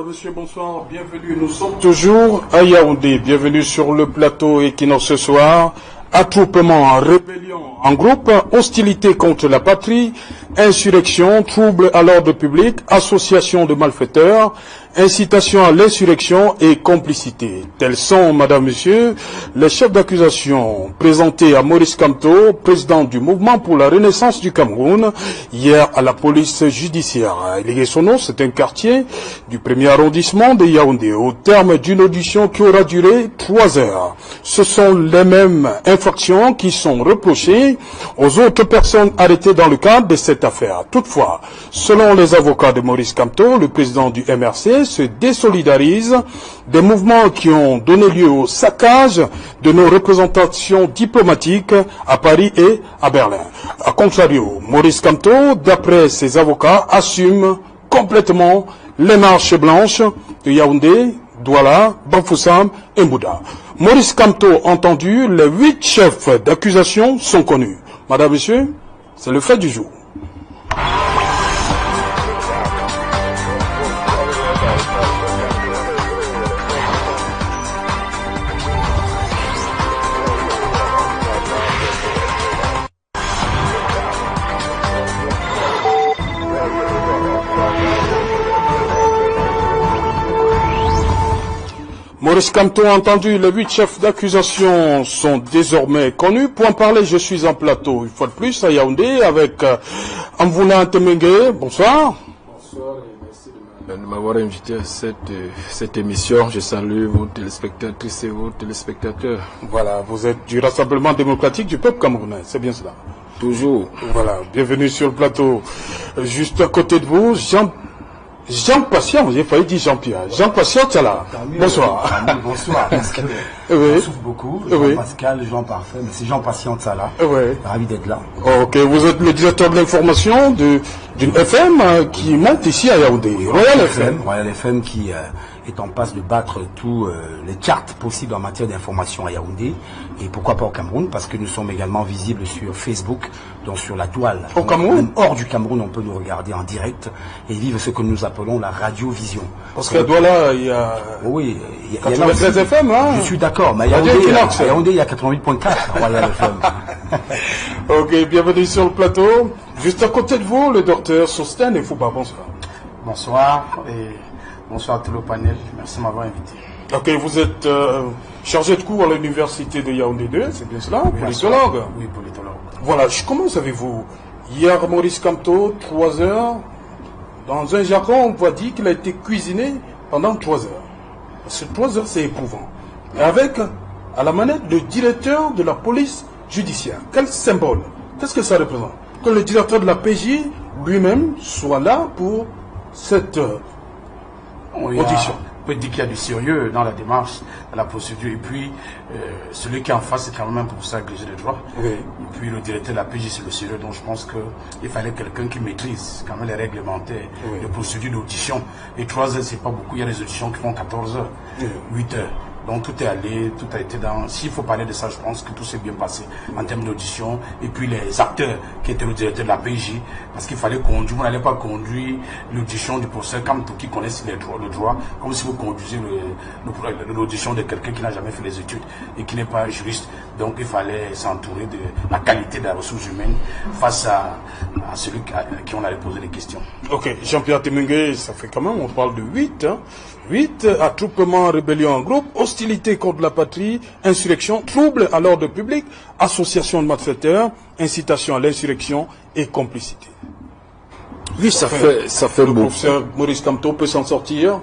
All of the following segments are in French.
Monsieur, bonsoir, bienvenue. Nous sommes toujours à Yaoundé. Bienvenue sur le plateau Equinox ce soir. Attroupement, rébellion en groupe, hostilité contre la patrie, insurrection, trouble à l'ordre public, association de malfaiteurs, incitation à l'insurrection et complicité. Tels sont, madame, monsieur, les chefs d'accusation présentés à Maurice Kamto, président du mouvement pour la renaissance du Cameroun, hier à la police judiciaire. Iligué-Sono, c'est un quartier du premier arrondissement de Yaoundé, au terme d'une audition qui aura duré 3 heures. Ce sont les mêmes infractions qui sont reprochées aux autres personnes arrêtées dans le cadre de cette affaire. Toutefois, selon les avocats de Maurice Kamto, le président du MRC se désolidarise des mouvements qui ont donné lieu au saccage de nos représentations diplomatiques à Paris et à Berlin. A contrario, Maurice Kamto, d'après ses avocats, assume complètement les marches blanches de Yaoundé, Douala, Bafoussam et Mbouda. Maurice Kamto entendu, les 8 chefs d'accusation sont connus. Madame, monsieur, c'est le fait du jour. Maurice Kamto entendu, les 8 chefs d'accusation sont désormais connus. Pour en parler, je suis en plateau, une fois de plus, à Yaoundé, avec Amvouna Temengue. Bonsoir. Bonsoir et merci de m'avoir invité à cette émission. Je salue vos téléspectatrices et vos téléspectateurs. Voilà, vous êtes du Rassemblement démocratique du peuple camerounais, c'est bien cela. Toujours. Voilà, bienvenue sur le plateau. Juste à côté de vous, Jean Patient, j'ai failli dire Jean-Pierre. Jean Patient, c'est là. Bonsoir. Bonsoir, parce que on souffre beaucoup. Jean-Pascal, Jean Parfait, mais c'est Jean Patient, ça là. Ravi d'être là. Ok, vous êtes le directeur de l'information d'une FM qui monte ici à Yaoundé. Royal FM. Royal FM qui est en passe de battre tous les charts possibles en matière d'information à Yaoundé. Et pourquoi pas au Cameroun? Parce que nous sommes également visibles sur Facebook, donc sur la toile. Au Cameroun? Même hors du Cameroun, on peut nous regarder en direct et vivre ce que nous appelons la radiovision. Parce qu'à Douala, il y a... Oui, il y a 93 FM, hein? Je suis d'accord, mais à Yaoundé, il y a 88.4, Royal FM. Ok, bienvenue sur le plateau. Juste à côté de vous, le docteur Sosten et Fouba, bonsoir. Bonsoir et bonsoir à tout le panel. Merci de m'avoir invité. Ok, vous êtes chargé de cours à l'université de Yaoundé 2, c'est bien cela? Oui, politologue. Oui, politologue. Voilà, comment savez-vous? Hier, Maurice Kamto, 3 heures, dans un jargon, on va dire qu'il a été cuisiné pendant 3 heures. Parce que 3 heures, c'est éprouvant. Et avec, à la manette, le directeur de la police judiciaire. Quel symbole? Qu'est-ce que ça représente? Que le directeur de la PJ lui-même soit là pour cette audition. On peut dire qu'il y a du sérieux dans la démarche, dans la procédure. Et puis, celui qui est en face, c'est quand même un professeur agrégé de droit. Oui. Et puis, le directeur de la PJ, c'est le sérieux. Donc, je pense qu'il fallait quelqu'un qui maîtrise quand même les réglementaires, les procédures d'audition. Et 3 heures, c'est pas beaucoup. Il y a des auditions qui font 14 heures, 8 heures. Donc tout est allé, tout a été dans... S'il faut parler de ça, je pense que tout s'est bien passé en termes d'audition. Et puis les acteurs qui étaient le directeur de la PJ, parce qu'il fallait conduire, on n'allait pas conduire l'audition du professeur Kamto qui connaissent le droit, comme si vous conduisez l'audition de quelqu'un qui n'a jamais fait les études et qui n'est pas juriste. Donc il fallait s'entourer de la qualité de la ressource humaine face à celui à qui on allait poser des questions. Ok, Jean-Pierre Temengue, ça fait quand même, on parle de 8, hein. 8, attroupement, rébellion en groupe, hostilité contre la patrie, insurrection, trouble à l'ordre public, association de malfaiteurs, incitation à l'insurrection et complicité. Oui, ça fait le beaucoup. professeur Maurice Kamto peut s'en sortir?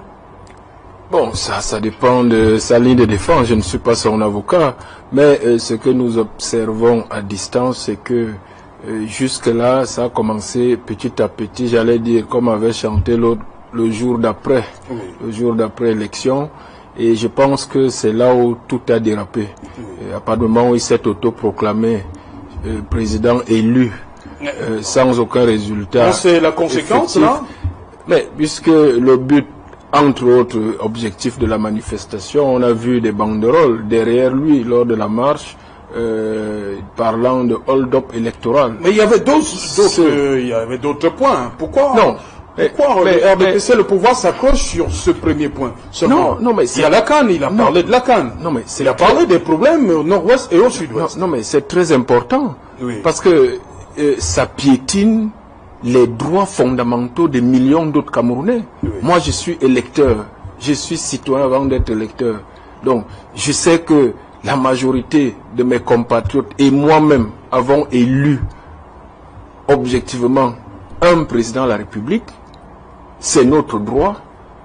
Bon, ça dépend de sa ligne de défense. Je ne suis pas son avocat, mais ce que nous observons à distance, c'est que jusque-là, ça a commencé petit à petit, j'allais dire, comme avait chanté l'autre, le jour d'après, le jour d'après élection, et je pense que c'est là où tout a dérapé. Et à partir du moment où il s'est autoproclamé président élu sans aucun résultat. C'est la conséquence, là? Mais puisque le but, entre autres objectifs de la manifestation, on a vu des banderoles derrière lui lors de la marche. Parlant de hold-up électoral. Mais il y avait d'autres points. Pourquoi? Non. Pourquoi le RDPC, le pouvoir s'accroche sur ce premier point? Non, mais il y a la CAN, il a parlé de la CAN. Non, mais il a parlé des problèmes au nord-ouest et au sud-ouest. Non, mais c'est très important. Oui. Parce que ça piétine les droits fondamentaux des millions d'autres Camerounais. Oui. Moi, je suis électeur. Je suis citoyen avant d'être électeur. Donc, je sais que la majorité de mes compatriotes et moi-même avons élu objectivement un président de la République. C'est notre droit.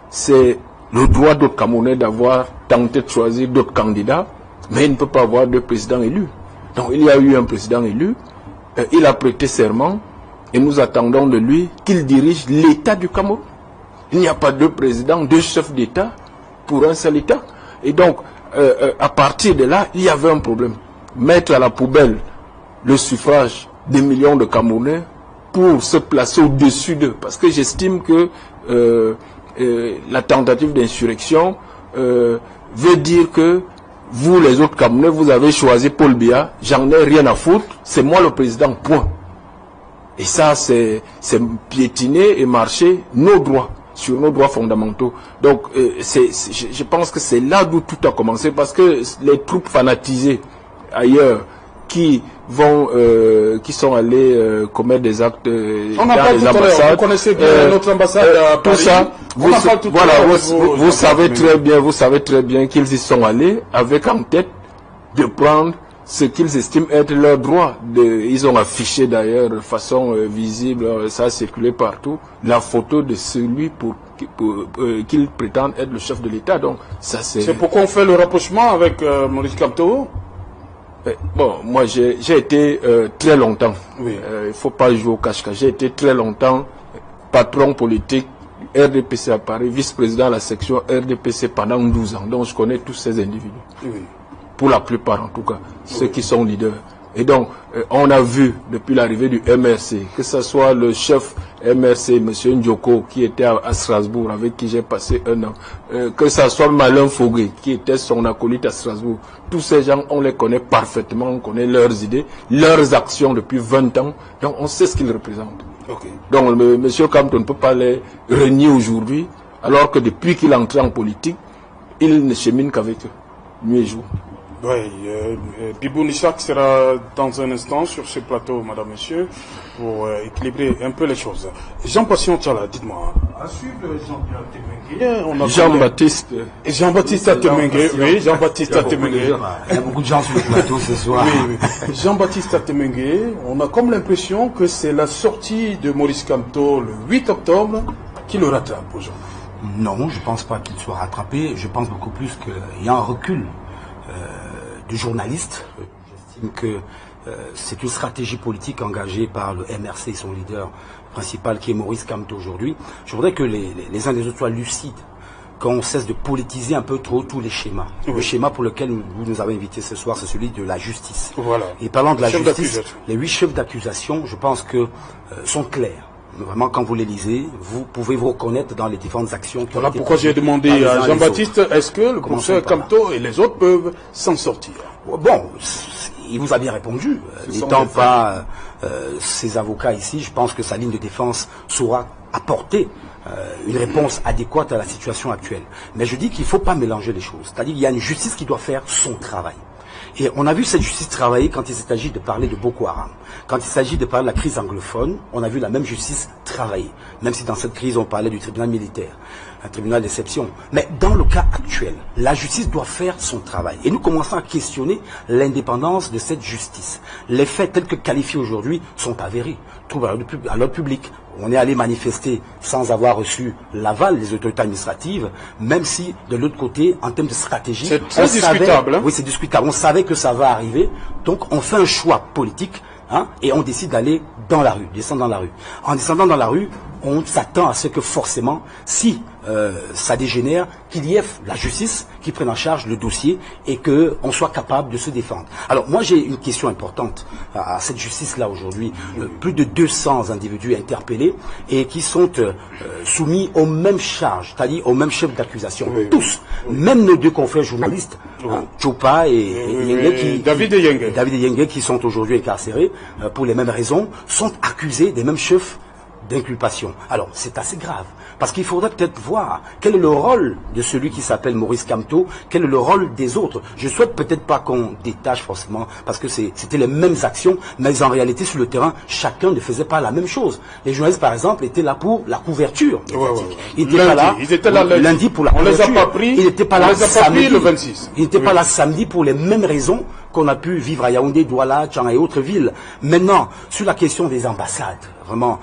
C'est le droit d'autres Camerounais d'avoir tenté de choisir d'autres candidats. Mais il ne peut pas avoir deux présidents élus. Donc, il y a eu un président élu. Il a prêté serment. Et nous attendons de lui qu'il dirige l'État du Cameroun. Il n'y a pas deux présidents, deux chefs d'État pour un seul État. Et donc, à partir de là, il y avait un problème. Mettre à la poubelle le suffrage des millions de Camerounais pour se placer au-dessus d'eux. Parce que j'estime que la tentative d'insurrection veut dire que vous, les autres Camerounais, vous avez choisi Paul Biya, j'en ai rien à foutre, c'est moi le président, point. Et ça, c'est piétiner et marcher nos droits, sur nos droits fondamentaux. Donc, je pense que c'est là d'où tout a commencé, parce que les troupes fanatisées ailleurs, qui sont allés commettre des actes dans les ambassades. Vous connaissez bien notre ambassade à Paris. Tout ça, vous savez très bien qu'ils y sont allés avec en tête de prendre ce qu'ils estiment être leur droit. Ils ont affiché d'ailleurs de façon visible, ça a circulé partout, la photo de celui qu'ils prétendent être le chef de l'État. Donc ça c'est pourquoi on fait le rapprochement avec Maurice Kamto. Bon, moi j'ai été très longtemps, il ne faut pas jouer au cache-cache, j'ai été très longtemps patron politique RDPC à Paris, vice-président de la section RDPC pendant 12 ans, donc je connais tous ces individus, pour la plupart en tout cas, ceux qui sont leaders. Et donc, on a vu depuis l'arrivée du MRC, que ce soit le chef MRC, M. Ndjoko, qui était à Strasbourg, avec qui j'ai passé un an, que ce soit Malin Fogué, qui était son acolyte à Strasbourg. Tous ces gens, on les connaît parfaitement, on connaît leurs idées, leurs actions depuis 20 ans, donc on sait ce qu'ils représentent. Donc, M. Kamto ne peut pas les renier aujourd'hui, alors que depuis qu'il est entré en politique, il ne chemine qu'avec eux, nuit et jour. Oui, Bibou Nishak sera dans un instant sur ce plateau, madame, monsieur, pour équilibrer un peu les choses. Jean-Passion Tchala, dites-moi. À suivre Jean-Baptiste Atemengue, oui, Jean-Baptiste Atemengue. Il y a beaucoup de gens sur le plateau ce soir. Oui. Jean-Baptiste Atemengue, on a comme l'impression que c'est la sortie de Maurice Kamto le 8 octobre qui le rattrape aujourd'hui. Non, je ne pense pas qu'il soit rattrapé. Je pense beaucoup plus qu'il y a un recul de journalistes. J'estime que c'est une stratégie politique engagée par le MRC et son leader principal qui est Maurice Kamto aujourd'hui. Je voudrais que les uns des autres soient lucides, qu'on cesse de politiser un peu trop tous les schémas. Le schéma pour lequel vous nous avez invités ce soir, c'est celui de la justice. Et parlant de la justice, les 8 chefs d'accusation, je pense que sont clairs. Vraiment, quand vous les lisez, vous pouvez vous reconnaître dans les différentes actions. Voilà pourquoi j'ai demandé à Jean-Baptiste, est-ce que le professeur Kamto et les autres peuvent s'en sortir? Bon, il vous a bien répondu. N'étant pas ses avocats ici, je pense que sa ligne de défense saura apporter une réponse adéquate à la situation actuelle. Mais je dis qu'il ne faut pas mélanger les choses. C'est-à-dire qu'il y a une justice qui doit faire son travail. Et on a vu cette justice travailler quand il s'agit de parler de Boko Haram. Quand il s'agit de parler de la crise anglophone, on a vu la même justice travailler. Même si dans cette crise, on parlait du tribunal militaire, un tribunal d'exception. Mais dans le cas actuel, la justice doit faire son travail. Et nous commençons à questionner l'indépendance de cette justice. Les faits tels que qualifiés aujourd'hui sont avérés. Trouble à l'ordre public. On est allé manifester sans avoir reçu l'aval des autorités administratives, même si, de l'autre côté, en termes de stratégie... C'est très discutable. Oui, c'est discutable. On savait que ça va arriver, donc on fait un choix politique, et on décide d'aller dans la rue, descendre dans la rue. En descendant dans la rue, on s'attend à ce que forcément, si ça dégénère, qu'il y ait la justice qui prenne en charge le dossier et qu'on soit capable de se défendre. Alors moi j'ai une question importante à cette justice-là aujourd'hui. Plus de 200 individus interpellés et qui sont soumis aux mêmes charges, c'est-à-dire aux mêmes chefs d'accusation. Tous, même nos deux confrères journalistes, Chopa et David Yengue, qui sont aujourd'hui incarcérés pour les mêmes raisons, sont accusés des mêmes chefs d'inculpation. Alors, c'est assez grave, parce qu'il faudrait peut-être voir quel est le rôle de celui qui s'appelle Maurice Kamto, quel est le rôle des autres. Je souhaite peut-être pas qu'on détache forcément, parce que c'était les mêmes actions, mais en réalité, sur le terrain, chacun ne faisait pas la même chose. Les journalistes, par exemple, étaient là pour la couverture. Ils n'étaient pas là. Ils étaient là lundi pour la couverture. On les a pas pris. Ils n'étaient pas là samedi. Le 26. Ils n'étaient pas là samedi pour les mêmes raisons qu'on a pu vivre à Yaoundé, Douala, Tchang et autres villes. Maintenant, sur la question des ambassades, vraiment,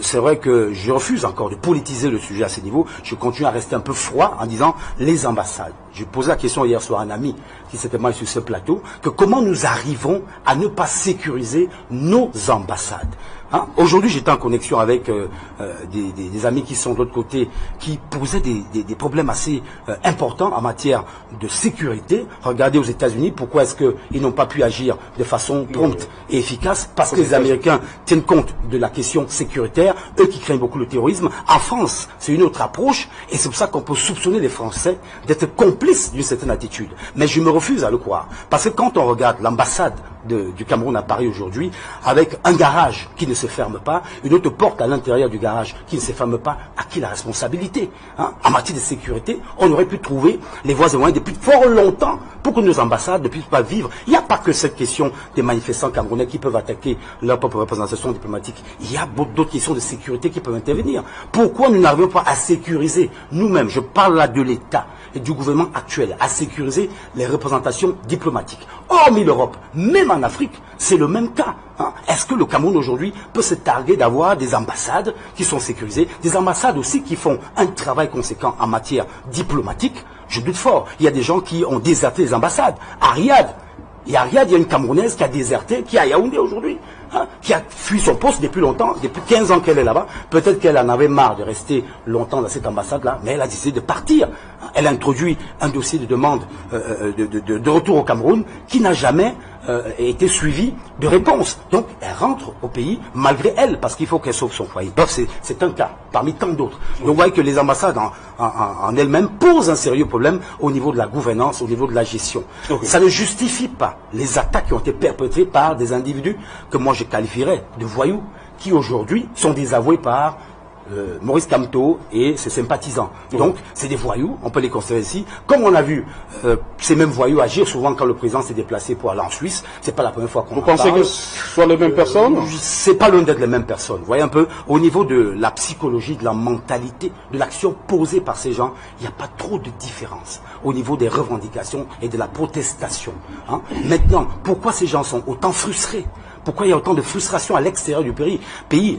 c'est vrai que je refuse encore de politiser le sujet à ce niveau. Je continue à rester un peu froid en disant les ambassades. J'ai posé la question hier soir à un ami qui s'était mal sur ce plateau, que comment nous arrivons à ne pas sécuriser nos ambassades. Hein? Aujourd'hui, j'étais en connexion avec des amis qui sont de l'autre côté, qui posaient des problèmes assez importants en matière de sécurité. Regardez aux États-Unis, pourquoi est-ce qu'ils n'ont pas pu agir de façon prompte et efficace? Parce que les Américains tiennent compte de la question sécuritaire, eux qui craignent beaucoup le terrorisme. En France, c'est une autre approche, et c'est pour ça qu'on peut soupçonner les Français d'être complices d'une certaine attitude. Mais je me refuse à le croire. Parce que quand on regarde l'ambassade du Cameroun à Paris aujourd'hui, avec un garage qui ne se ferme pas, une autre porte à l'intérieur du garage qui ne se ferme pas, à qui la responsabilité, hein? En matière de sécurité, on aurait pu trouver les voies et moyens depuis fort longtemps pour que nos ambassades ne puissent pas vivre. Il n'y a pas que cette question des manifestants camerounais qui peuvent attaquer leur propre représentation diplomatique. Il y a d'autres questions de sécurité qui peuvent intervenir. Pourquoi nous n'arrivons pas à sécuriser nous-mêmes, je parle là de l'État et du gouvernement actuel, à sécuriser les représentations diplomatiques? Hormis l'Europe, même en Afrique, c'est le même cas. Hein? Est-ce que le Cameroun aujourd'hui peut se targuer d'avoir des ambassades qui sont sécurisées, des ambassades aussi qui font un travail conséquent en matière diplomatique? Je doute fort. Il y a des gens qui ont déserté les ambassades. À Riyad, il y a une Camerounaise qui a déserté, qui est à Yaoundé aujourd'hui, hein, qui a fui son poste depuis longtemps, depuis 15 ans qu'elle est là-bas. Peut-être qu'elle en avait marre de rester longtemps dans cette ambassade-là, mais elle a décidé de partir. Elle a introduit un dossier de demande de retour au Cameroun qui n'a jamais été suivi de réponse. Donc, elle rentre au pays malgré elle, parce qu'il faut qu'elle sauve son foyer. Donc, c'est un cas, parmi tant d'autres. Donc, vous voyez que les ambassades en elles-mêmes posent un sérieux problème au niveau de la gouvernance, au niveau de la gestion. Okay. Ça ne justifie pas les attaques qui ont été perpétrées par des individus que moi je qualifierais de voyous, qui aujourd'hui sont désavoués par Maurice Kamto et ses sympathisants. Donc, c'est des voyous, on peut les considérer ici. Comme on a vu ces mêmes voyous agir souvent quand le président s'est déplacé pour aller en Suisse, c'est pas la première fois qu'on en parle. Vous pensez que ce sont les mêmes personnes? C'est pas loin d'être les mêmes personnes. Vous voyez un peu, au niveau de la psychologie, de la mentalité, de l'action posée par ces gens, il n'y a pas trop de différence au niveau des revendications et de la protestation. Hein? Maintenant, pourquoi ces gens sont autant frustrés? Pourquoi il y a autant de frustration à l'extérieur du pays?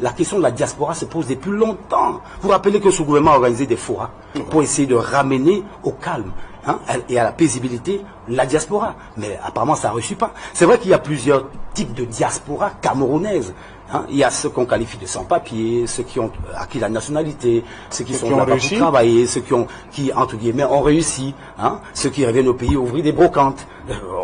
La question de la diaspora se pose depuis longtemps. Vous vous rappelez que ce gouvernement a organisé des forats pour essayer de ramener au calme, hein, et à la paisibilité la diaspora. Mais apparemment, ça ne réussit pas. C'est vrai qu'il y a plusieurs types de diaspora camerounaise. Hein, il y a ceux qu'on qualifie de sans-papiers, ceux qui ont acquis la nationalité, ceux qui sont là pour travailler, ceux qui entre guillemets, ont réussi, hein, ceux qui reviennent au pays ouvrir des brocantes.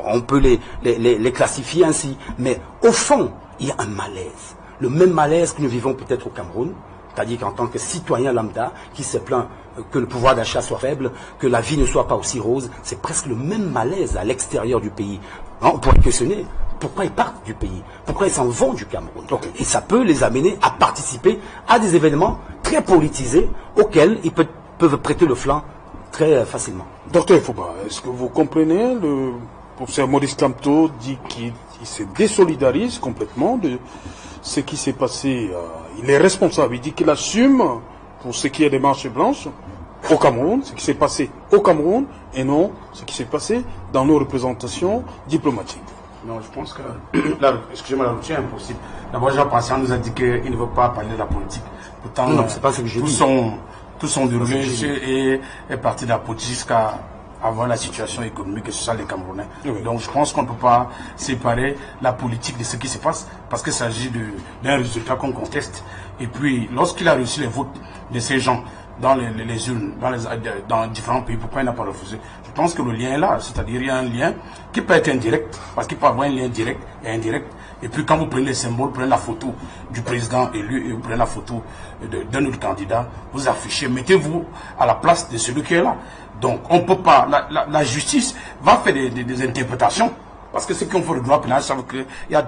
On peut les classifier ainsi. Mais au fond, il y a un malaise. Le même malaise que nous vivons peut-être au Cameroun, c'est-à-dire qu'en tant que citoyen lambda qui se plaint que le pouvoir d'achat soit faible, que la vie ne soit pas aussi rose, c'est presque le même malaise à l'extérieur du pays. On pourrait questionner pourquoi ils partent du pays, pourquoi ils s'en vont du Cameroun. Okay. Et ça peut les amener à participer à des événements très politisés auxquels ils peuvent prêter le flanc très facilement. Docteur Fouba, est-ce que vous comprenez, le professeur Maurice Kamto dit qu'il se désolidarise complètement de ce qui s'est passé. Il est responsable, il dit qu'il assume pour ce qui est des marches blanches au Cameroun, ce qui s'est passé au Cameroun et non ce qui s'est passé dans nos représentations diplomatiques. Non, je pense que excusez-moi, la rupture est impossible. D'abord, Jean Patient nous a dit qu'il ne veut pas parler de la politique. Pourtant, non, c'est pas ce que j'ai dit. Tous sont déroulés et est parti de la politique jusqu'à avoir la situation économique et sociale des Camerounais. Oui. Donc, je pense qu'on ne peut pas séparer la politique de ce qui se passe parce qu'il s'agit d'un résultat qu'on conteste. Et puis, lorsqu'il a reçu les votes de ces gens dans les urnes, dans différents pays, pourquoi il n'a pas refusé? Je pense que le lien est là, c'est-à-dire il y a un lien qui peut être indirect, parce qu'il peut y avoir un lien direct et indirect. Et puis quand vous prenez les symboles, prenez la photo du président élu et vous prenez la photo d'un autre candidat, vous affichez, mettez-vous à la place de celui qui est là. Donc on ne peut pas, la justice va faire des interprétations Parce que ceux qui ont fait le droit pénal savent qu'il y a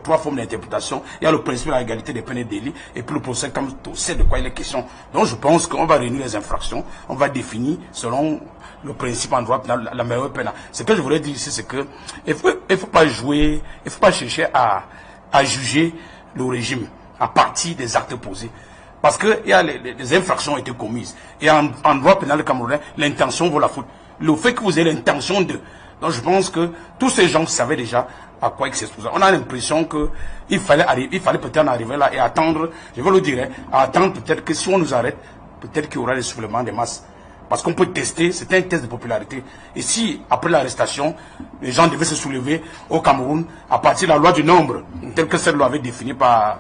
trois formes d'interprétation. Il y a le principe de l'égalité des peines et délits, et puis le procès comme tout sait de quoi il est question. Donc je pense qu'on va réunir les infractions, on va définir selon le principe en droit pénal la meilleure peine. Ce que je voulais dire ici, c'est que il faut pas jouer, il faut pas chercher à juger le régime à partir des actes posés. Parce que il y a les infractions ont été commises. Et en droit pénal camerounais, l'intention vaut la faute. Le fait que vous ayez l'intention de... Donc je pense que tous ces gens savaient déjà à quoi ils s'exposaient. On a l'impression qu'il fallait peut-être en arriver là et attendre, je veux le dire, attendre peut-être que si on nous arrête, peut-être qu'il y aura des soulèvements de masse. Parce qu'on peut tester, c'est un test de popularité. Et si, après l'arrestation, les gens devaient se soulever au Cameroun, à partir de la loi du nombre, telle que cette loi avait définie par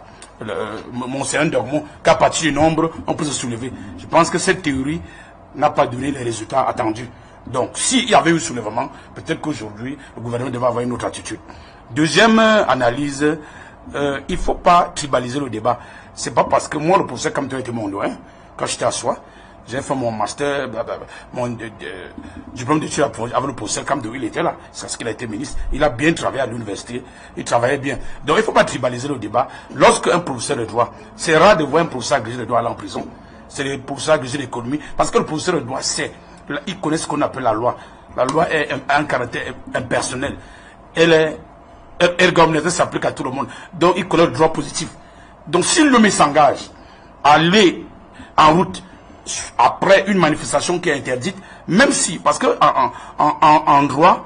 Monseigneur Dormont, qu'à partir du nombre, on peut se soulever. Je pense que cette théorie n'a pas donné les résultats attendus. Donc, s'il y avait eu soulèvement, peut-être qu'aujourd'hui, le gouvernement devait avoir une autre attitude. Deuxième analyse, il ne faut pas tribaliser le débat. C'est pas parce que moi, le professeur Kamto était mon doyen, quand j'étais à Soie, j'ai fait mon master, mon diplôme d'études avec le professeur Kamto, il était là, c'est parce qu'il a été ministre. Il a bien travaillé à l'université, il travaillait bien. Donc, il ne faut pas tribaliser le débat. Lorsqu'un professeur de droit, c'est rare de voir un professeur agrégé de droit aller en prison. C'est le professeur agrégé d'économie, parce que le professeur de droit sait. Il connaît ce qu'on appelle la loi. La loi a un caractère impersonnel. Elle est ergonomique, elle s'applique à tout le monde. Donc il connaît le droit positif. Donc si l'homme s'engage à aller en route après une manifestation qui est interdite, même si, parce que en droit,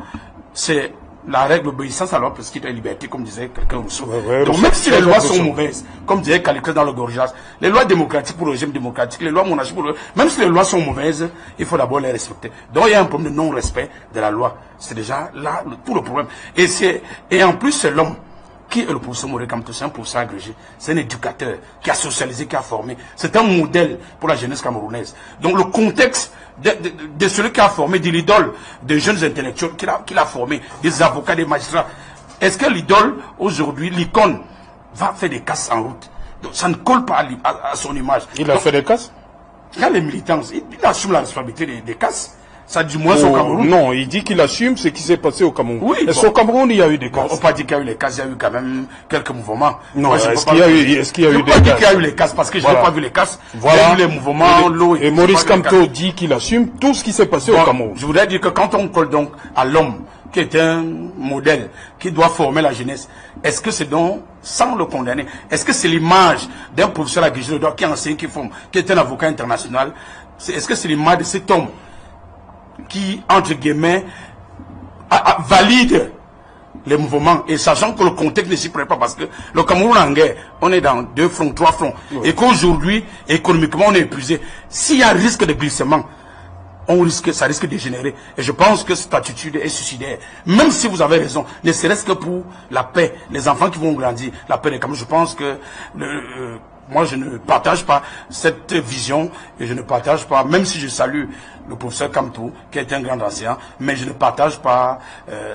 c'est la règle d'obéissance à la loi prescrite la liberté, comme disait quelqu'un Rousseau. Donc même si les lois sont mauvaises, comme disait Caliclès dans le Gorgias, les lois démocratiques pour le régime démocratique, les lois monarchiques pour le... Même si les lois sont mauvaises, il faut d'abord les respecter. Donc il y a un problème de non-respect de la loi. C'est déjà là tout le problème. Et en plus, c'est l'homme qui est le professeur Moré Kamto, c'est un professeur agrégé, c'est un éducateur qui a socialisé, qui a formé. C'est un modèle pour la jeunesse camerounaise. Donc le contexte de celui qui a formé, de l'idole des jeunes intellectuels qu'il a formé, des avocats, des magistrats. Est-ce que l'idole, aujourd'hui, l'icône, va faire des casses en route? Donc, ça ne colle pas à son image. Il a fait des casses? Il y a les militants, il assume la responsabilité des casses. Ça dit moins au Cameroun. Non, il dit qu'il assume ce qui s'est passé au Cameroun. Oui, est-ce qu'au Cameroun, il y a eu des casses? On ne peut pas dire qu'il y a eu les casses, il y a eu quand même quelques mouvements. Non, est-ce qu'il y a eu des casses? Je ne peux pas dire qu'il y a eu les casses parce que je n'ai pas vu les casses. Voilà. Il y a eu les mouvements, l'eau et Maurice Kamto dit qu'il assume tout ce qui s'est passé au Cameroun. Je voudrais dire que quand on colle donc à l'homme, qui est un modèle, qui doit former la jeunesse, est-ce que c'est donc, sans le condamner, est-ce que c'est l'image d'un professeur agrégé de droit qui enseigne, qui forme, qui est un avocat international? Est-ce que c'est l'image de cet homme qui, entre guillemets, valide les mouvements, et sachant que le contexte ne s'y prête pas, parce que le Cameroun en guerre, on est dans 2 fronts, 3 fronts, et qu'aujourd'hui, économiquement, on est épuisé. S'il y a risque de glissement, ça risque de dégénérer. Et je pense que cette attitude est suicidaire. Même si vous avez raison, ne serait-ce que pour la paix, les enfants qui vont grandir, la paix des Cameroun, je pense que moi, je ne partage pas cette vision, et je ne partage pas, même si je salue le professeur Kamto, qui est un grand enseignant, mais je ne partage pas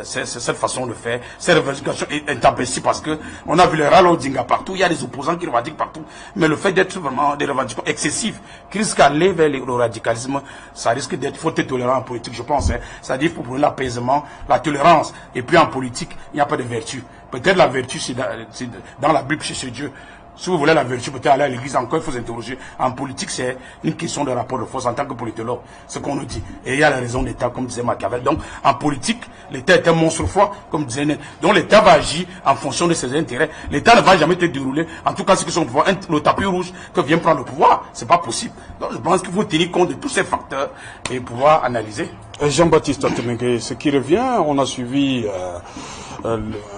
cette façon de faire. Cette revendication est intempestive parce que on a vu les râles Odinga partout, il y a des opposants qui revendiquent partout, mais le fait d'être vraiment des revendications excessives, qui risquent d'aller vers le radicalisme, ça risque d'être, il faut être tolérant en politique, je pense. C'est-à-dire, pour prendre l'apaisement, la tolérance, et puis en politique, il n'y a pas de vertu. Peut-être la vertu, c'est dans la Bible, chez Dieu. Si vous voulez la vertu, peut-être aller à l'église, encore il faut s'interroger. En politique, c'est une question de rapport de force en tant que politologue, ce qu'on nous dit. Et il y a la raison d'État, comme disait Machiavel. Donc, en politique, l'État est un monstre froid, comme disait Ned. Donc, l'État va agir en fonction de ses intérêts. L'État ne va jamais te dérouler, en tout cas, ceux qui sont au pouvoir, le tapis rouge que vient prendre le pouvoir. C'est pas possible. Donc, je pense qu'il faut tenir compte de tous ces facteurs et pouvoir analyser. Jean-Baptiste Atemengue, ce qui revient, on a suivi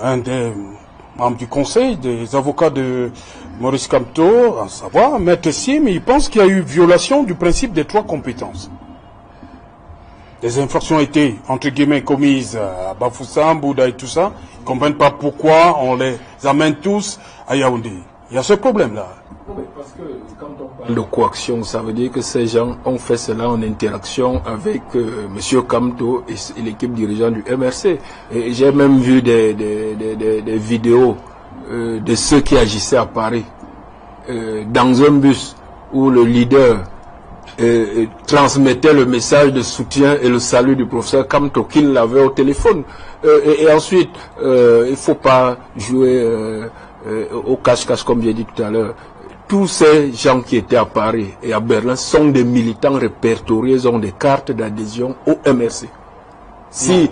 un des membre du conseil des avocats de Maurice Kamto, à savoir Maître Sim, il pense qu'il y a eu violation du principe des 3 compétences. Des infractions ont été, entre guillemets, commises à Bafoussam, Bouddha et tout ça. Ils ne comprennent pas pourquoi on les amène tous à Yaoundé. Il y a ce problème-là. Parce que quand on parle de coaction, ça veut dire que ces gens ont fait cela en interaction avec M. Kamto et l'équipe dirigeante du MRC. Et j'ai même vu des vidéos de ceux qui agissaient à Paris dans un bus où le leader transmettait le message de soutien et le salut du professeur Kamto qu'il l'avait au téléphone. Et ensuite, il faut pas jouer au cache-cache comme j'ai dit tout à l'heure. Tous ces gens qui étaient à Paris et à Berlin sont des militants répertoriés, ils ont des cartes d'adhésion au MRC. Si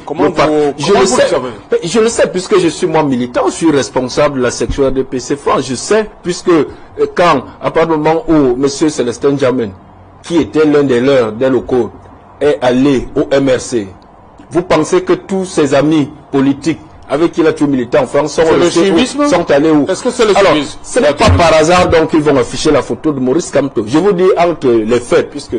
je le sais puisque je suis moi militant, je suis responsable de la section RDPC France. Je sais puisque quand, à partir du moment où M. Célestin Djamène, qui était l'un des leurs, des locaux, est allé au MRC, vous pensez que tous ses amis politiques avec qui il a tué militant en France sont allés où? Est-ce que c'est le civisme? Ce n'est pas par hasard donc qu'ils vont afficher la photo de Maurice Kamto. Je vous dis entre les faits, puisque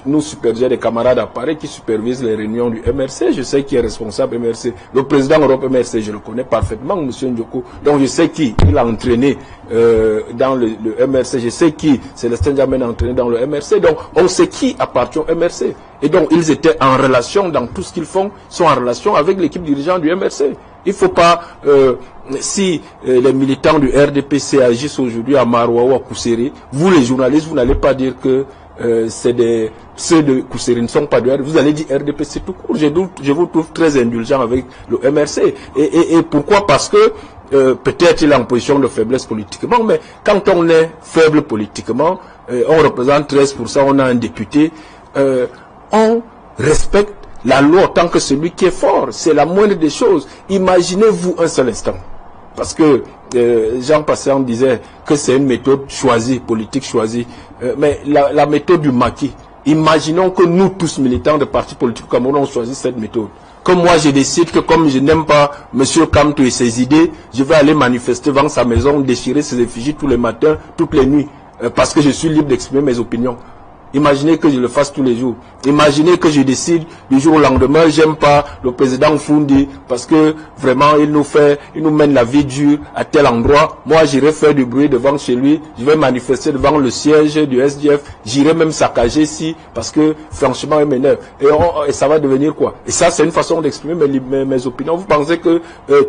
nous supervisons des camarades à Paris qui supervisent les réunions du MRC, je sais qui est responsable MRC. Le président Europe MRC, je le connais parfaitement, M. Ndioko. Donc je sais qui il a entraîné dans le MRC, je sais qui Célestin Djamène a entraîné dans le MRC. Donc on sait qui appartient au MRC. Et donc ils étaient en relation dans tout ce qu'ils font, sont en relation avec l'équipe dirigeante du MRC. Il ne faut pas, si les militants du RDPC agissent aujourd'hui à Maroua ou à Kousseri, vous les journalistes, vous n'allez pas dire que ceux de Kousseri ne sont pas du RDPC, vous allez dire RDPC tout court. Je vous trouve très indulgent avec le MRC. Et pourquoi? Parce que peut-être il est en position de faiblesse politiquement, mais quand on est faible politiquement, on représente 13%, on a un député, on respecte la loi autant que celui qui est fort. C'est la moindre des choses. Imaginez-vous un seul instant. Parce que Jean Passan disait que c'est une méthode choisie, politique choisie. Mais la méthode du maquis. Imaginons que nous tous militants de partis politiques comme on choisi cette méthode. Comme moi je décide que comme je n'aime pas M. Kamto et ses idées, je vais aller manifester devant sa maison, déchirer ses effigies tous les matins, toutes les nuits. Parce que je suis libre d'exprimer mes opinions. Imaginez que je le fasse tous les jours. Imaginez que je décide du jour au lendemain, j'aime pas le président Foundi parce que vraiment il nous mène la vie dure à tel endroit. Moi j'irai faire du bruit devant chez lui, je vais manifester devant le siège du SDF, j'irai même saccager ici parce que franchement il m'énerve. Et ça va devenir quoi? Et ça c'est une façon d'exprimer mes opinions. Vous pensez que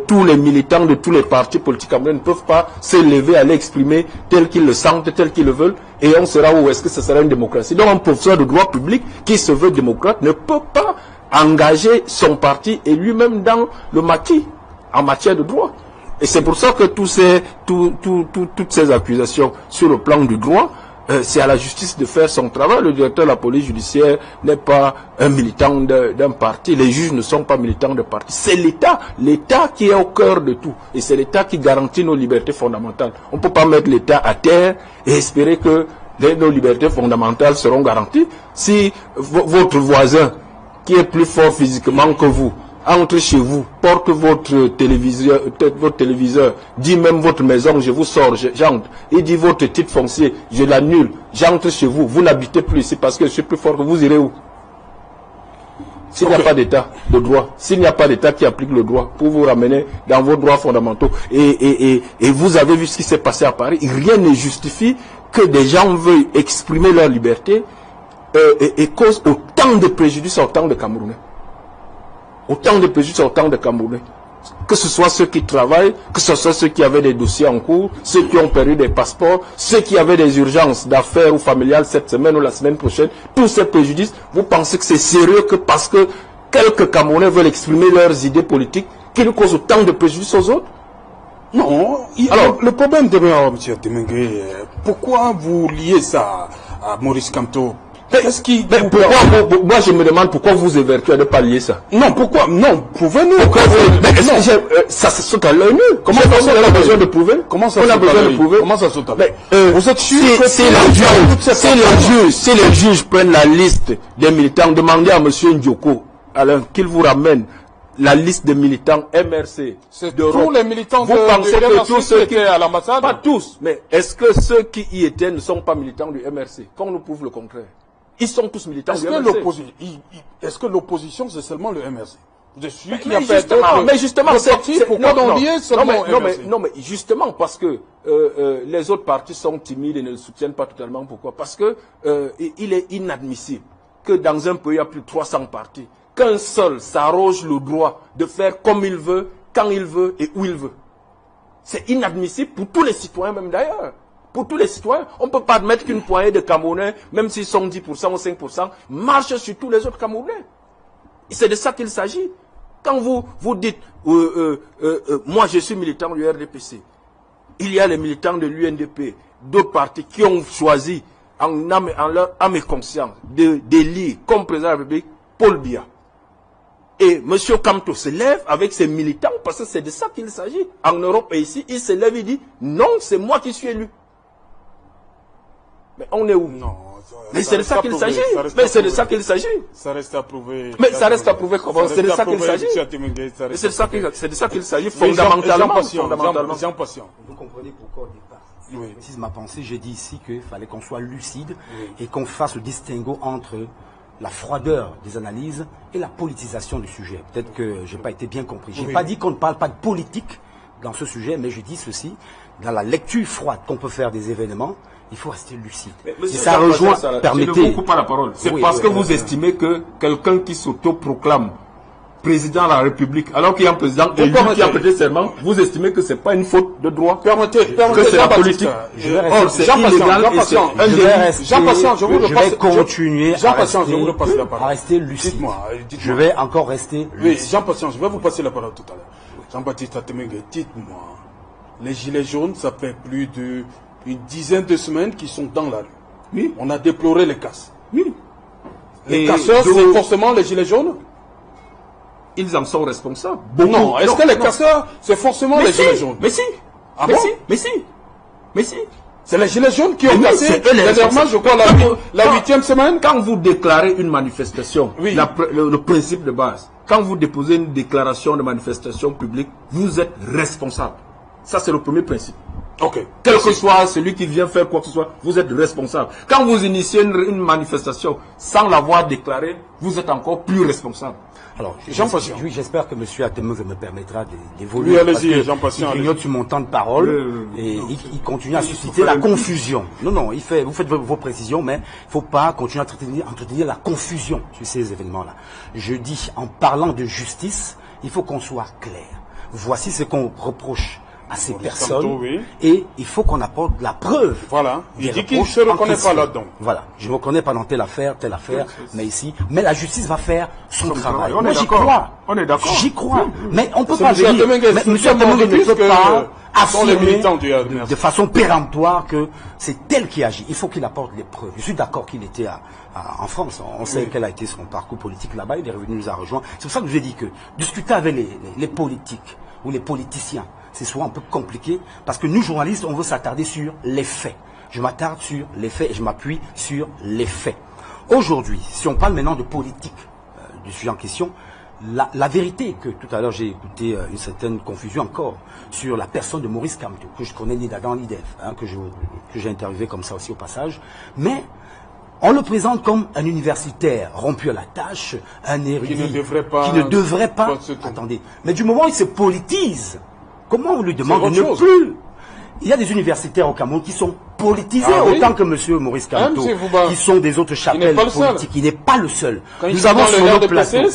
tous les militants de tous les partis politiques camerounais ne peuvent pas se lever, aller exprimer tel qu'ils le sentent, tel qu'ils le veulent? Et on sera où? Est-ce que ce sera une démocratie? Donc un professeur de droit public qui se veut démocrate ne peut pas engager son parti et lui-même dans le maquis en matière de droit. Et c'est pour ça que toutes ces accusations sur le plan du droit, c'est à la justice de faire son travail. Le directeur de la police judiciaire n'est pas un militant d'un parti. Les juges ne sont pas militants de parti. C'est l'État qui est au cœur de tout. Et c'est l'État qui garantit nos libertés fondamentales. On ne peut pas mettre l'État à terre et espérer que nos libertés fondamentales seront garanties. Si votre voisin, qui est plus fort physiquement que vous, entre chez vous, porte votre téléviseur, dit même votre maison, je vous sors, j'entre, il dit votre titre foncier, je l'annule, j'entre chez vous, vous n'habitez plus ici parce que je suis plus fort que vous, irez où? S'il n'y a pas d'État de droit, s'il n'y a pas d'État qui applique le droit pour vous ramener dans vos droits fondamentaux, et vous avez vu ce qui s'est passé à Paris, rien ne justifie que des gens veuillent exprimer leur liberté et causent autant de préjudice à autant de Camerounais. Autant de préjudice à autant de Camerounais. Que ce soit ceux qui travaillent, que ce soit ceux qui avaient des dossiers en cours, ceux qui ont perdu des passeports, ceux qui avaient des urgences d'affaires ou familiales cette semaine ou la semaine prochaine, tous ces préjudices, vous pensez que c'est sérieux que parce que quelques Camerounais veulent exprimer leurs idées politiques, qu'ils causent autant de préjudice aux autres? Non. Alors, le problème demeure, M. Temengue, pourquoi vous liez ça à Maurice Kamto? Qu'est-ce qui... Moi, je me demande pourquoi vous évertuez de ne pas lier ça. Non, pourquoi? Non, prouvez-nous. Ça se saute à l'œil nu. Comment on a besoin de prouver? Comment ça saute à l'œil? Vous êtes sûr que si les juges prennent la liste des militants, demandez à M. Ndioko, Alain, qu'il vous ramène la liste des militants MRC. C'est tous les militants vous pensez que tous ceux qui étaient à l'ambassade? Pas tous, mais est-ce que ceux qui y étaient ne sont pas militants du MRC? Qu'on nous prouve le contraire. Ils sont tous militants du MRC. Est-ce que l'opposition, c'est seulement le MRC? Je suis mais justement, c'est pourquoi on liait seulement non, mais justement, parce que les autres partis sont timides et ne le soutiennent pas totalement. Pourquoi? Parce que il est inadmissible que dans un pays, il y a plus de 300 partis, qu'un seul s'arroge le droit de faire comme il veut, quand il veut et où il veut. C'est inadmissible pour tous les citoyens, même d'ailleurs. pour tous les citoyens. On ne peut pas admettre qu'une poignée de Camerounais, même s'ils sont 10% ou 5%, marche sur tous les autres Camerounais. C'est de ça qu'il s'agit. Quand vous dites, moi je suis militant du RDPC, il y a les militants de l'UNDP, d'autres partis qui ont choisi en leur âme et conscience d'élire comme président de la République Paul Biya. Et M. Kamto se lève avec ses militants parce que c'est de ça qu'il s'agit. En Europe et ici, il se lève et dit non, c'est moi qui suis élu. Mais on est où? Non. Mais c'est de ça qu'il s'agit. Mais c'est de ça qu'il s'agit. Ça reste à prouver. Mais ça reste à prouver comment? C'est de ça qu'il s'agit. C'est de ça qu'il s'agit fondamentalement. Jean Patient. Vous comprenez pourquoi au départ, oui. C'est ma pensée, j'ai dit ici qu'il fallait qu'on soit lucide et qu'on fasse le distinguo entre la froideur des analyses et la politisation du sujet. Peut-être que je n'ai pas été bien compris. Je n'ai pas dit qu'on ne parle pas de politique dans ce sujet, mais je dis ceci, dans la lecture froide qu'on peut faire des événements, il faut rester lucide. Et ça rejoint, permettez... Je ne vous coupe pas la parole. C'est parce que vous estimez que quelqu'un qui s'autoproclame président de la République, alors qu'il y a un président élu qui a prêté serment, vous estimez que ce n'est pas une faute de droit, que c'est la politique. C'est illégal. Jean Patient, je vais continuer à rester lucide. Je vais encore rester lucide. Oui, Jean Patient, je vais vous passer la parole tout à l'heure. Jean-Baptiste Atemengue, dites-moi, les Gilets jaunes, ça fait plus d'une dizaine de semaines qu'ils sont dans la rue. Oui. On a déploré les casses. Oui. Les casseurs, c'est forcément les Gilets jaunes? Ils en sont responsables. Non, est-ce que les casseurs, c'est forcément les Gilets jaunes? Mais si. Ah bon? Mais si. C'est les Gilets jaunes qui ont cassé dernièrement, je crois, la 8e semaine. Quand vous déclarez une manifestation, oui. le principe de base, quand vous déposez une déclaration de manifestation publique, vous êtes responsable. Ça, c'est le premier principe. Ok. Quel que soit celui qui vient faire quoi que ce soit, vous êtes responsable. Quand vous initiez une manifestation sans l'avoir déclarée, vous êtes encore plus responsable. Alors, j'espère que M. Atemengue me permettra d'évoluer. Oui, allez-y, Jean Patient. Il grignote sur mon temps de parole et il continue à susciter la confusion. Non, vous faites vos précisions, mais il ne faut pas continuer à entretenir la confusion sur ces événements-là. Je dis, en parlant de justice, il faut qu'on soit clair. Voici ce qu'on reproche à ces personnes et il faut qu'on apporte la preuve. Voilà, il dit qu'il ne se reconnaît pas là-dedans. Voilà, je ne me reconnais pas dans telle affaire, mais ici. Mais la justice va faire son travail. Moi, j'y crois. On est d'accord. J'y crois. Mais on ne peut pas venir. M. Atemengue ne peut pas affirmer de façon péremptoire que c'est elle qui agit. Il faut qu'il apporte les preuves. Je suis d'accord qu'il était en France. On sait quel a été son parcours politique là-bas. Il est revenu, nous a rejoint. C'est pour ça que je vous ai dit que discuter avec les politiques ou les politiciens, c'est souvent un peu compliqué parce que nous, journalistes, on veut s'attarder sur les faits. Je m'attarde sur les faits et je m'appuie sur les faits. Aujourd'hui, si on parle maintenant de politique du sujet en question, la vérité est que tout à l'heure j'ai écouté une certaine confusion encore sur la personne de Maurice Kamto, que je connais ni d'Adam ni d'Ève, que j'ai interviewé comme ça aussi au passage, mais on le présente comme un universitaire rompu à la tâche, un érudit qui ne devrait pas attendez, mais du moment où il se politise, comment on lui demande de ne plus? Il y a des universitaires au Cameroun qui sont politisés autant que M. Maurice Kamto, qui sont des autres chapelles politiques. Il n'est pas le seul. Nous avons sur nos plateaux,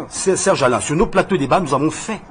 Serge Alain, sur nos plateaux débat, nous avons fait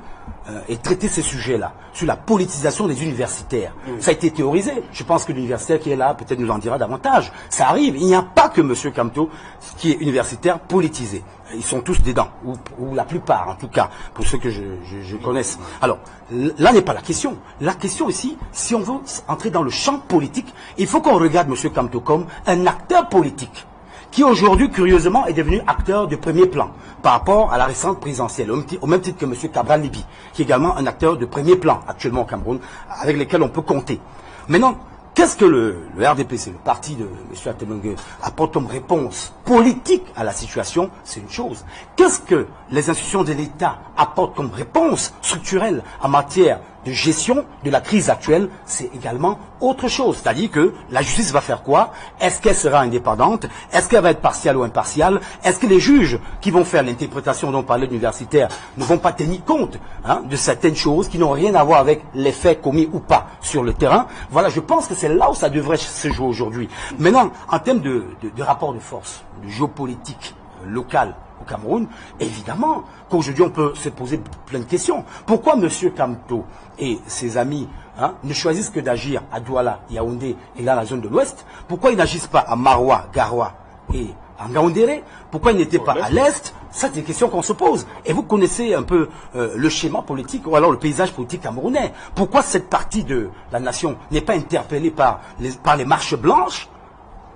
et traité ces sujets-là, sur la politisation des universitaires. Ça a été théorisé. Je pense que l'universitaire qui est là, peut-être nous en dira davantage. Ça arrive. Il n'y a pas que M. Kamto qui est universitaire politisé. Ils sont tous dedans, ou la plupart en tout cas, pour ceux que je connaisse. Alors, là n'est pas la question. La question ici, si on veut entrer dans le champ politique, il faut qu'on regarde M. Kamto comme un acteur politique, qui aujourd'hui, curieusement, est devenu acteur de premier plan par rapport à la récente présidentielle, au même titre que M. Cabral Libi, qui est également un acteur de premier plan actuellement au Cameroun, avec lesquels on peut compter. Maintenant, qu'est-ce que le RDPC, le parti de M. Atemengue, apporte comme réponse politique à la situation? C'est une chose. Qu'est-ce que les institutions de l'État apportent comme réponse structurelle en matière de gestion de la crise actuelle? C'est également autre chose. C'est-à-dire que la justice va faire quoi? Est-ce qu'elle sera indépendante? Est-ce qu'elle va être partiale ou impartiale? Est-ce que les juges qui vont faire l'interprétation dont parlait l'universitaire ne vont pas tenir compte de certaines choses qui n'ont rien à voir avec les faits commis ou pas sur le terrain? Voilà, je pense que c'est là où ça devrait se jouer aujourd'hui. Maintenant, en termes de rapport de force, de géopolitique locale au Cameroun, évidemment qu'aujourd'hui on peut se poser plein de questions. Pourquoi M. Kamto et ses amis ne choisissent que d'agir à Douala, Yaoundé et dans la zone de l'Ouest? Pourquoi ils n'agissent pas à Maroua, Garoua et à Ngaoundéré? Pourquoi ils n'étaient pas à l'Est? Ça, c'est des questions qu'on se pose. Et vous connaissez un peu le schéma politique ou alors le paysage politique camerounais. Pourquoi cette partie de la nation n'est pas interpellée par les marches blanches?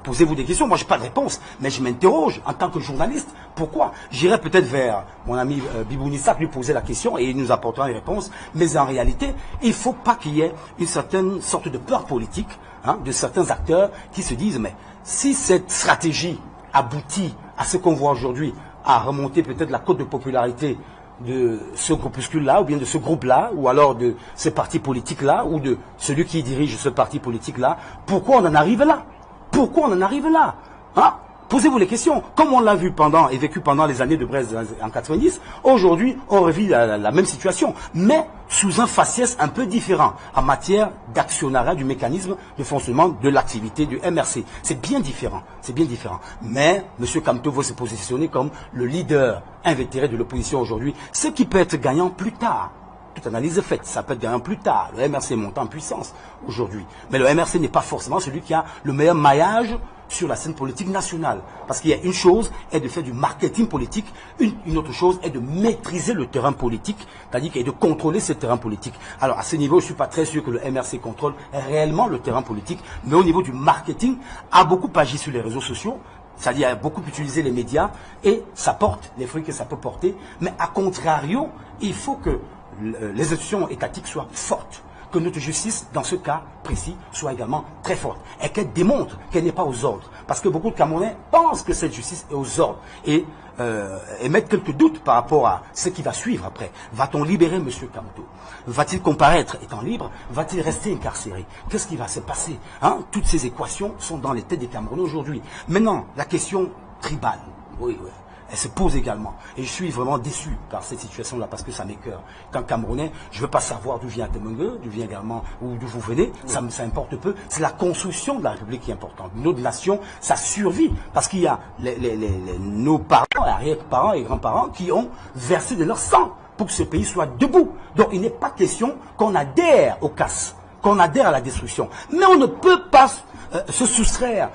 Posez-vous des questions. Moi, je n'ai pas de réponse, mais je m'interroge en tant que journaliste. Pourquoi? J'irai peut-être vers mon ami Bibounissa lui poser la question et il nous apportera une réponse. Mais en réalité, il ne faut pas qu'il y ait une certaine sorte de peur politique de certains acteurs qui se disent, mais si cette stratégie aboutit à ce qu'on voit aujourd'hui, à remonter peut-être la cote de popularité de ce groupuscule-là, ou bien de ce groupe-là, ou alors de ce parti politique-là, ou de celui qui dirige ce parti politique-là, pourquoi on en arrive là? Pourquoi on en arrive là? Posez-vous les questions. Comme on l'a vu et vécu pendant les années de Brest en 90, aujourd'hui, on revit la même situation, mais sous un faciès un peu différent en matière d'actionnariat du mécanisme de fonctionnement de l'activité du MRC. C'est bien différent. C'est bien différent. Mais M. Kamto veut se positionner comme le leader invétéré de l'opposition aujourd'hui, ce qui peut être gagnant plus tard. Toute analyse est faite, ça peut être gagnant plus tard. Le MRC monte en puissance aujourd'hui. Mais le MRC n'est pas forcément celui qui a le meilleur maillage sur la scène politique nationale. Parce qu'il y a une chose est de faire du marketing politique, une autre chose est de maîtriser le terrain politique, c'est-à-dire de contrôler ce terrain politique. Alors à ce niveau, je ne suis pas très sûr que le MRC contrôle réellement le terrain politique, mais au niveau du marketing, a beaucoup agi sur les réseaux sociaux, c'est-à-dire a beaucoup utilisé les médias, et ça porte les fruits que ça peut porter. Mais à contrario, il faut que les institutions étatiques soient fortes, que notre justice, dans ce cas précis, soit également très forte, et qu'elle démontre qu'elle n'est pas aux ordres. Parce que beaucoup de Camerounais pensent que cette justice est aux ordres, et émettent quelques doutes par rapport à ce qui va suivre après. Va-t-on libérer M. Kamto? Va-t-il comparaître étant libre? Va-t-il rester incarcéré? Qu'est-ce qui va se passer? Toutes ces équations sont dans les têtes des Camerounais aujourd'hui. Maintenant, la question tribale. Oui. Elle se pose également. Et je suis vraiment déçu par cette situation-là, parce que ça m'écoeure. Quand Camerounais, je ne veux pas savoir d'où vient Temengue, d'où vient également, ou d'où vous venez, ça importe peu. C'est la construction de la République qui est importante. Notre nation, ça survit, parce qu'il y a nos parents, arrière-parents et grands-parents qui ont versé de leur sang pour que ce pays soit debout. Donc il n'est pas question qu'on adhère au casse, qu'on adhère à la destruction. Mais on ne peut pas se soustraire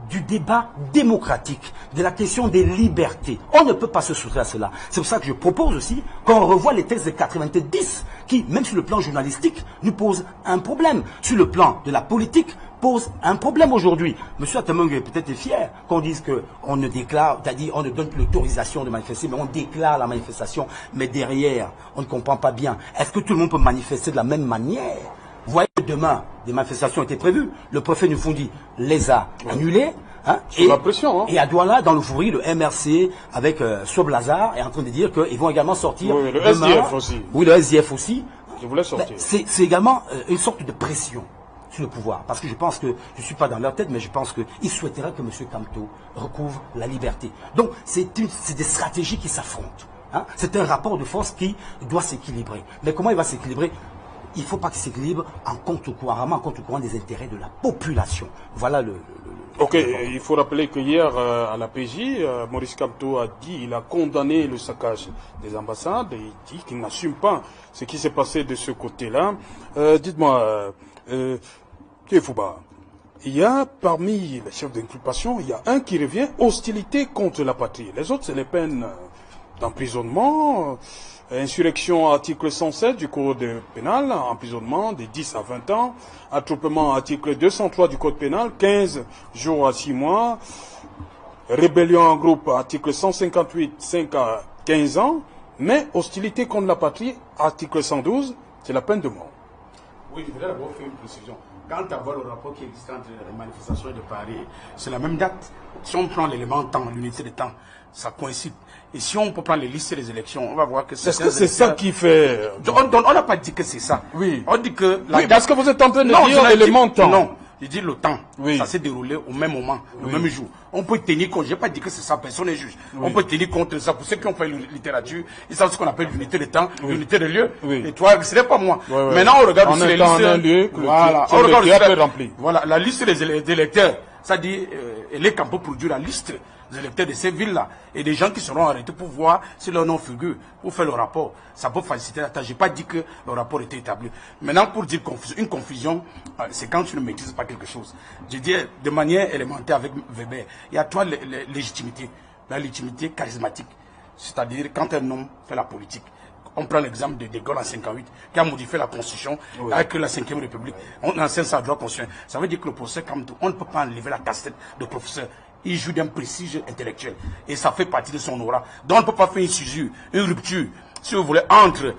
du débat démocratique, de la question des libertés. On ne peut pas se soustraire à cela. C'est pour ça que je propose aussi qu'on revoie les textes de 90 qui, même sur le plan journalistique, nous posent un problème. Sur le plan de la politique, pose un problème aujourd'hui. Monsieur Atemengue est peut-être fier qu'on dise qu'on ne déclare, c'est-à-dire on ne donne plus l'autorisation de manifester, mais on déclare la manifestation. Mais derrière, on ne comprend pas bien. Est-ce que tout le monde peut manifester de la même manière? Vous voyez, demain, des manifestations étaient prévues. Le préfet Nufundi les a annulées. Et à Douala, dans le Fouri, le MRC, avec Sob Lazare, est en train de dire qu'ils vont également sortir. Oui, le demain. SDF aussi. Oui, le SDF aussi. Je voulais sortir. C'est également une sorte de pression sur le pouvoir. Parce que je pense que, je ne suis pas dans leur tête, mais je pense qu'ils souhaiteraient que M. Kamto recouvre la liberté. Donc, c'est des stratégies qui s'affrontent. C'est un rapport de force qui doit s'équilibrer. Mais comment il va s'équilibrer? Il ne faut pas qu'il s'équilibre en contre-courant des intérêts de la population. Voilà Ok, il faut rappeler que hier à la PJ, Maurice Kamto a dit, il a condamné le saccage des ambassades et il dit qu'il n'assume pas ce qui s'est passé de ce côté-là. Dites-moi, Fouba, il y a parmi les chefs d'inculpation, il y a un qui revient, hostilité contre la patrie. Les autres, c'est les peines d'emprisonnement, insurrection article 107 du code pénal, emprisonnement de 10 à 20 ans, attroupement article 203 du code pénal, 15 jours à 6 mois, rébellion en groupe article 158, 5 à 15 ans, mais hostilité contre la patrie, article 112, c'est la peine de mort. Oui, je voudrais d'abord faire une précision. Quant à voir le rapport qui existe entre les manifestations de Paris, c'est la même date. Si on prend l'élément temps, l'unité de temps, ça coïncide. Et si on peut prendre les listes des élections, on va voir que c'est... Est-ce que c'est ça qui fait... On n'a pas dit que c'est ça. Oui. On dit que... Oui, parce que vous êtes en train de dire l'élément temps. Non, je dis le temps. Oui. Ça s'est déroulé au même moment, le même jour. On peut tenir compte, je n'ai pas dit que c'est ça, personne n'est juge. Oui. On peut tenir compte de ça. Pour ceux qui ont fait la littérature, ils savent ce qu'on appelle l'unité de temps, l'unité de lieu. Oui. Et toi, ce n'est pas moi. Oui. Maintenant, on regarde aussi les listes... Voilà, on regarde aussi... Voilà, la liste des électeurs, ça dit, elle est qu'on peut produire la liste électeurs de ces villes-là et des gens qui seront arrêtés pour voir si leur nom figure, pour faire le rapport. Ça peut faciliter la tâche. Je n'ai pas dit que le rapport était établi. Maintenant, pour dire une confusion, c'est quand tu ne maîtrises pas quelque chose. Je dis de manière élémentaire avec Weber, il y a trois légitimités. La légitimité charismatique, c'est-à-dire quand un homme fait la politique. On prend l'exemple de Gaulle en 58, qui a modifié la Constitution avec la 5e République. On enseigne ça à droit constitutionnel. Ça veut dire que le professeur Kamto, on ne peut pas enlever la cassette de professeur. Il joue d'un prestige intellectuel. Et ça fait partie de son aura. Donc on ne peut pas faire une susure, une rupture, si vous voulez, entre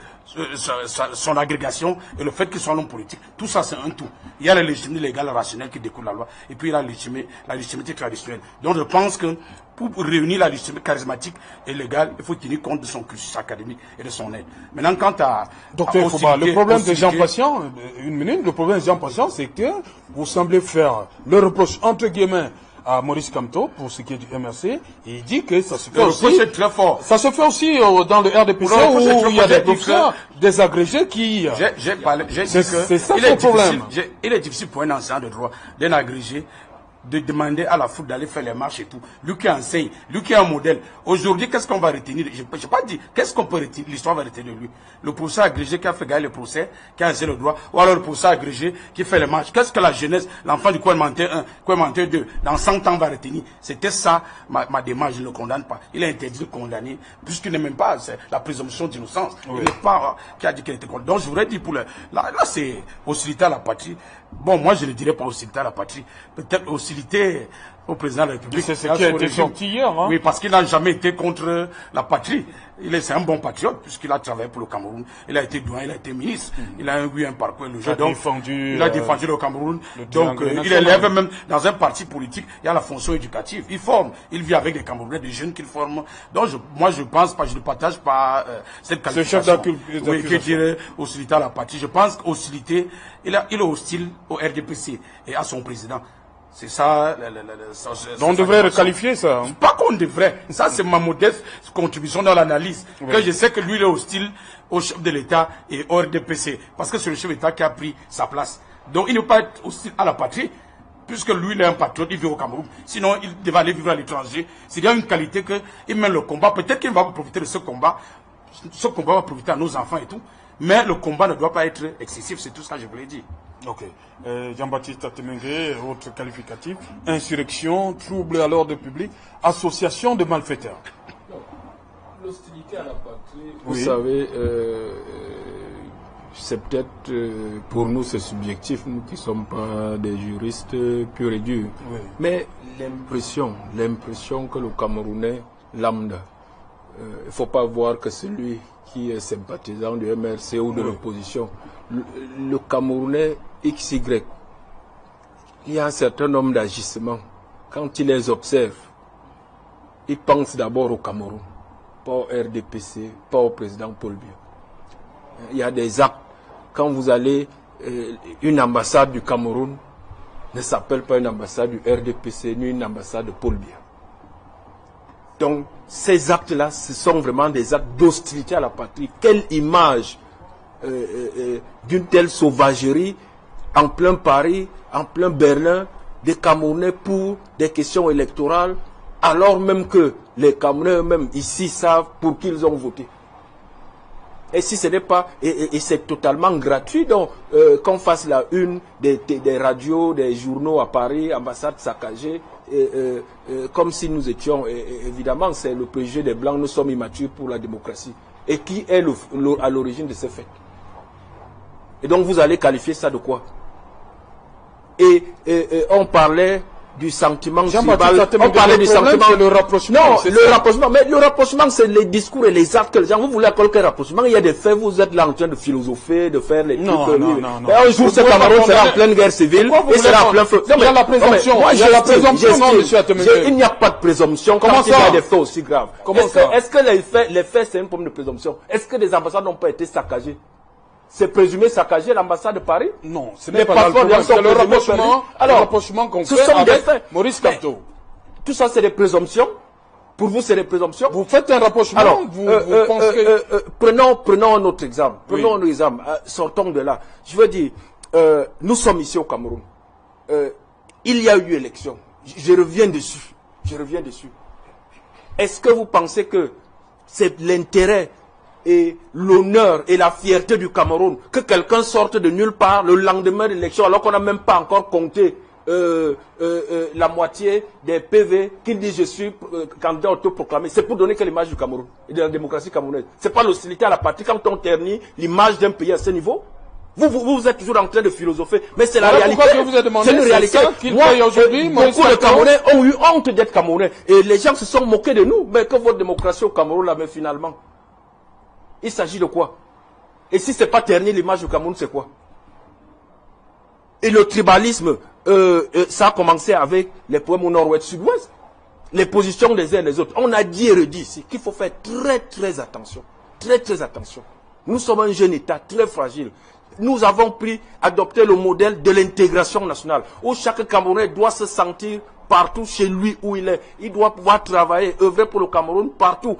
son agrégation et le fait qu'il soit un homme politique. Tout ça, c'est un tout. Il y a la légitimité légale, rationnelle qui découle de la loi. Et puis il y a la légitimité traditionnelle. Donc je pense que pour réunir la légitimité charismatique et légale, il faut tenir compte de son cursus académique et de son aide. Maintenant, quant à... Docteur Fouba, le problème de Jean Patient, une minute, le problème de Jean Patient, c'est que vous semblez faire le reproche, entre guillemets, à Maurice Kamto pour ce qui est du MRC, et il dit que ça se fait aussi, très fort. Ça se fait aussi dans le RDPC où il y a des professeurs désagrégés qui... J'ai dit que c'est ça le problème. Il est difficile pour un enseignant de droit, d'un agrégé, de demander à la foule d'aller faire les marches et tout. Lui qui enseigne, lui qui est un modèle. Aujourd'hui, qu'est-ce qu'on va retenir? Je n'ai pas dit, qu'est-ce qu'on peut retenir? L'histoire va retenir de lui. Le professeur agrégé qui a fait gagner le procès, qui a enseigné le droit, ou alors le professeur agrégé qui fait les marches. Qu'est-ce que la jeunesse, l'enfant du commentaire 1, commentaire 2, dans 100 ans va retenir? C'était ça, ma démarche, je ne le condamne pas. Il est interdit de condamner, puisqu'il n'est même pas, c'est la présomption d'innocence. Il n'est pas, qui a dit qu'il était condamné. Donc je voudrais dire pour là c'est hostilité à la patrie. Bon, moi je ne dirais pas hostilité à la patrie. Peut-être hostilité au président de la République. C'est ce qui a été sorti hier. Hein? Oui, parce qu'il n'a jamais été contre la patrie. C'est un bon patriote, puisqu'il a travaillé pour le Cameroun. Il a été douane, il a été ministre. Il a eu un parcours élogieux. Il a défendu le Cameroun. Donc, il élève même dans un parti politique. Il y a la fonction éducative. Il forme. Il vit avec des Camerounais, des jeunes qu'il forme. Donc, moi, je pense pas, je ne partage pas cette qualification. Ce chef d'accusation. Oui, qui dirait hostilité à la patrie. Je pense qu'hostilité, il est hostile au RDPC et à son président. C'est ça. On devrait requalifier ça. Hein? Pas qu'on devrait. Ça, c'est ma modeste contribution dans l'analyse. Oui. Que je sais que lui, il est hostile au chef de l'État et au RDPC. Parce que c'est le chef de l'État qui a pris sa place. Donc, il ne peut pas être hostile à la patrie, puisque lui, il est un patriote, il vit au Cameroun. Sinon, il devait aller vivre à l'étranger. C'est bien une qualité qu'il mène le combat. Peut-être qu'il va profiter de ce combat. Ce combat va profiter à nos enfants et tout. Mais le combat ne doit pas être excessif. C'est tout ce que je voulais dire. Ok. Jean-Baptiste Atemengue, autre qualificatif. Insurrection, trouble à l'ordre public, association de malfaiteurs. L'hostilité à la patrie, vous savez, c'est peut-être, pour nous c'est subjectif, nous qui ne sommes pas des juristes purs et durs. Oui. Mais l'impression que le Camerounais lambda, il ne faut pas voir que celui qui est sympathisant du MRC ou de l'opposition, le Camerounais XY, il y a un certain nombre d'agissements. Quand il les observe, il pense d'abord au Cameroun, pas au RDPC, pas au président Paul Biya. Il y a des actes. Quand vous allez, une ambassade du Cameroun ne s'appelle pas une ambassade du RDPC ni une ambassade de Paul Biya. Donc, ces actes-là, ce sont vraiment des actes d'hostilité à la patrie. Quelle image d'une telle sauvagerie en plein Paris, en plein Berlin, des Camerounais pour des questions électorales, alors même que les Camerounais eux-mêmes ici savent pour qui ils ont voté. Et si ce n'est pas, et c'est totalement gratuit, donc qu'on fasse la une des radios, des journaux à Paris, ambassade saccagée, comme si nous étions, évidemment c'est le préjugé des Blancs, nous sommes immatures pour la démocratie. Et qui est à l'origine de ces faits? Et donc vous allez qualifier ça de quoi? Et on parlait du sentiment tribal. On parlait du sentiment. Le rapprochement. Non, le rapprochement. Mais le rapprochement, c'est les discours et les actes que les gens. Vous voulez appeler quel rapprochement? Il y a des faits, vous êtes là en train de philosopher, de faire les trucs. Non. Un jour, ce Cameroun sera en pleine guerre civile et sera en plein feu. Il y a la présomption. Il y a la présomption, non, monsieur Atemengue. Il n'y a pas de présomption quand il y a des faits aussi graves. Est-ce que les faits, c'est une forme de présomption? Est-ce que les ambassades n'ont pas été saccagées? C'est présumé saccager l'ambassade de Paris? Non, ce n'est pas le problème, c'est le rapprochement qu'on fait avec Maurice Kamto. Tout ça, c'est des présomptions. Pour vous, c'est des présomptions. Vous faites un rapprochement, alors, vous pensez... Prenons un autre exemple. Prenons un exemple. Sortons de là. Je veux dire, nous sommes ici au Cameroun. Il y a eu élection. Je reviens dessus. Est-ce que vous pensez que c'est l'intérêt et l'honneur et la fierté du Cameroun que quelqu'un sorte de nulle part le lendemain de l'élection alors qu'on n'a même pas encore compté la moitié des PV qui dit je suis candidat autoproclamé? C'est pour donner quelle image du Cameroun et de la démocratie camerounaise? C'est pas l'hostilité à la patrie quand on ternit l'image d'un pays à ce niveau? Vous êtes toujours en train de philosopher, mais c'est la réalité. C'est une réalité. Beaucoup de Camerounais ont eu honte d'être Camerounais. Et les gens se sont moqués de nous. Mais que votre démocratie au Cameroun, là, mais finalement, il s'agit de quoi? Et si ce n'est pas ternir l'image du Cameroun, c'est quoi? Et le tribalisme, ça a commencé avec les problèmes au nord-ouest, sud-ouest. Les positions des uns et des autres. On a dit et redit ici qu'il faut faire très très attention. Très très attention. Nous sommes un jeune État très fragile. Nous avons adopté le modèle de l'intégration nationale, où chaque Camerounais doit se sentir partout chez lui où il est. Il doit pouvoir travailler, œuvrer pour le Cameroun partout.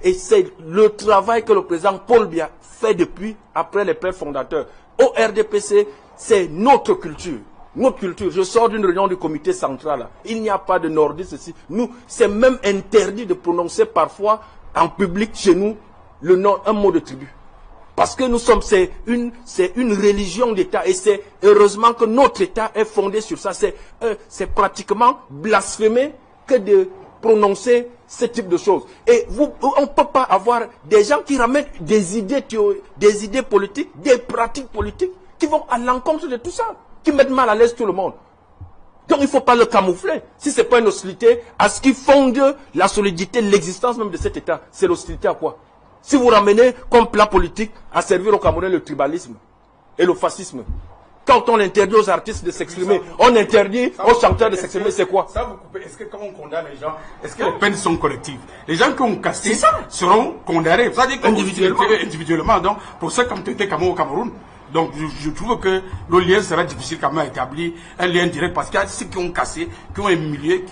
Et c'est le travail que le président Paul Biya fait depuis, après les pères fondateurs. Au RDPC, c'est notre culture. Notre culture. Je sors d'une réunion du comité central. Là. Il n'y a pas de nordistes ici. Nous, c'est même interdit de prononcer parfois en public chez nous un mot de tribu. Parce que nous sommes, c'est une religion d'État et c'est heureusement que notre État est fondé sur ça. C'est pratiquement blasphémé que de prononcer ce type de choses. Et on ne peut pas avoir des gens qui ramènent des idées politiques, des pratiques politiques qui vont à l'encontre de tout ça, qui mettent mal à l'aise tout le monde. Donc il ne faut pas le camoufler. Si ce n'est pas une hostilité à ce qui fonde la solidité, l'existence même de cet État, c'est l'hostilité à quoi? Si vous ramenez comme plat politique à servir au Cameroun le tribalisme et le fascisme, quand on interdit aux artistes de s'exprimer, on interdit aux chanteurs de s'exprimer, c'est quoi? Ça vous coupez. Est-ce que quand on condamne les gens, est-ce que les peines sont collectives? Les gens qui ont cassé seront condamnés. Ça dit individuellement. Donc, pour ça, comme tu étais au Cameroun, donc je trouve que le lien sera difficile quand même à établir, un lien direct, parce qu'il y a ceux qui ont cassé, qui ont humilié,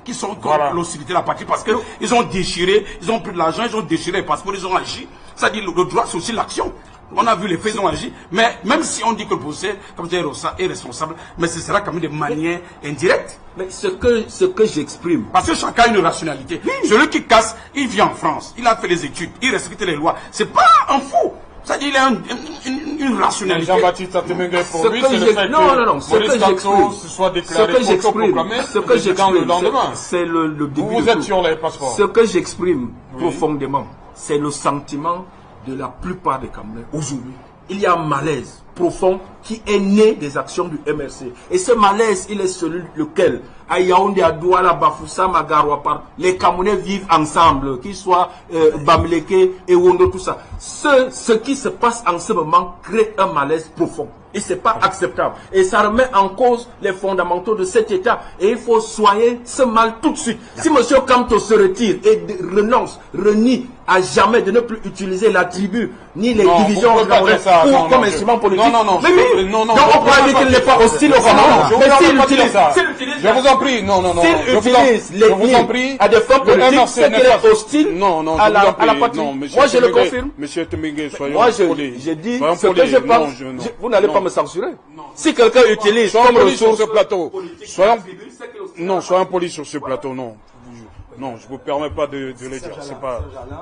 qui sont contre l'hostilité de la patrie, parce qu'ils ont déchiré, ils ont pris de l'argent, ils ont déchiré les passeports, ils ont agi. Ça dit, le droit, c'est aussi l'action. On a vu les faits, ils ont agi. Mais même si on dit que le procès, comme tu es responsable, mais ce sera quand même de manière indirecte. Mais ce que j'exprime. Parce que chacun a une rationalité. Celui qui casse, il vit en France, il a fait les études, il respecte les lois. C'est pas un fou. Ça dit, il a une rationalité. Jean-Baptiste Atemengue, pour lui, c'est le fait que Maurice Kamto se soit déclaré autoproclamé le lendemain. C'est le début. Vous êtes sur les passeports. Ce que j'exprime profondément, c'est le sentiment de la plupart des Camerounais aujourd'hui. Il y a un malaise profond qui est né des actions du MRC. Et ce malaise, il est celui lequel, à Yaoundé, à Douala, Bafoussa, Magarwa, les Camerounais vivent ensemble, qu'ils soient Bamileke et Wondo, tout ça. Ce qui se passe en ce moment crée un malaise profond. Et ce n'est pas acceptable. Et ça remet en cause les fondamentaux de cet État. Et il faut soigner ce mal tout de suite. Si M. Kamto se retire et renonce, renie à jamais de ne plus utiliser la tribu, ni les divisions comme instrument politique. Non. Donc on pourrait dire qu'il n'est pas hostile au Cameroun. Mais s'il utilise, je vous en prie, non. S'il utilise les lignes à des fins politiques, c'est qu'il est hostile à la patrie. Moi je le confirme. Monsieur Temengue, soyons polis. J'ai dit ce que je pense. Vous n'allez pas me censurer. Si quelqu'un utilise comme ressource sur ce plateau, soyons polis sur ce plateau, non. Non, je ne vous permets pas de le dire.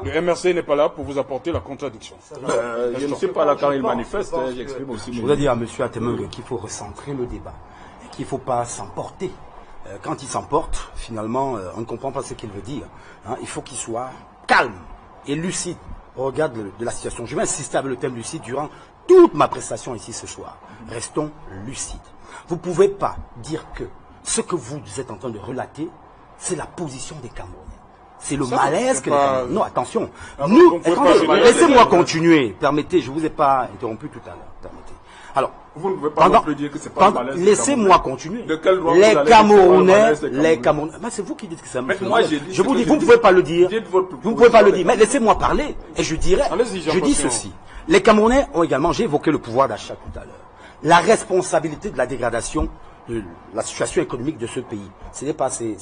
Le MRC n'est pas là pour vous apporter la contradiction. Je ne suis pas là quand il manifeste, j'exprime aussi. Je voudrais dire à M. Atemengue qu'il faut recentrer le débat, qu'il ne faut pas s'emporter. Quand il s'emporte, finalement, on ne comprend pas ce qu'il veut dire. Il faut qu'il soit calme et lucide au regard de la situation. Je vais insister avec le thème lucide durant toute ma prestation ici ce soir. Restons lucides. Vous ne pouvez pas dire que ce que vous êtes en train de relater, c'est la position des Camerounais. C'est le malaise que les Camerounais... Non, attention. Laissez-moi continuer. Permettez, je ne vous ai pas interrompu tout à l'heure. Permettez. Alors, vous ne pouvez pas non plus dire que c'est pas un malaise. Laissez-moi continuer. De quel droit les Camerounais... Mais c'est vous qui dites que c'est un malaise. Je vous dis, vous ne pouvez pas le dire. Vous ne pouvez pas le dire. Mais laissez-moi parler. Et je dirais, je dis ceci. Les Camerounais ont également, j'ai évoqué le pouvoir d'achat tout à l'heure. La responsabilité de la situation économique de ce pays. Ce n'est pas ces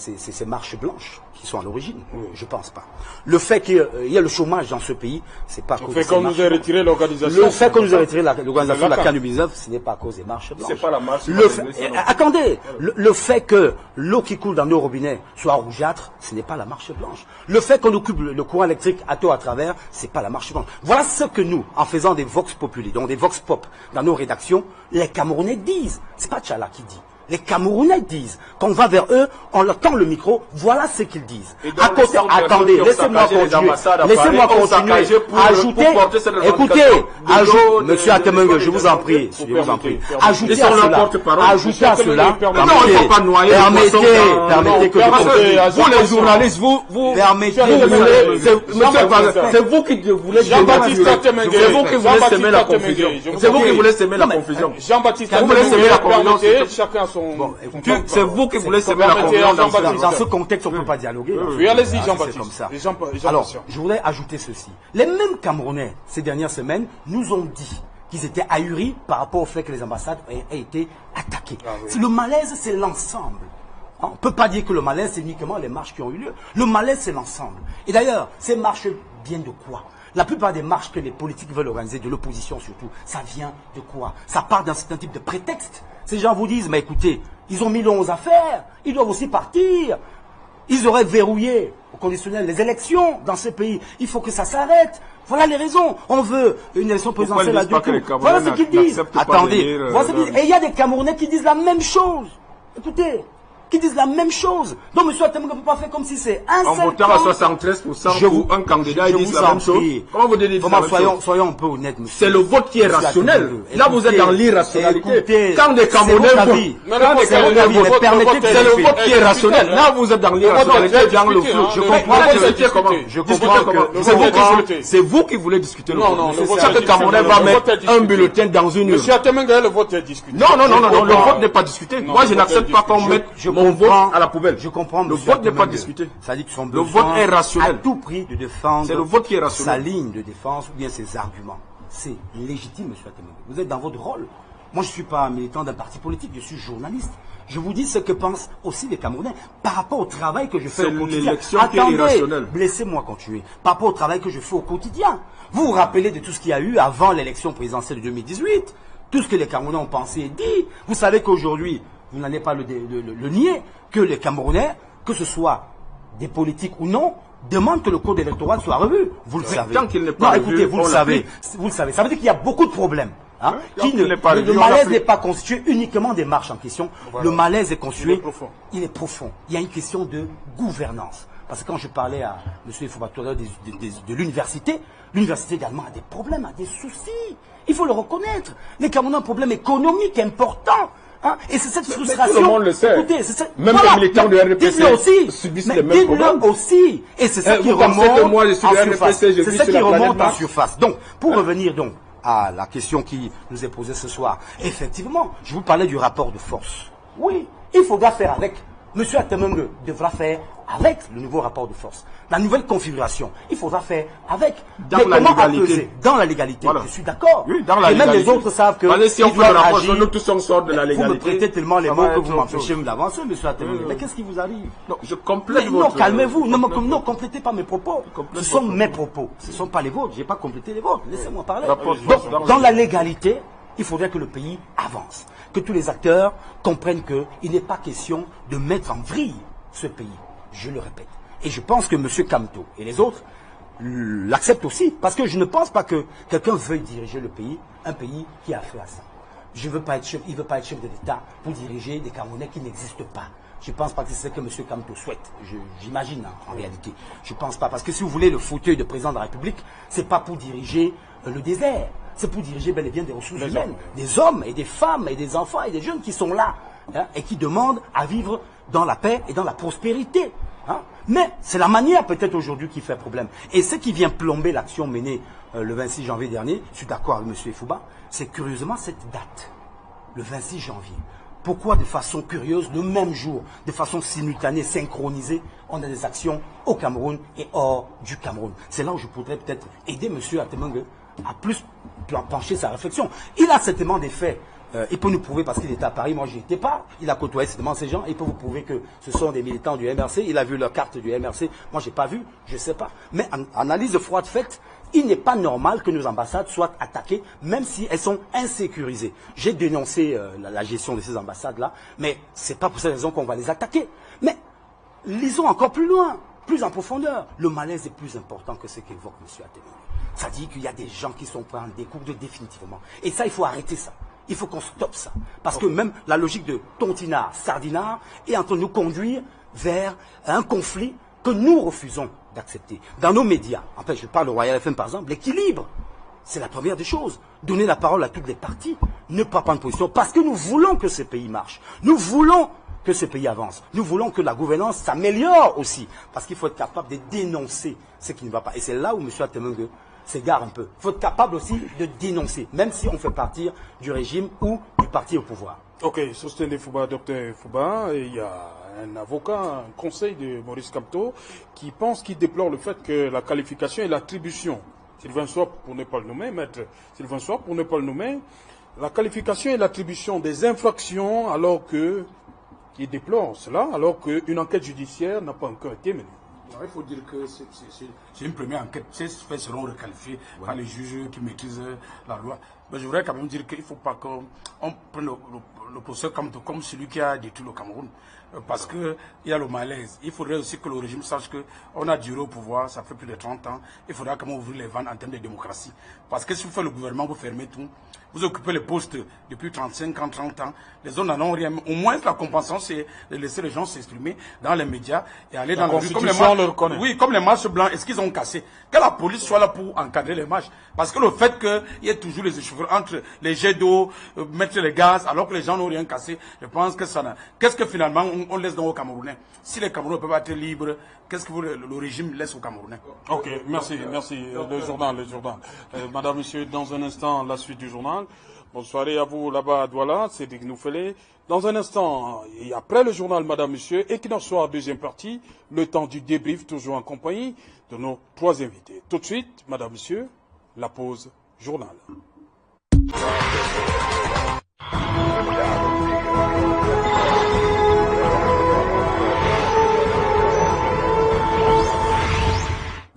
marches blanches qui sont à l'origine. Je pense pas. Le fait qu'il y ait le chômage dans ce pays, c'est pas à cause Le fait qu'on nous ait retiré l'organisation. Le fait qu'on nous ait retiré l'organisation de la CAN 2019, ce n'est pas à cause des marches blanches. C'est pas la marche. Attendez, le fait que l'eau qui coule dans nos robinets soit rougeâtre, ce n'est pas la marche blanche. Le fait qu'on occupe le courant électrique à tôt à travers, c'est pas la marche blanche. Voilà ce que nous, en faisant des vox populi, donc des vox pop dans nos rédactions, les Camerounais disent. C'est pas Tchala qui dit. Les Camerounais disent. Quand on va vers eux, on leur tend le micro, voilà ce qu'ils disent. À côté, attendez, laissez-moi continuer. Laissez-moi continuer. Ajoutez, écoutez, monsieur Atemengue, je vous en prie, ajoutez à cela, permettez que je vous les journalistes, vous permettez c'est vous qui voulez semer la confusion. C'est vous qui voulez semer la confusion. Jean-Baptiste, vous voulez semer la confusion. Chacun son... Bon, c'est vous qui voulez semer la confusion dans ce contexte, on ne peut pas dialoguer. Oui, allez-y, Jean-Baptiste. C'est comme ça. Alors, je voudrais ajouter ceci. Les mêmes Camerounais, ces dernières semaines, nous ont dit qu'ils étaient ahuris par rapport au fait que les ambassades aient été attaquées. Le malaise, c'est l'ensemble. On ne peut pas dire que le malaise, c'est uniquement les marches qui ont eu lieu. Le malaise, c'est l'ensemble. Et d'ailleurs, ces marches viennent de quoi? La plupart des marches que les politiques veulent organiser, de l'opposition surtout, ça vient de quoi? Ça part d'un certain type de prétexte. Ces gens vous disent, mais écoutez, ils ont mis long aux affaires, ils doivent aussi partir. Ils auraient verrouillé au conditionnel les élections dans ce pays. Il faut que ça s'arrête. Voilà les raisons. On veut une élection présidentielle à deux tours. Voilà ce qu'ils disent. Attendez, voilà ce qu'ils disent. Et il y a des Camerounais qui disent la même chose. Écoutez, qui disent la même chose. Donc M. Atemengue ne peut pas faire comme si c'est un seul. En votant à 73% pour un candidat, ils disent la même chose. Comment vous dites la même chose? Soyons un peu honnêtes, monsieur. C'est le vote qui est rationnel. Là, vous êtes dans l'irrationalité. Quand des Camerounais c'est le vote qui est rationnel. Là, vous êtes dans l'irrationalité, dans le flou. Je comprends. C'est vous qui voulez discuter le vote. Chaque Camerounais va mettre un bulletin dans une urne. Monsieur Atemengue, le vote est discuté. Non, le vote n'est pas discuté. Moi, je n'accepte pas qu'on mette mon vote à la poubelle. Je comprends. Le vote n'est pas discuté. Ça dit que son le vote est rationnel. À tout prix de défendre c'est le vote qui est rationnel. Sa ligne de défense ou bien ses arguments. C'est légitime, monsieur Atemengue. Vous êtes dans votre rôle. Moi, je ne suis pas militant d'un parti politique, je suis journaliste. Je vous dis ce que pensent aussi les Camerounais par rapport au travail que je fais au quotidien. Attendez, laissez-moi continuer. Par rapport au travail que je fais au quotidien. Vous vous rappelez de tout ce qu'il y a eu avant l'élection présidentielle de 2018. Tout ce que les Camerounais ont pensé et dit. Vous savez qu'aujourd'hui, vous n'allez pas le nier, que les Camerounais, que ce soit des politiques ou non, demandent que le code électoral soit revu. Vous le savez. Tant qu'il n'est pas revu, écoutez, vous le savez. Ça veut dire qu'il y a beaucoup de problèmes. Hein, le malaise n'est pas constitué uniquement des marches en question. Voilà. Le malaise est constitué. Il est profond. Il y a une question de gouvernance. Parce que quand je parlais à M. Ifoubatora de l'université, l'université également a des problèmes, a des soucis. Il faut le reconnaître. Les Camerounais ont un problème économique important. Hein? Et c'est cette frustration. Tout le monde le sait. Écoutez, même voilà, les militants du RDPC aussi, subissent les mêmes problèmes. Aussi. Et c'est ça qui remonte moi, je suis en surface. C'est ça qui remonte en surface. Donc, pour revenir donc à la question qui nous est posée ce soir, effectivement, je vous parlais du rapport de force. Oui, il faudra faire avec. Monsieur Atemengue devra faire avec le nouveau rapport de force. La nouvelle configuration, il faudra faire avec. Dans la légalité. Dans la légalité, voilà. Je suis d'accord. Oui, dans la légalité. Et même les autres savent que si on fait le rapport, nous tous on sort de la légalité. Vous me prêtez tellement les mots que vous m'empêchez d'avancer, monsieur Atemengue. Mais qu'est-ce qui vous arrive? Non, je complète votre... Non, calmez-vous. Ne complétez pas mes propos. Ce sont mes propos. Ce ne sont pas les vôtres. Je n'ai pas complété les vôtres. Laissez-moi parler. Donc, dans la légalité, il faudrait que le pays avance. Que tous les acteurs comprennent qu'il n'est pas question de mettre en vrille ce pays. Je le répète. Et je pense que M. Kamto et les autres l'acceptent aussi. Parce que je ne pense pas que quelqu'un veuille diriger le pays, un pays qui a fait à ça. Il ne veut pas être chef de l'État pour diriger des Camerounais qui n'existent pas. Je ne pense pas que c'est ce que M. Kamto souhaite. J'imagine en réalité. Je ne pense pas. Parce que si vous voulez le fauteuil de président de la République, ce n'est pas pour diriger le désert. C'est pour diriger bel et bien des ressources humaines, des hommes et des femmes et des enfants et des jeunes qui sont là hein, et qui demandent à vivre dans la paix et dans la prospérité. Hein. Mais c'est la manière peut-être aujourd'hui qui fait problème. Et ce qui vient plomber l'action menée le 26 janvier dernier, je suis d'accord avec M. Ifouba, c'est curieusement cette date, le 26 janvier. Pourquoi de façon curieuse, le même jour, de façon simultanée, synchronisée, on a des actions au Cameroun et hors du Cameroun? C'est là où je pourrais peut-être aider M. Atemengue à plus pencher sa réflexion. Il a certainement des faits Il peut nous prouver, parce qu'il était à Paris, moi je n'y étais pas, il a côtoyé certainement ces gens, il peut vous prouver que ce sont des militants du MRC, il a vu leur carte du MRC, moi je n'ai pas vu, je ne sais pas. Mais en analyse froide faite, il n'est pas normal que nos ambassades soient attaquées, même si elles sont insécurisées. J'ai dénoncé la gestion de ces ambassades-là, mais ce n'est pas pour cette raison qu'on va les attaquer. Mais lisons encore plus loin, plus en profondeur. Le malaise est plus important que ce qu'évoque M. Atemengue. Ça dit qu'il y a des gens qui sont prêts à en découdre définitivement. Et ça, il faut arrêter ça. Il faut qu'on stoppe ça. Parce que même la logique de tontinard, sardinard est en train de nous conduire vers un conflit que nous refusons d'accepter. Dans nos médias, en fait, je parle au Royal FM par exemple, l'équilibre, c'est la première des choses. Donner la parole à toutes les parties, ne pas prendre position, parce que nous voulons que ce pays marche. Nous voulons que ce pays avance. Nous voulons que la gouvernance s'améliore aussi, parce qu'il faut être capable de dénoncer ce qui ne va pas. Et c'est là où M. Atemengue s'égare un peu. Il faut être capable aussi de dénoncer, même si on fait partie du régime ou du parti au pouvoir. Ok, Sostene Fouba, docteur Fouba, il y a un avocat, un conseil de Maurice Kamto, qui pense, qui déplore le fait que la qualification et l'attribution, Sylvain Swap pour ne pas le nommer, maître Sylvain Swap pour ne pas le nommer, la qualification et l'attribution des infractions, alors que, qui déplore cela, alors qu'une enquête judiciaire n'a pas encore été menée. Alors, il faut dire que c'est une première enquête. Ces faits seront requalifiés par les juges qui maîtrisent la loi. Mais je voudrais quand même dire qu'il ne faut pas qu'on prenne le procès comme celui qui a détruit le Cameroun. Parce qu'il y a le malaise. Il faudrait aussi que le régime sache qu'on a duré au pouvoir, ça fait plus de 30 ans. Il faudra quand même ouvrir les vannes en termes de démocratie. Parce que si vous faites le gouvernement, vous fermez tout. Vous occupez les postes depuis 35 ans, 30 ans. Les zones n'en ont rien. Au moins, la compensation, c'est de laisser les gens s'exprimer dans les médias et aller dans la rue. Comme les marches blancs. Est-ce qu'ils ont cassé? Que la police soit là pour encadrer les marches. Parce que le fait qu'il y ait toujours les échauffourées entre les jets d'eau, mettre les gaz, alors que les gens n'ont rien cassé, je pense que ça n'a... Qu'est-ce que finalement on laisse dans aux Camerounais? Si les Camerounais peuvent être libres, qu'est-ce que le régime laisse aux Camerounais? Ok, merci. Le journal. Madame, monsieur, dans un instant, la suite du journal. Bonsoir à vous là-bas à Douala, c'est Dick Noufélé. Dans un instant, et après le journal, madame, monsieur, Equinox Soir, deuxième partie, le temps du débrief, toujours en compagnie de nos trois invités. Tout de suite, madame, monsieur, la pause journal.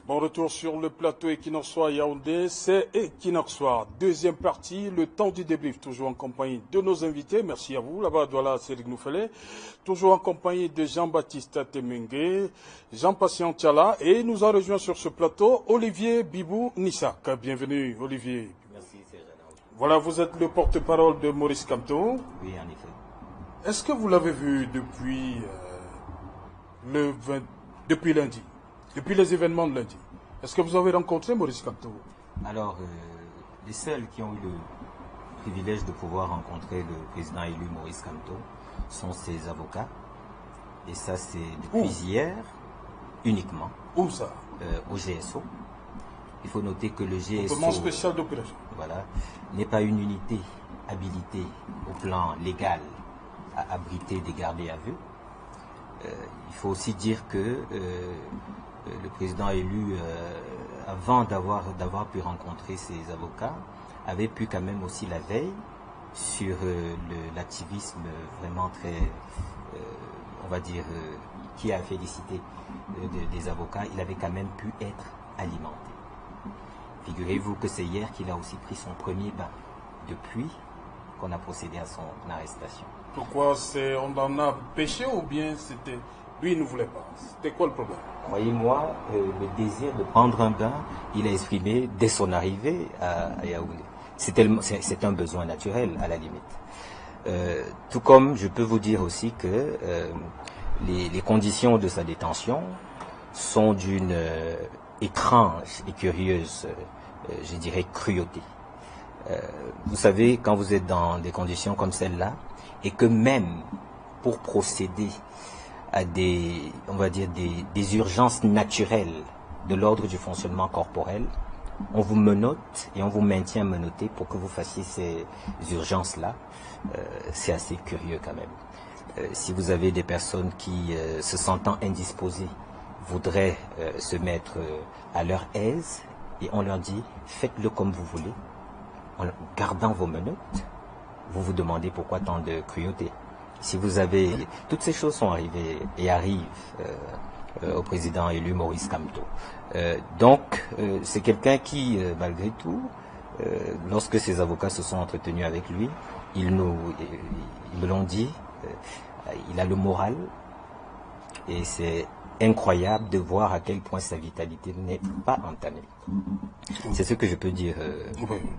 Bon retour sur le plateau Equinox Soir Yaoundé, c'est Equinox Soir, deuxième partie, le temps du débrief, toujours en compagnie de nos invités, merci à vous, là-bas, voilà, Cédric Noufélé, toujours en compagnie de Jean-Baptiste Atemengue, Jean-Patient Tiala, et nous a rejoint sur ce plateau Olivier Bibou Nissak. Bienvenue, Olivier. Merci, c'est Jean. Voilà, vous êtes le porte-parole de Maurice Kamto. Oui, en effet. Est-ce que vous l'avez vu depuis lundi? Depuis les événements de lundi, est-ce que vous avez rencontré Maurice Kamto? Alors, les seuls qui ont eu le privilège de pouvoir rencontrer le président élu Maurice Kamto sont ses avocats. Et ça, c'est depuis hier, uniquement. Où ça? Au GSO. Il faut noter que le GSO... Groupement spécial d'opération. Voilà, n'est pas une unité habilitée au plan légal à abriter des gardés à vue. Il faut aussi dire que... le président élu, avant d'avoir pu rencontrer ses avocats, avait pu quand même aussi la veille sur l'activisme vraiment très, on va dire, qui a félicité des avocats, il avait quand même pu être alimenté. Figurez-vous que c'est hier qu'il a aussi pris son premier bain, depuis qu'on a procédé à son arrestation. Pourquoi on en a péché ou bien c'était... Lui, il ne voulait pas. C'était quoi le problème? Croyez-moi, le désir de prendre un bain, il a exprimé dès son arrivée à Yaoundé. C'est un besoin naturel, à la limite. Tout comme je peux vous dire aussi que les conditions de sa détention sont d'une étrange et curieuse, je dirais, cruauté. Vous savez, quand vous êtes dans des conditions comme celle-là, et que même pour procéder à on va dire des urgences naturelles de l'ordre du fonctionnement corporel, on vous menotte et on vous maintient menotté pour que vous fassiez ces urgences-là. C'est assez curieux quand même. Si vous avez des personnes qui, se sentant indisposées, voudraient se mettre à leur aise, et on leur dit, faites-le comme vous voulez, en gardant vos menottes, vous vous demandez pourquoi tant de cruauté. Si vous avez... Toutes ces choses sont arrivées et arrivent au président élu Maurice Kamto. Donc, c'est quelqu'un qui, malgré tout, lorsque ses avocats se sont entretenus avec lui, ils me l'ont dit, il a le moral, et c'est incroyable de voir à quel point sa vitalité n'est pas entamée. C'est ce que je peux dire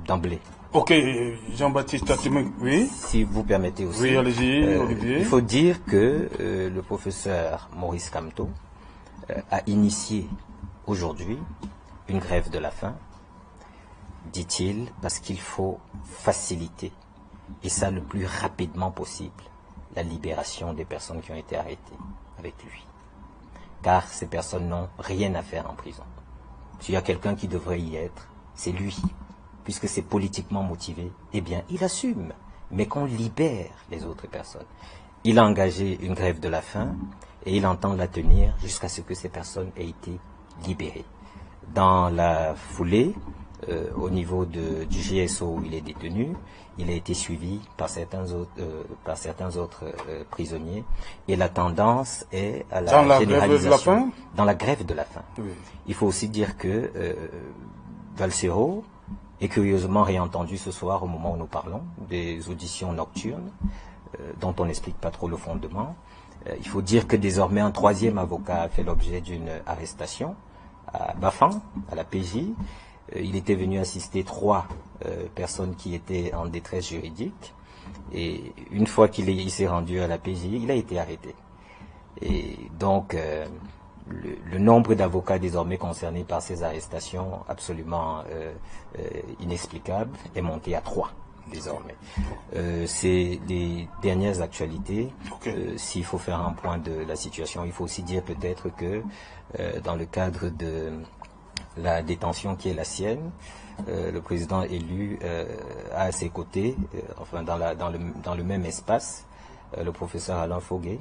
d'emblée. Ok, Jean-Baptiste Atimeng, oui. Si vous permettez aussi. Oui, allez-y, Olivier. Il faut dire que le professeur Maurice Kamto a initié aujourd'hui une grève de la faim, dit-il, parce qu'il faut faciliter, et ça le plus rapidement possible, la libération des personnes qui ont été arrêtées avec lui. Car ces personnes n'ont rien à faire en prison. S'il y a quelqu'un qui devrait y être, c'est lui. Puisque c'est politiquement motivé, eh bien, il assume, mais qu'on libère les autres personnes. Il a engagé une grève de la faim et il entend la tenir jusqu'à ce que ces personnes aient été libérées. Dans la foulée, au niveau du GSO où il est détenu, il a été suivi par certains autres prisonniers, et la tendance est à la généralisation. Dans la grève de la faim. Oui. Il faut aussi dire que Valsero est curieusement réentendu ce soir au moment où nous parlons des auditions nocturnes, dont on n'explique pas trop le fondement. Il faut dire que désormais un troisième avocat a fait l'objet d'une arrestation à Bafang, à la PJ. Il était venu assister 3 personnes qui étaient en détresse juridique, et une fois qu'il s'est rendu à la PJ, il a été arrêté. Et donc le nombre d'avocats désormais concernés par ces arrestations absolument inexplicables est monté à 3 désormais. C'est des dernières actualités. Okay. S'il faut faire un point de la situation, il faut aussi dire peut-être que dans le cadre de la détention qui est la sienne, le président élu a à ses côtés, enfin dans le même espace, le professeur Alain Fogué,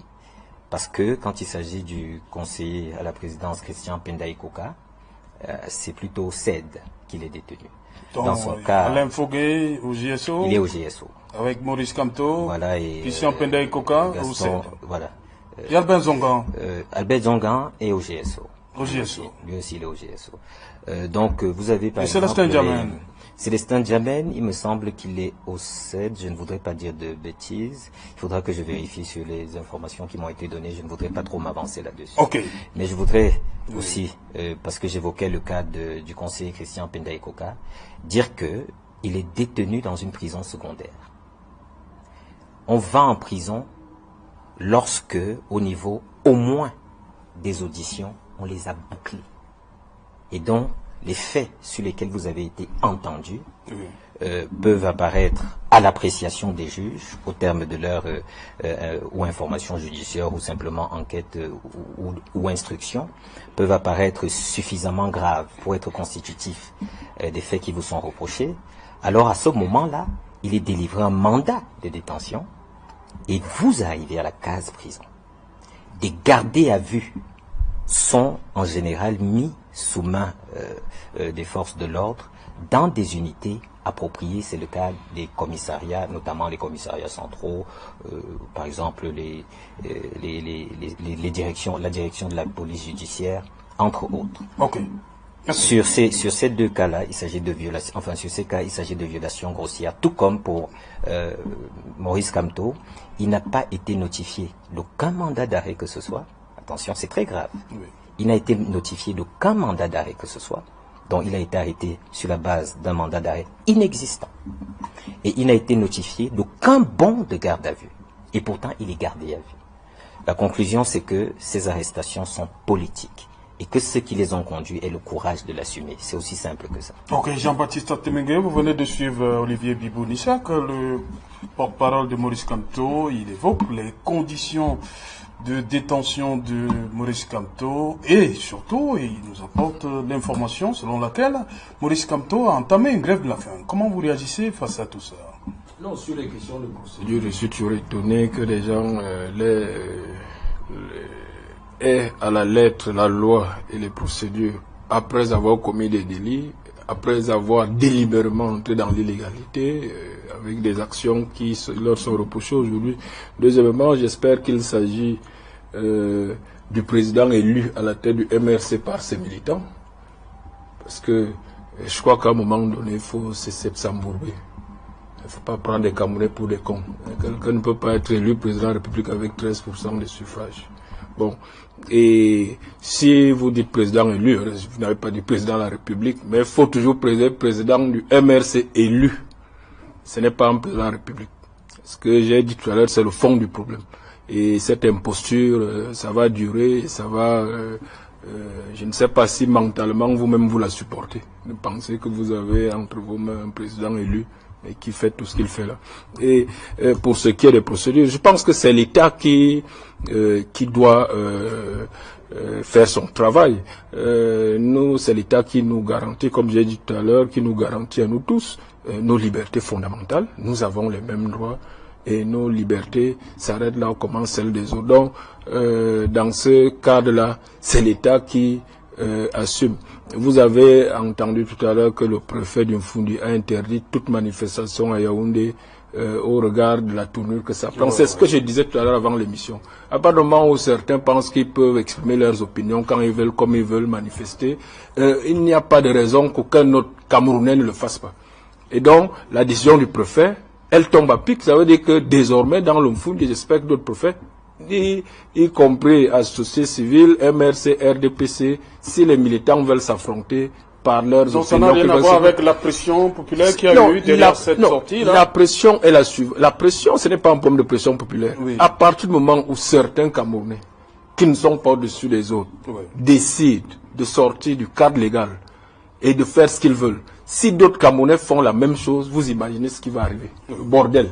parce que quand il s'agit du conseiller à la présidence Christian Pendaï Koka, c'est plutôt au CED qu'il est détenu. Donc, dans son cas, Alain Fogué au GSO. Il est au GSO. Avec Maurice Kamto, voilà, et Christian Pendaï Koka au CED. Voilà. Et Albert Zongan. Albert Zongan est au GSO. Au GSO. Lui aussi, il est au GSO. Donc, vous avez par exemple... Célestin Djamène. Célestin Djamène, il me semble qu'il est au CED. Je ne voudrais pas dire de bêtises. Il faudra que je vérifie sur les informations qui m'ont été données. Je ne voudrais pas trop m'avancer là-dessus. Okay. Mais je voudrais aussi, parce que j'évoquais le cas du conseiller Christian Pendaï Koka, dire que il est détenu dans une prison secondaire. On va en prison lorsque, au niveau au moins des auditions, on les a bouclés. Et donc, les faits sur lesquels vous avez été entendu peuvent apparaître à l'appréciation des juges au terme de leur ou information judiciaire ou simplement enquête ou instruction, peuvent apparaître suffisamment graves pour être constitutifs des faits qui vous sont reprochés. Alors à ce moment-là, il est délivré un mandat de détention et vous arrivez à la case prison. Des gardés à vue sont en général mis sous main des forces de l'ordre dans des unités appropriées. C'est le cas des commissariats, notamment les commissariats centraux, par exemple la direction de la police judiciaire, entre autres. Okay. Sur ces 2 cas-là, il s'agit de violation. Enfin, sur ces cas, il s'agit de violation grossière. Tout comme pour Maurice Kamto, il n'a pas été notifié d'aucun mandat d'arrêt que ce soit. Attention, c'est très grave. Oui. Il n'a été notifié d'aucun mandat d'arrêt que ce soit, dont il a été arrêté sur la base d'un mandat d'arrêt inexistant. Et il n'a été notifié d'aucun bon de garde à vue. Et pourtant, il est gardé à vue. La conclusion, c'est que ces arrestations sont politiques. Et que ceux qui les ont conduits aient le courage de l'assumer. C'est aussi simple que ça. Ok, Jean-Baptiste Atimeng, vous venez de suivre Olivier Bibou-Nissak, le porte-parole de Maurice Kamto. Il évoque les conditions de détention de Maurice Kamto et surtout, il nous apporte l'information selon laquelle Maurice Kamto a entamé une grève de la faim. Comment vous réagissez face à tout ça? Non, sur les questions de procédure, je suis toujours étonné que les gens aient à la lettre la loi et les procédures après avoir commis des délits après avoir délibérément entré dans l'illégalité, avec des actions qui leur sont reprochées aujourd'hui. Deuxièmement, j'espère qu'il s'agit du président élu à la tête du MRC par ses militants, parce que je crois qu'à un moment donné, il faut cesser de s'embourber. Il ne faut pas prendre des Camerounais pour des cons. Quelqu'un ne peut pas être élu président de la République avec 13% des suffrages. Bon, et si vous dites président élu, vous n'avez pas dit président de la République, mais il faut toujours président du MRC élu. Ce n'est pas un président de la République. Ce que j'ai dit tout à l'heure, c'est le fond du problème. Et cette imposture, ça va durer, ça va... je ne sais pas si mentalement vous-même vous la supportez. Ne pensez que vous avez entre vos mains un président élu et qui fait tout ce qu'il fait là. Et pour ce qui est des procédures, je pense que c'est l'État qui doit faire son travail. Nous, c'est l'État qui nous garantit, comme j'ai dit tout à l'heure, qui nous garantit à nous tous nos libertés fondamentales. Nous avons les mêmes droits et nos libertés s'arrêtent là où commence celles des autres. Donc, dans ce cadre-là, c'est l'État qui assume. Vous avez entendu tout à l'heure que le préfet d'Umfundi a interdit toute manifestation à Yaoundé au regard de la tournure que ça prend. C'est ce que je disais tout à l'heure avant l'émission. À partir du moment où certains pensent qu'ils peuvent exprimer leurs opinions quand ils veulent, comme ils veulent manifester, il n'y a pas de raison qu'aucun autre Camerounais ne le fasse pas. Et donc, la décision du préfet, elle tombe à pic. Ça veut dire que désormais, dans l'Umfundi, j'espère que d'autres préfets, y compris associés civils, MRC, RDPC, si les militants veulent s'affronter par leurs opinions. Donc ça n'a rien à voir avec la pression populaire qui a eu derrière cette sortie là. La pression est la suivante. La pression, ce n'est pas un problème de pression populaire. Oui. À partir du moment où certains Camerounais, qui ne sont pas au-dessus des autres, décident de sortir du cadre légal et de faire ce qu'ils veulent, si d'autres Camerounais font la même chose, vous imaginez ce qui va arriver. Bordel.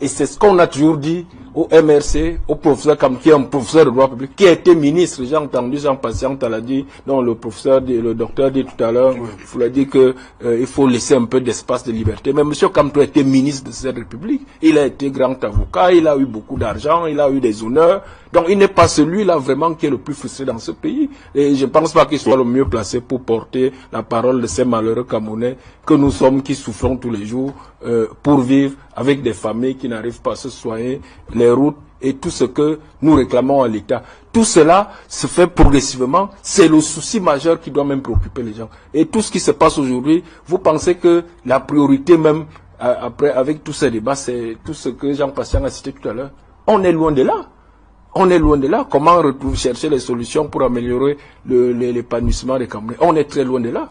Et c'est ce qu'on a toujours dit au MRC, au professeur qui est un professeur de droit public, qui a été ministre. J'ai entendu Jean Patiente l'a dit, non, le docteur dit tout à l'heure, il faut dire que il faut laisser un peu d'espace de liberté. Mais M. Kamto a été ministre de cette République, il a été grand avocat, il a eu beaucoup d'argent, il a eu des honneurs. Donc il n'est pas celui-là vraiment qui est le plus frustré dans ce pays. Et je ne pense pas qu'il soit le mieux placé pour porter la parole de ces malheureux Camerounais que nous sommes, qui souffrons tous les jours pour vivre avec des familles qui n'arrivent pas à se soigner, les routes et tout ce que nous réclamons à l'État. Tout cela se fait progressivement. C'est le souci majeur qui doit même préoccuper les gens. Et tout ce qui se passe aujourd'hui, vous pensez que la priorité même, après, avec tous ces débats, c'est tout ce que Jean Patient a cité tout à l'heure. On est loin de là. On est loin de là. Comment chercher les solutions pour améliorer l'épanouissement des Camerounais? On est très loin de là.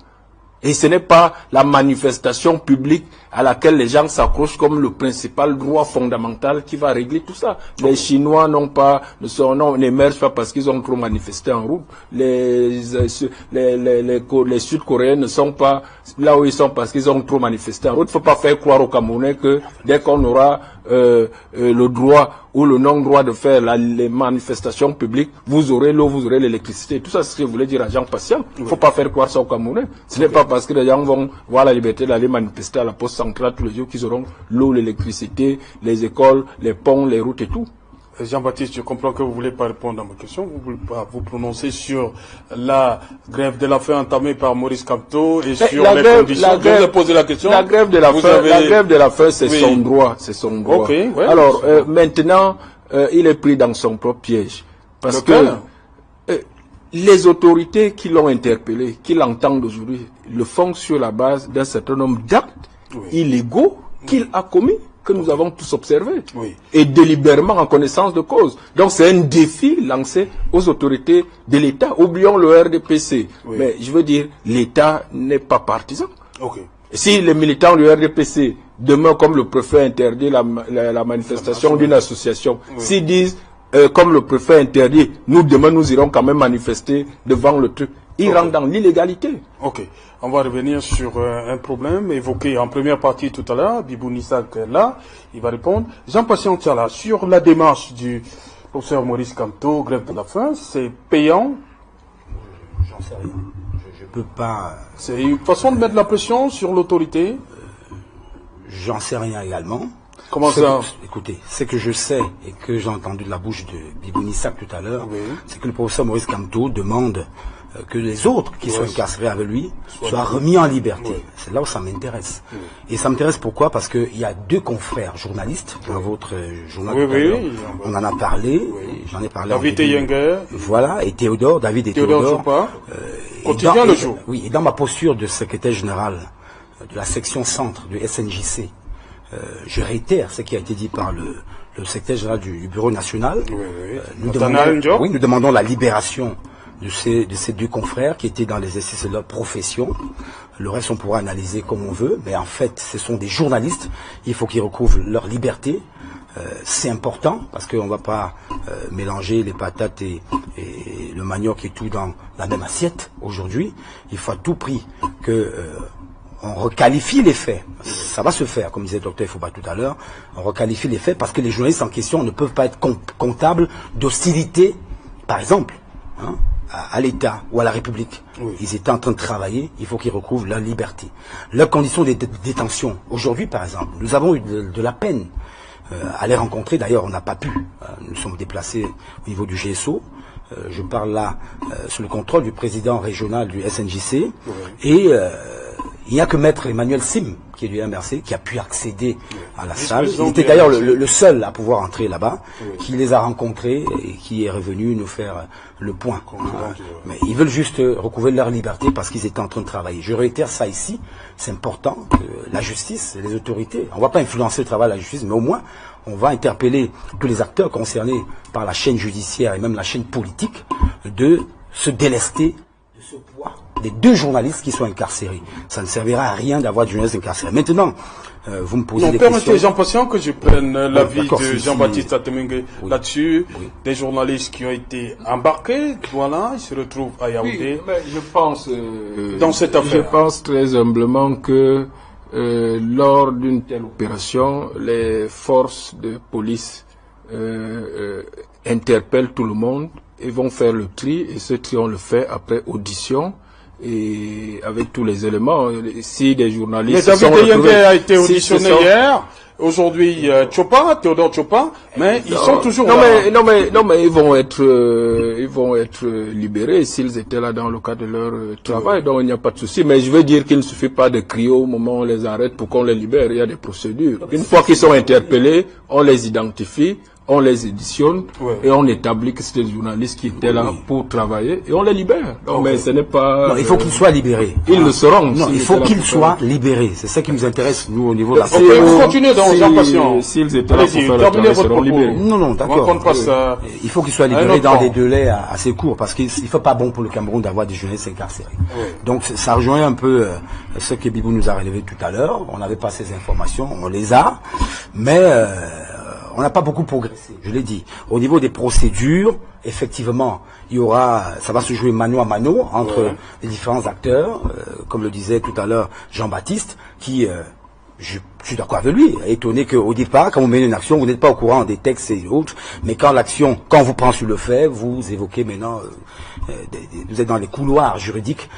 Et ce n'est pas la manifestation publique à laquelle les gens s'accrochent comme le principal droit fondamental qui va régler tout ça. Les Chinois n'émergent pas parce qu'ils ont trop manifesté en route. Les Sud-Coréens ne sont pas là où ils sont parce qu'ils ont trop manifesté en route. Il ne faut pas faire croire aux Camerounais que dès qu'on aura le droit ou le non-droit de faire les manifestations publiques, vous aurez l'eau, vous aurez l'électricité. Tout ça, c'est ce que je voulais dire à Jean Patient. Il ne faut pas faire croire ça aux Camerounais. Ce n'est pas parce que les gens vont voir la liberté d'aller manifester à la poste centrale tous les jours qu'ils auront l'eau, l'électricité, les écoles, les ponts, les routes et tout. Jean-Baptiste, je comprends que vous ne voulez pas répondre à ma question. Vous ne voulez pas vous prononcer sur la grève de la faim entamée par Maurice Kamto et sur les conditions. Je vous ai posé la question. La grève de la faim, c'est son droit. C'est son droit. Okay, ouais, alors, maintenant, il est pris dans son propre piège. Parce que les autorités qui l'ont interpellé, qui l'entendent aujourd'hui, le font sur la base d'un certain nombre d'actes illégaux qu'il a commis, que nous avons tous observés, et délibérément en connaissance de cause. Donc c'est un défi lancé aux autorités de l'État. Oublions le RDPC. Mais je veux dire, l'État n'est pas partisan. Si les militants du RDPC, demain, comme le préfet interdit la manifestation d'une association, s'ils disent, comme le préfet interdit, nous demain nous irons quand même manifester devant le truc, ils rentrent dans l'illégalité. On va revenir sur un problème évoqué en première partie tout à l'heure. Bibou Nissak est là, il va répondre. Jean Patient Tchala, sur la démarche du professeur Maurice Kamto, grève de la faim, c'est payant? J'en sais rien. Je peux pas... C'est une façon de mettre la pression sur l'autorité? J'en sais rien également. Comment ça? Écoutez, ce que je sais et que j'ai entendu de la bouche de Bibou Nissak tout à l'heure, c'est que le professeur Maurice Kamto demande que les autres qui sont incarcérés avec lui soient remis en liberté. C'est là où ça m'intéresse. Et ça m'intéresse pourquoi? Parce qu'il y a 2 confrères journalistes dans votre journal. On en a parlé, j'en ai parlé. David Yenger. Voilà, et Théodore, David et Théodore. Quotidien le jour. Oui, et dans ma posture de secrétaire général de la section centre du SNJC, je réitère ce qui a été dit par le secrétaire général du Bureau national. Nous demandons la libération de ces 2 confrères qui étaient dans l'exercice de leur profession. Le reste, on pourra analyser comme on veut, mais en fait, ce sont des journalistes. Il faut qu'ils recouvrent leur liberté. C'est important parce qu'on ne va pas mélanger les patates et le manioc et tout dans la même assiette aujourd'hui. Il faut à tout prix que on requalifie les faits. Ça va se faire, comme disait le docteur Fouba tout à l'heure. On requalifie les faits parce que les journalistes en question ne peuvent pas être comptables d'hostilité, par exemple, à l'État ou à la République. Ils étaient en train de travailler, il faut qu'ils recouvrent leur liberté. Leurs conditions de détention. Aujourd'hui, par exemple, nous avons eu de la peine à les rencontrer. D'ailleurs, on n'a pas pu. Nous sommes déplacés au niveau du GSO. Je parle là sous le contrôle du président régional du SNJC. Et il n'y a que maître Emmanuel Sim, qui est du MRC, qui a pu accéder à la salle. Il était d'ailleurs le seul à pouvoir entrer là-bas, qui les a rencontrés et qui est revenu nous faire le point. Mais ils veulent juste recouvrer leur liberté parce qu'ils étaient en train de travailler. Je réitère ça ici, c'est important, que la justice et les autorités, on ne va pas influencer le travail de la justice, mais au moins on va interpeller tous les acteurs concernés par la chaîne judiciaire et même la chaîne politique de se délester de ce poids des 2 journalistes qui sont incarcérés. Ça ne servira à rien d'avoir des journalistes incarcérés. Maintenant, vous me posez des questions. Permettez, Jean Patient, que je prenne l'avis de Jean-Baptiste Atemingue là-dessus. Des journalistes qui ont été embarqués, voilà, ils se retrouvent à Yaoundé. Oui, mais je pense, dans cette affaire. Je pense très humblement que lors d'une telle opération, les forces de police interpellent tout le monde et vont faire le tri. Et ce tri, on le fait après audition. Et avec tous les éléments, si des journalistes... Mais David Yenger a été auditionné hier, aujourd'hui Théodore Chopin, mais ils sont toujours là. Non mais ils vont être libérés s'ils étaient là dans le cadre de leur travail, donc il n'y a pas de souci. Mais je veux dire qu'il ne suffit pas de crier au moment où on les arrête pour qu'on les libère, il y a des procédures. Une fois qu'ils sont interpellés, on les identifie, on les éditionne et on établit que c'était des journalistes qui étaient là pour travailler et on les libère. Donc, mais ce n'est pas... Non, il faut qu'ils soient libérés. Ils le seront. Non, il faut qu'ils soient libérés. C'est ça qui nous intéresse, nous, au niveau de la... Vous continuez dans Jean Patient. S'ils étaient là pour faire le travail, ils seront libérés. Non, d'accord. Il faut qu'ils soient libérés dans des délais assez courts parce qu'il ne faut pas bon pour le Cameroun d'avoir des journalistes incarcérés. Donc, ça rejoint un peu ce que Bibou nous a relevé tout à l'heure. On n'avait pas ces informations, on les a, mais... on n'a pas beaucoup progressé, je l'ai dit. Au niveau des procédures, effectivement, ça va se jouer mano à mano entre les différents acteurs, comme le disait tout à l'heure Jean-Baptiste, qui, je suis d'accord avec lui, étonné qu'au départ, quand vous menez une action, vous n'êtes pas au courant des textes et autres, mais quand on vous prend sur le fait, vous évoquez maintenant, vous êtes dans les couloirs juridiques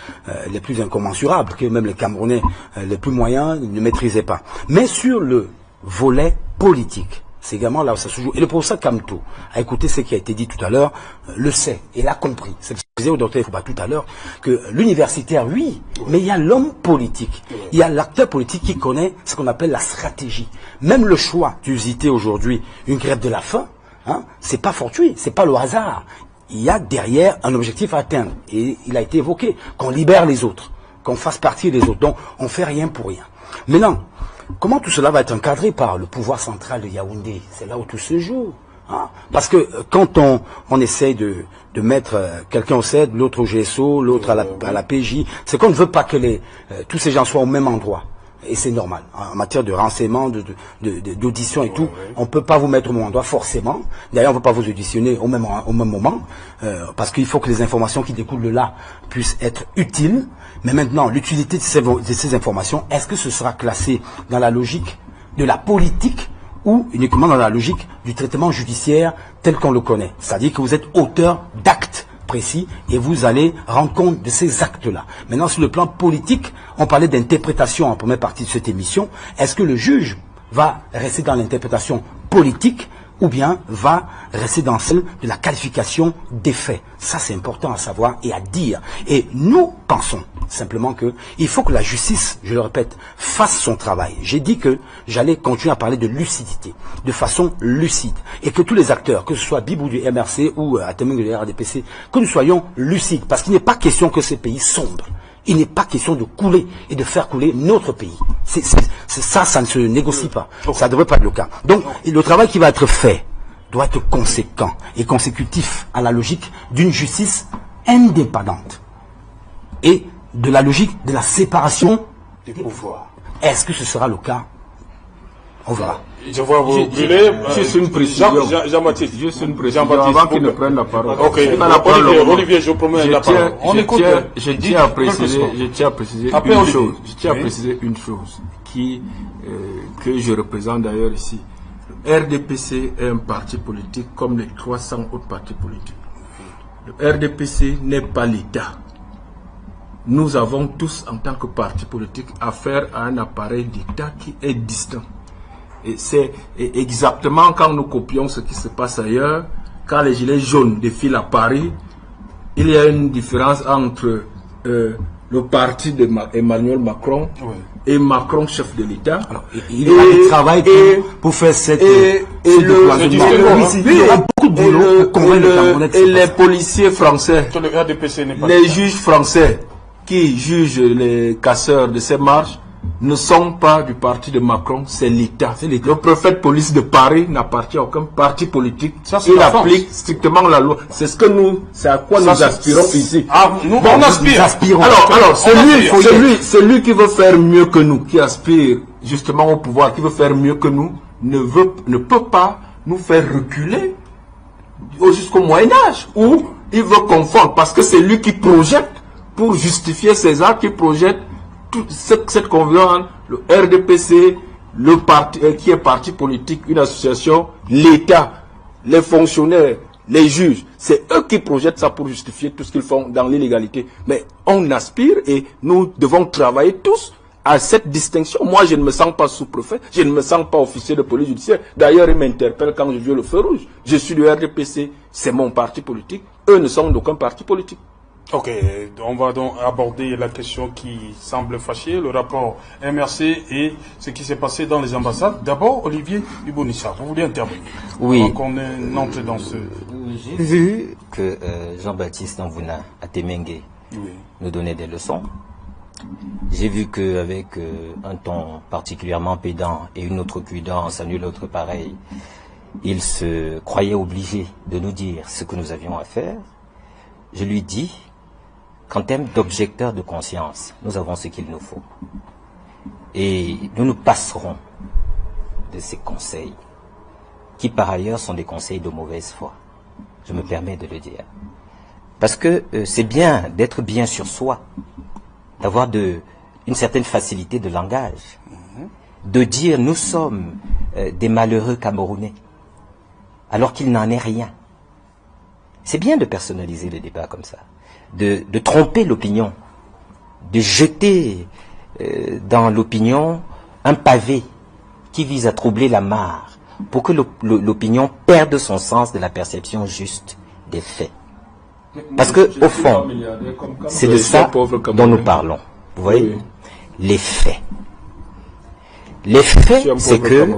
les plus incommensurables, que même les Camerounais les plus moyens ne maîtrisaient pas. Mais sur le volet politique, c'est également là où ça se joue. Et le professeur Kamto a écouté ce qui a été dit tout à l'heure, le sait et l'a compris. C'est ce que je disais au docteur Fouba tout à l'heure, que l'universitaire, oui, mais il y a l'homme politique. Il y a l'acteur politique qui connaît ce qu'on appelle la stratégie. Même le choix d'usiter aujourd'hui une grève de la faim, c'est pas fortuit, c'est pas le hasard. Il y a derrière un objectif à atteindre. Et il a été évoqué, qu'on libère les autres, qu'on fasse partie des autres. Donc, on fait rien pour rien. Maintenant, comment tout cela va être encadré par le pouvoir central de Yaoundé? C'est là où tout se joue. Parce que quand on essaye de mettre quelqu'un au CED, l'autre au GSO, l'autre à la PJ, c'est qu'on ne veut pas que tous ces gens soient au même endroit. Et c'est normal. En matière de renseignement, d'audition et tout, on ne peut pas vous mettre au même endroit forcément. D'ailleurs, on ne peut pas vous auditionner au même moment, parce qu'il faut que les informations qui découlent de là puissent être utiles. Mais maintenant, l'utilité de ces informations, est-ce que ce sera classé dans la logique de la politique ou uniquement dans la logique du traitement judiciaire tel qu'on le connaît? C'est-à-dire que vous êtes auteur d'actes précis et vous allez rendre compte de ces actes-là. Maintenant, sur le plan politique, on parlait d'interprétation en première partie de cette émission. Est-ce que le juge va rester dans l'interprétation politique ou bien va rester dans celle de la qualification des faits. Ça, c'est important à savoir et à dire. Et nous pensons simplement que il faut que la justice, je le répète, fasse son travail. J'ai dit que j'allais continuer à parler de lucidité, de façon lucide, et que tous les acteurs, que ce soit Bibou du MRC ou Atemeng de RDPC, que nous soyons lucides, parce qu'il n'est pas question que ces pays sombrent. Il n'est pas question de couler et de faire couler notre pays. Ça ne se négocie pas. Ça ne devrait pas être le cas. Donc, le travail qui va être fait doit être conséquent et consécutif à la logique d'une justice indépendante et de la logique de la séparation des pouvoirs. Est-ce que ce sera le cas? On verra. Je vois vous brûler. Juste une précision. Jean-Baptiste. Juste une précision avant qu'il ne prenne la parole. Ok. Olivier, je promets la parole. On écoute. Je tiens à préciser une chose que je représente d'ailleurs ici. RDPC est un parti politique comme les 300 autres partis politiques. Le RDPC n'est pas l'État. Nous avons tous, en tant que parti politique, affaire à un appareil d'État qui est distinct. Et c'est exactement quand nous copions ce qui se passe ailleurs, quand les gilets jaunes défilent à Paris, il y a une différence entre le parti d'Emmanuel Macron et Macron, chef de l'État. Il y a du travail pour faire cette il y a beaucoup de boulot pour convaincre et les policiers français, les juges français qui jugent les casseurs de ces marches ne sont pas du parti de Macron, c'est l'État. Le préfet de police de Paris n'appartient à aucun parti politique. Il applique strictement la loi. C'est à quoi nous aspirons ici. On aspire. Alors, celui qui veut faire mieux que nous, qui aspire justement au pouvoir, qui veut faire mieux que nous, ne peut pas nous faire reculer jusqu'au Moyen-Âge, où il veut confondre, parce que c'est lui qui projette, pour justifier ses actes, qui projette toute cette confiance, le RDPC, le parti qui est parti politique, une association, l'État, les fonctionnaires, les juges, c'est eux qui projettent ça pour justifier tout ce qu'ils font dans l'illégalité. Mais on aspire et nous devons travailler tous à cette distinction. Moi, je ne me sens pas sous-préfet, je ne me sens pas officier de police judiciaire. D'ailleurs, ils m'interpellent quand je viole le feu rouge. Je suis du RDPC, c'est mon parti politique. Eux ne sont d'aucun parti politique. Ok, on va donc aborder la question qui semble fâcher, le rapport MRC et ce qui s'est passé dans les ambassades. D'abord, Olivier Ibonissa, vous voulez intervenir? Oui. Donc on entre dans ce... J'ai vu que Jean-Baptiste Nvuna Atemengue nous donnait des leçons. J'ai vu qu'avec un ton particulièrement pédant et une autre cudence à nul autre pareil, il se croyait obligé de nous dire ce que nous avions à faire. Je lui dis qu'en termes d'objecteurs de conscience, nous avons ce qu'il nous faut. Et nous nous passerons de ces conseils, qui par ailleurs sont des conseils de mauvaise foi. Je me permets de le dire. Parce que c'est bien d'être bien sur soi, d'avoir une certaine facilité de langage, de dire nous sommes des malheureux Camerounais, alors qu'il n'en est rien. C'est bien de personnaliser le débat comme ça, de tromper l'opinion, de jeter dans l'opinion un pavé qui vise à troubler la mare pour que l'opinion perde son sens de la perception juste des faits. Parce que, au fond, c'est de ça dont nous parlons. Vous voyez, les faits. Les faits, c'est que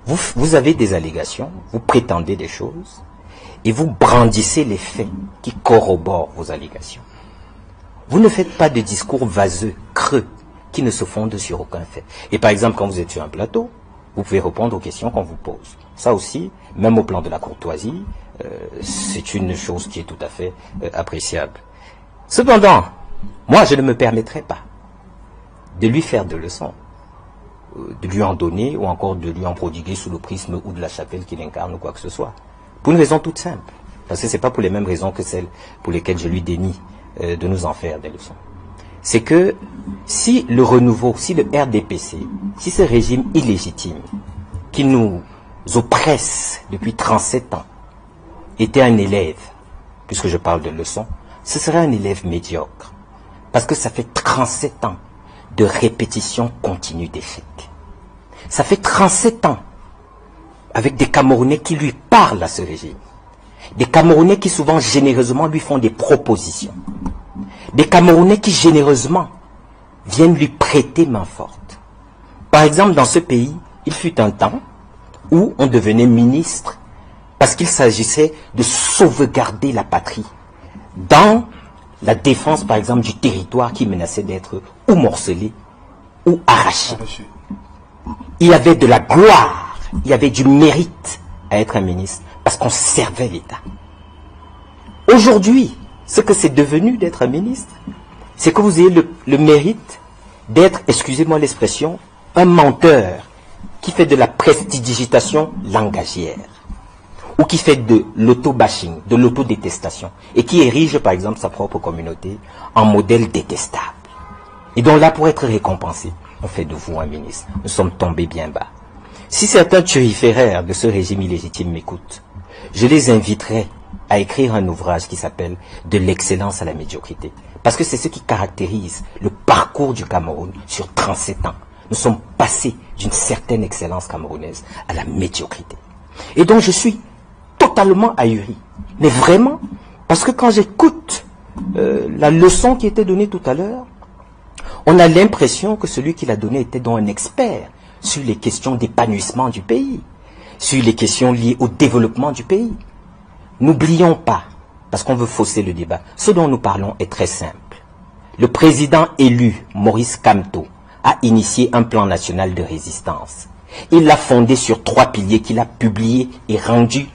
vous avez des allégations, vous prétendez des choses, et vous brandissez les faits qui corroborent vos allégations. Vous ne faites pas de discours vaseux, creux, qui ne se fondent sur aucun fait. Et par exemple, quand vous êtes sur un plateau, vous pouvez répondre aux questions qu'on vous pose. Ça aussi, même au plan de la courtoisie, c'est une chose qui est tout à fait appréciable. Cependant, moi, je ne me permettrai pas de lui faire de leçons, de lui en donner ou encore de lui en prodiguer sous le prisme ou de la chapelle qu'il incarne ou quoi que ce soit. Pour une raison toute simple. Parce que ce n'est pas pour les mêmes raisons que celles pour lesquelles je lui dénie de nous en faire des leçons. C'est que si le renouveau, si le RDPC, si ce régime illégitime qui nous oppresse depuis 37 ans était un élève, puisque je parle de leçons, ce serait un élève médiocre. Parce que ça fait 37 ans de répétition continue d'échecs. Ça fait 37 ans, avec des Camerounais qui lui parlent à ce régime. Des Camerounais qui souvent généreusement lui font des propositions. Des Camerounais qui généreusement viennent lui prêter main forte. Par exemple, dans ce pays, il fut un temps où on devenait ministre parce qu'il s'agissait de sauvegarder la patrie dans la défense, par exemple, du territoire qui menaçait d'être ou morcelé ou arraché. Il y avait de la gloire, il y avait du mérite à être un ministre parce qu'on servait l'État. Aujourd'hui, ce que c'est devenu d'être un ministre, c'est que vous ayez le mérite d'être, excusez-moi l'expression, un menteur qui fait de la prestidigitation langagière ou qui fait de l'auto-bashing, de l'autodétestation et qui érige par exemple sa propre communauté en modèle détestable. Et donc là, pour être récompensé, on fait de vous un ministre. Nous sommes tombés bien bas. Si certains turiféraires de ce régime illégitime m'écoutent, je les inviterai à écrire un ouvrage qui s'appelle « De l'excellence à la médiocrité ». Parce que c'est ce qui caractérise le parcours du Cameroun sur 37 ans. Nous sommes passés d'une certaine excellence camerounaise à la médiocrité. Et donc je suis totalement ahuri. Mais vraiment, parce que quand j'écoute la leçon qui était donnée tout à l'heure, on a l'impression que celui qui l'a donnée était donc un expert sur les questions d'épanouissement du pays, sur les questions liées au développement du pays. N'oublions pas, parce qu'on veut fausser le débat, ce dont nous parlons est très simple. Le président élu, Maurice Kamto, a initié un plan national de résistance. Il l'a fondé sur 3 piliers qu'il a publiés et rendus,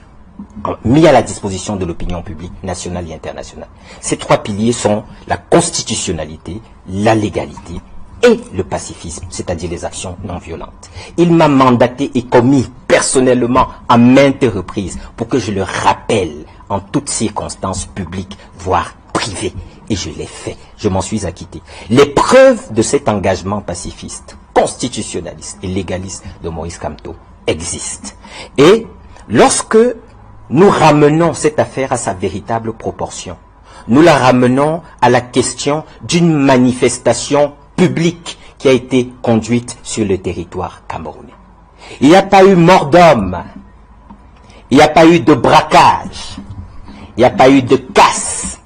mis à la disposition de l'opinion publique nationale et internationale. Ces 3 piliers sont la constitutionnalité, la légalité et le pacifisme, c'est-à-dire les actions non violentes. Il m'a mandaté et commis personnellement à maintes reprises pour que je le rappelle en toutes circonstances publiques, voire privées. Et je l'ai fait, je m'en suis acquitté. Les preuves de cet engagement pacifiste, constitutionnaliste et légaliste de Maurice Kamto existent. Et lorsque nous ramenons cette affaire à sa véritable proportion, nous la ramenons à la question d'une manifestation publique qui a été conduite sur le territoire camerounais. Il n'y a pas eu mort d'homme, il n'y a pas eu de braquage, il n'y a pas eu de casse.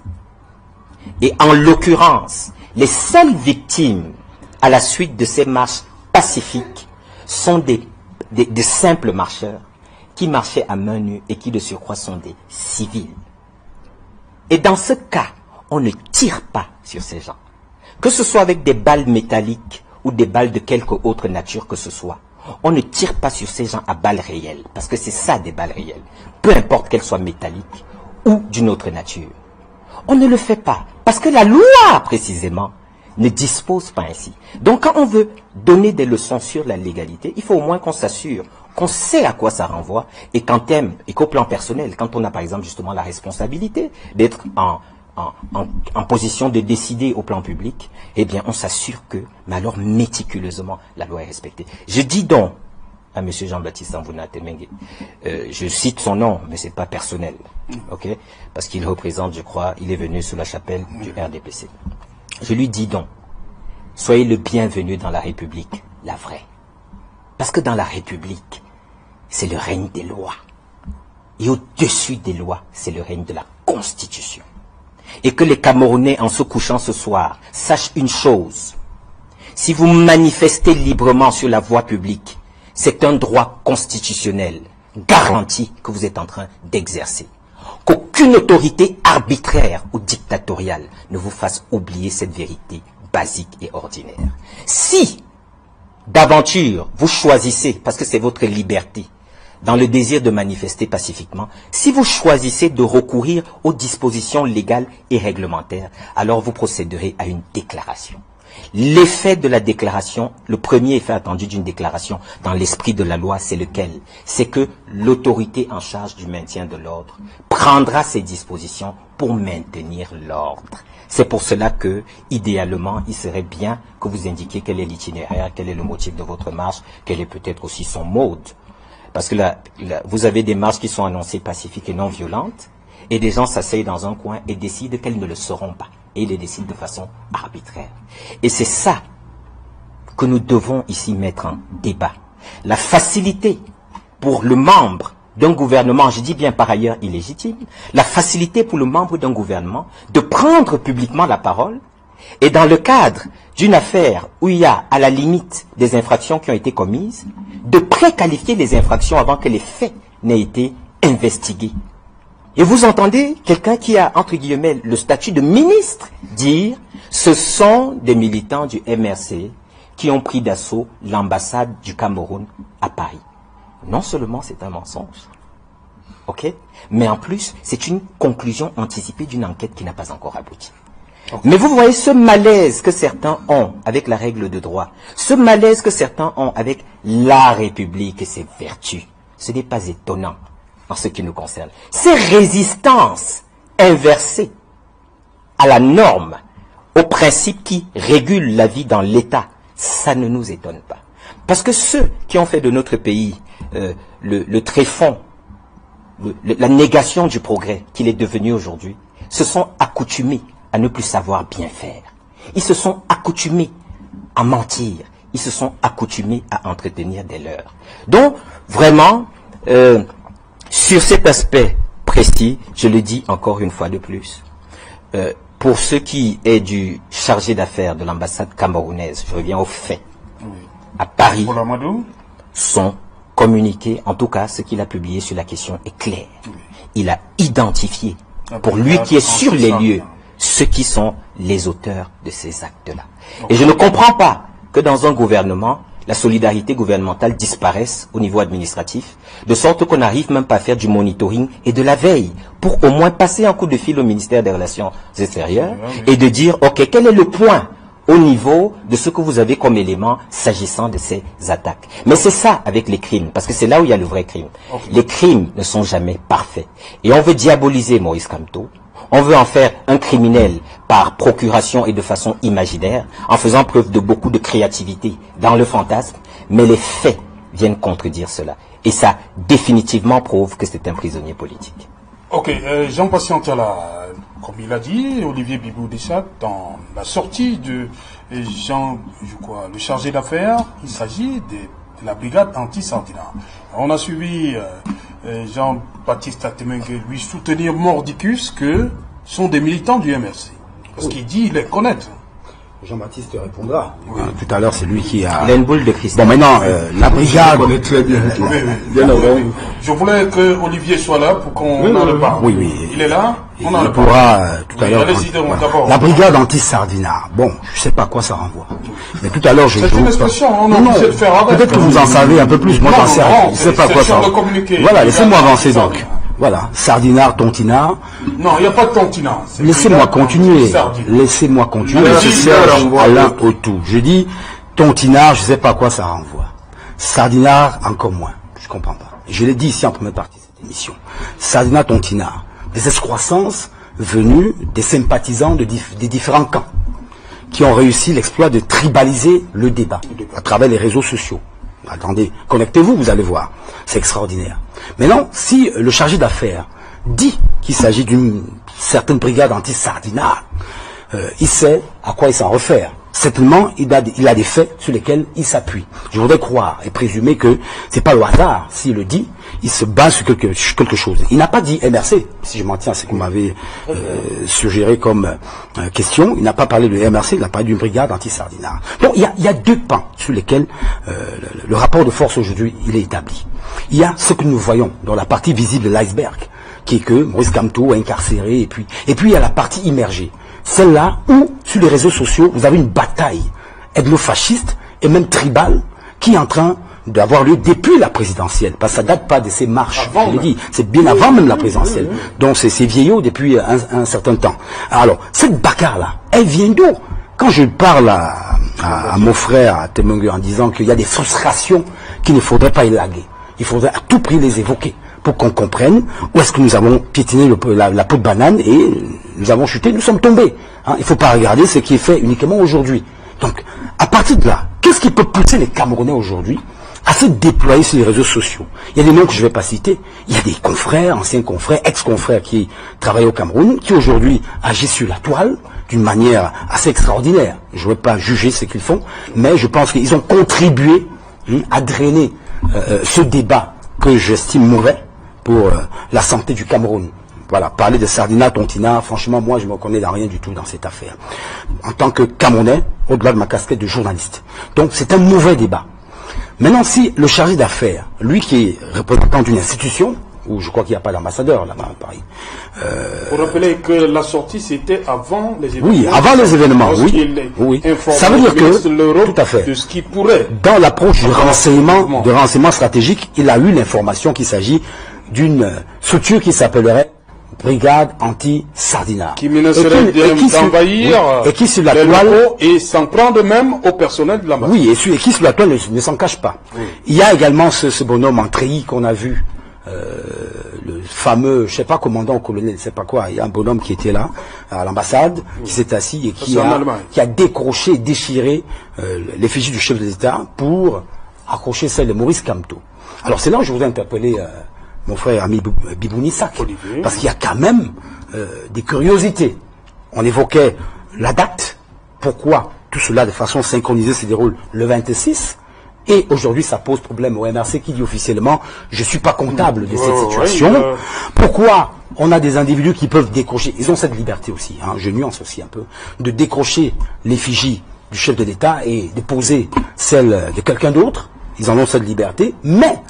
Et en l'occurrence, les seules victimes à la suite de ces marches pacifiques sont des simples marcheurs qui marchaient à main nue et qui de surcroît sont des civils. Et dans ce cas, on ne tire pas sur ces gens. Que ce soit avec des balles métalliques ou des balles de quelque autre nature que ce soit, on ne tire pas sur ces gens à balles réelles, parce que c'est ça des balles réelles, peu importe qu'elles soient métalliques ou d'une autre nature. On ne le fait pas, parce que la loi, précisément, ne dispose pas ainsi. Donc quand on veut donner des leçons sur la légalité, il faut au moins qu'on s'assure qu'on sait à quoi ça renvoie, et qu'au plan personnel, quand on a par exemple justement la responsabilité d'être en position de décider au plan public, eh bien on s'assure que, mais alors méticuleusement, la loi est respectée. Je dis donc à M. Jean-Baptiste Amvouna Temengue, je cite son nom, mais c'est pas personnel, ok, parce qu'il représente, je crois, il est venu sous la chapelle du RDPC. Je lui dis donc, soyez le bienvenu dans la République, la vraie. Parce que dans la République, c'est le règne des lois. Et au-dessus des lois, c'est le règne de la Constitution. Et que les Camerounais, en se couchant ce soir, sachent une chose. Si vous manifestez librement sur la voie publique, c'est un droit constitutionnel garanti que vous êtes en train d'exercer. Qu'aucune autorité arbitraire ou dictatoriale ne vous fasse oublier cette vérité basique et ordinaire. Si, d'aventure, vous choisissez, parce que c'est votre liberté, dans le désir de manifester pacifiquement, si vous choisissez de recourir aux dispositions légales et réglementaires, alors vous procéderez à une déclaration. L'effet de la déclaration, le premier effet attendu d'une déclaration dans l'esprit de la loi, c'est lequel? C'est que l'autorité en charge du maintien de l'ordre prendra ses dispositions pour maintenir l'ordre. C'est pour cela que, idéalement, il serait bien que vous indiquiez quel est l'itinéraire, quel est le motif de votre marche, quel est peut-être aussi son mode. Parce que vous avez des marches qui sont annoncées pacifiques et non violentes, et des gens s'asseyent dans un coin et décident qu'elles ne le seront pas. Et ils les décident de façon arbitraire. Et c'est ça que nous devons ici mettre en débat. La facilité pour le membre d'un gouvernement, je dis bien par ailleurs illégitime, la facilité pour le membre d'un gouvernement de prendre publiquement la parole et dans le cadre d'une affaire où il y a à la limite des infractions qui ont été commises, de préqualifier les infractions avant que les faits n'aient été investigués. Et vous entendez quelqu'un qui a, entre guillemets, le statut de ministre dire « ce sont des militants du MRC qui ont pris d'assaut l'ambassade du Cameroun à Paris ». Non seulement c'est un mensonge, ok, mais en plus c'est une conclusion anticipée d'une enquête qui n'a pas encore abouti. Okay. Mais vous voyez ce malaise que certains ont avec la règle de droit, ce malaise que certains ont avec la République et ses vertus, ce n'est pas étonnant en ce qui nous concerne. Ces résistances inversées à la norme, aux principes qui régulent la vie dans l'État, ça ne nous étonne pas. Parce que ceux qui ont fait de notre pays le tréfonds, la négation du progrès qu'il est devenu aujourd'hui, se sont accoutumés à ne plus savoir bien faire. Ils se sont accoutumés à mentir. Ils se sont accoutumés à entretenir des leurs. Donc, vraiment, sur cet aspect précis, je le dis encore une fois de plus, pour ce qui est du chargé d'affaires de l'ambassade camerounaise, je reviens aux faits, à Paris, son communiqué, en tout cas ce qu'il a publié sur la question est clair. Il a identifié, pour lui qui est sur les lieux, ceux qui sont les auteurs de ces actes-là. Et je ne comprends pas que dans un gouvernement, la solidarité gouvernementale disparaisse au niveau administratif, de sorte qu'on n'arrive même pas à faire du monitoring et de la veille, pour au moins passer un coup de fil au ministère des Relations extérieures et de dire, ok, quel est le point au niveau de ce que vous avez comme élément s'agissant de ces attaques. Mais c'est ça avec les crimes, parce que c'est là où il y a le vrai crime. Les crimes ne sont jamais parfaits. Et on veut diaboliser Maurice Kamto, on veut en faire un criminel par procuration et de façon imaginaire, en faisant preuve de beaucoup de créativité dans le fantasme, mais les faits viennent contredire cela. Et ça définitivement prouve que c'est un prisonnier politique. Ok, Jean Patientala, comme il a dit, Olivier Bibou-Deschat, dans la sortie de Jean, le chargé d'affaires, il s'agit de la brigade anti-Sardina. On a suivi Jean-Baptiste Atemengue lui soutenir mordicus que sont des militants du MRC. Parce qu'il dit, il les connaît. Jean-Baptiste répondra. Oui. Tout à l'heure, c'est lui qui a... Il a une boule de cristal. Bon, maintenant, la brigade... Je connais très bien. Je voulais que Olivier soit là pour qu'on en parle. Oui, oui. Il est là. On en pourra tout à l'heure. La brigade anti-Sardina. Bon, je sais pas à quoi ça renvoie. Mais tout à l'heure, j'ai... C'est une expression, on a obligé de faire avec. Peut-être que vous en savez un peu plus. Moi, j'en sais rien. Je sais pas à quoi ça renvoie. Voilà, laissez-moi avancer donc. Voilà, Sardinard, Tontinard. Non, il n'y a pas de Tontinard. Laissez-moi continuer. Laissez-moi continuer. Je cherche Alain Autou. Je dis Tontinard, je ne sais pas à quoi ça renvoie. Sardinard, encore moins. Je ne comprends pas. Je l'ai dit ici en première partie de cette émission. Sardinard, Tontinard. Des excroissances venues des sympathisants des différents camps qui ont réussi l'exploit de tribaliser le débat à travers les réseaux sociaux. Attendez, connectez-vous, vous allez voir. C'est extraordinaire. Maintenant, si le chargé d'affaires dit qu'il s'agit d'une certaine brigade anti-Sardina, il sait à quoi il s'en réfère. Certainement, il a des faits sur lesquels il s'appuie. Je voudrais croire et présumer que c'est pas le hasard. S'il le dit, il se base sur quelque chose. Il n'a pas dit MRC, si je m'en tiens à ce que vous m'avez suggéré comme question. Il n'a pas parlé de MRC, il a parlé d'une brigade anti-Sardina. Donc, il y a deux pans sur lesquels le rapport de force aujourd'hui, il est établi. Il y a ce que nous voyons dans la partie visible de l'iceberg, qui est que Maurice Kamto est incarcéré, et puis il y a la partie immergée. Celle-là où, sur les réseaux sociaux, vous avez une bataille ethno-fasciste et même tribale qui est en train d'avoir lieu depuis la présidentielle. Parce que ça ne date pas de ces marches, je l'ai dit. C'est bien avant même la présidentielle. Donc c'est vieillot depuis un certain temps. Alors, cette bagarre-là, elle vient d'où? Quand je parle à mon frère, à Temengue, en disant qu'il y a des frustrations qu'il ne faudrait pas élaguer, il faudrait à tout prix les évoquer pour qu'on comprenne où est-ce que nous avons piétiné la peau de banane et nous avons chuté, nous sommes tombés. Hein, il ne faut pas regarder ce qui est fait uniquement aujourd'hui. Donc, à partir de là, qu'est-ce qui peut pousser les Camerounais aujourd'hui à se déployer sur les réseaux sociaux? Il y a des noms que je ne vais pas citer. Il y a des confrères, anciens confrères, ex-confrères qui travaillent au Cameroun, qui aujourd'hui agissent sur la toile d'une manière assez extraordinaire. Je ne vais pas juger ce qu'ils font, mais je pense qu'ils ont contribué à drainer ce débat que j'estime mauvais pour la santé du Cameroun. Voilà, parler de Sardina, Tontina, franchement, moi, je ne me reconnais dans rien du tout dans cette affaire. En tant que Camerounais, au-delà de ma casquette de journaliste. Donc, c'est un mauvais débat. Maintenant, si le chargé d'affaires, lui qui est représentant d'une institution, où je crois qu'il n'y a pas d'ambassadeur là-bas à Paris. Pour rappeler que la sortie, c'était avant les événements. Oui, avant les événements, oui. Ça veut dire que, tout à fait, de ce qui pourrait, dans l'approche du renseignement stratégique, il a eu l'information qu'il s'agit d'une structure qui s'appellerait Brigade anti-Sardina. Qui menacerait d'envahir les locaux et s'en prendre même au personnel de l'ambassade. Oui, et qui sur la toile ne s'en cache pas. Oui. Il y a également ce bonhomme en treillis qu'on a vu, le fameux, je sais pas, commandant ou colonel, je sais pas quoi, il y a un bonhomme qui était là, à l'ambassade, qui s'est assis et qui a décroché, déchiré l'effigie du chef de l'État pour accrocher celle de Maurice Kamto. Alors c'est là où je voudrais interpeller mon frère ami Bibounissak, parce qu'il y a quand même des curiosités. On évoquait la date, pourquoi tout cela de façon synchronisée se déroule le 26, et aujourd'hui ça pose problème au MRC qui dit officiellement je ne suis pas comptable de cette situation. Pourquoi on a des individus qui peuvent décrocher, ils ont cette liberté aussi, hein, je nuance aussi un peu, de décrocher l'effigie du chef de l'État et de poser celle de quelqu'un d'autre, ils en ont cette liberté, mais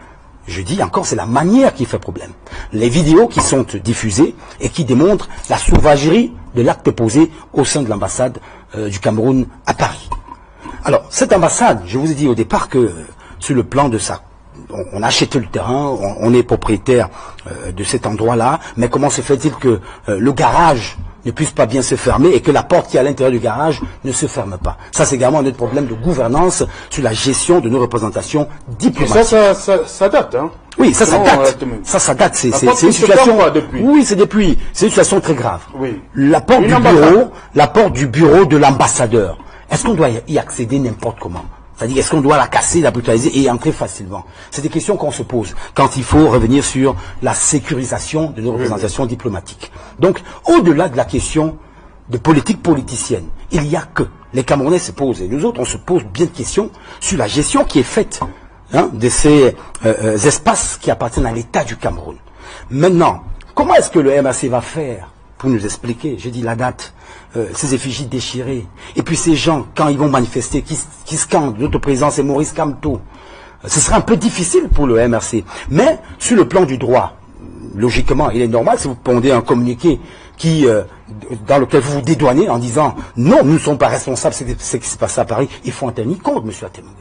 je dis encore, c'est la manière qui fait problème. Les vidéos qui sont diffusées et qui démontrent la sauvagerie de l'acte posé au sein de l'ambassade du Cameroun à Paris. Alors, cette ambassade, je vous ai dit au départ que sur le plan de ça, on a acheté le terrain, on est propriétaire de cet endroit-là, mais comment se fait-il que le garage ne puisse pas bien se fermer et que la porte qui est à l'intérieur du garage ne se ferme pas? Ça, c'est également un autre problème de gouvernance sur la gestion de nos représentations diplomatiques. Et ça date, hein? Oui, ça date. Ça date. C'est une situation. Oui, c'est depuis. C'est une situation très grave. Oui. La porte du bureau de l'ambassadeur. Est-ce qu'on doit y accéder n'importe comment? C'est-à-dire, est-ce qu'on doit la casser, la brutaliser et y entrer facilement? C'est des questions qu'on se pose quand il faut revenir sur la sécurisation de nos représentations diplomatiques. Donc, au-delà de la question de politique politicienne, il n'y a que les Camerounais se posent, et nous autres, on se pose bien de questions sur la gestion qui est faite de ces espaces qui appartiennent à l'État du Cameroun. Maintenant, comment est-ce que le MRC va faire pour nous expliquer, j'ai dit la date, ces effigies déchirées, et puis ces gens, quand ils vont manifester, qui scandent, notre président c'est Maurice Kamto, ce sera un peu difficile pour le MRC. Mais, sur le plan du droit, logiquement, il est normal si vous pondez un communiqué dans lequel vous vous dédouanez en disant « Non, nous ne sommes pas responsables de ce qui s'est passé à Paris ». Il faut en tenir compte, M. Atemoga.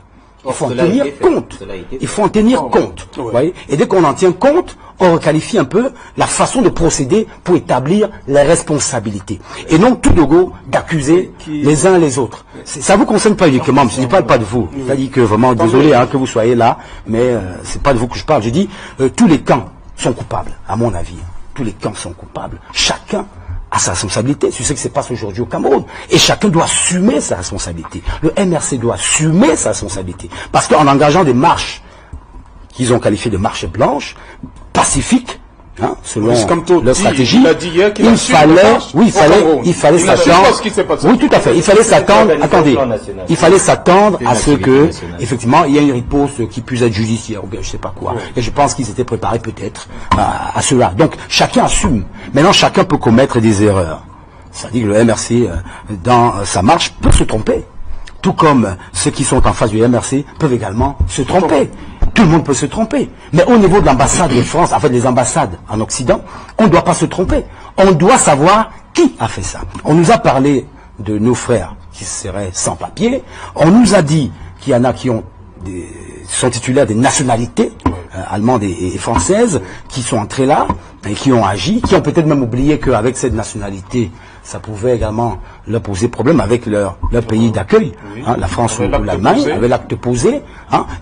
Il faut en tenir compte. Il faut en tenir compte. Vous voyez ? Et dès qu'on en tient compte, on requalifie un peu la façon de procéder pour établir les responsabilités. Et non tout de go d'accuser les uns les autres. Ça ne vous concerne pas uniquement, je ne parle pas de vous. C'est-à-dire que vraiment, désolé que vous soyez là, mais c'est pas de vous que je parle. Je dis, tous les camps sont coupables, à mon avis. Tous les camps sont coupables. Chacun a sa responsabilité sur ce qui se passe aujourd'hui au Cameroun. Et chacun doit assumer sa responsabilité. Le MRC doit assumer sa responsabilité. Parce qu'en engageant des marches qu'ils ont qualifiées de marches blanches, pacifiques, selon leur stratégie, il fallait s'attendre. Oui, tout à fait. Il fallait s'attendre. Attendez, il fallait s'attendre à ce que, effectivement, il y ait une riposte qui puisse être judiciaire ou bien je sais pas quoi. Et je pense qu'ils étaient préparés peut-être à cela. Donc chacun assume. Maintenant, chacun peut commettre des erreurs. Ça dit que le MRC, dans sa marche, peut se tromper. Tout comme ceux qui sont en face du MRC peuvent également se tromper. Tout le monde peut se tromper. Mais au niveau de l'ambassade de France, en fait les ambassades en Occident, on ne doit pas se tromper. On doit savoir qui a fait ça. On nous a parlé de nos frères qui seraient sans papier. On nous a dit qu'il y en a qui sont titulaires des nationalités allemandes et françaises, qui sont entrés là et qui ont agi, qui ont peut-être même oublié qu'avec cette nationalité, ça pouvait également leur poser problème avec leur pays d'accueil, la France ou l'Allemagne, avec l'acte posé.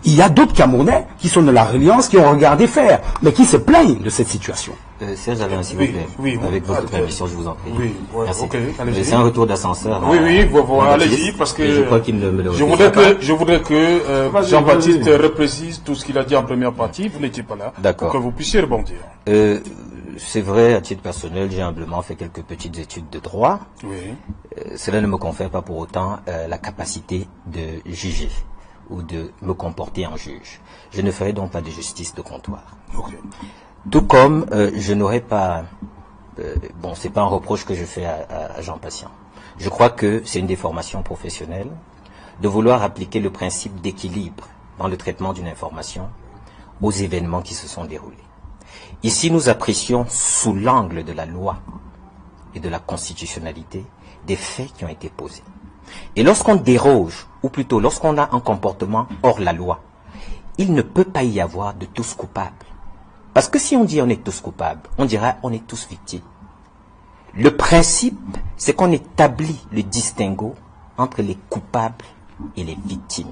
Il y a d'autres Camerounais qui sont de la Reliance, qui ont regardé faire, mais qui se plaignent de cette situation. Serge Alain, s'il vous plaît, avec votre permission, je vous en prie. Oui, merci. Okay, c'est un retour d'ascenseur. Oui, allez-y, parce que je crois qu'il ne me le je voudrais que Jean-Baptiste reprécise tout ce qu'il a dit en première partie. Vous n'étiez pas là. D'accord. Pour que vous puissiez rebondir. C'est vrai, à titre personnel, j'ai humblement fait quelques petites études de droit. Oui. Cela ne me confère pas pour autant la capacité de juger. ou de me comporter en juge. Je ne ferai donc pas de justice de comptoir. Okay. Tout comme je n'aurais pas... bon, c'est pas un reproche que je fais à Jean Patient. Je crois que c'est une déformation professionnelle de vouloir appliquer le principe d'équilibre dans le traitement d'une information aux événements qui se sont déroulés. Ici, nous apprécions sous l'angle de la loi et de la constitutionnalité des faits qui ont été posés. Et lorsqu'on déroge, ou plutôt lorsqu'on a un comportement hors la loi, il ne peut pas y avoir de tous coupables. Parce que si on dit on est tous coupables, on dira on est tous victimes. Le principe, c'est qu'on établit le distinguo entre les coupables et les victimes.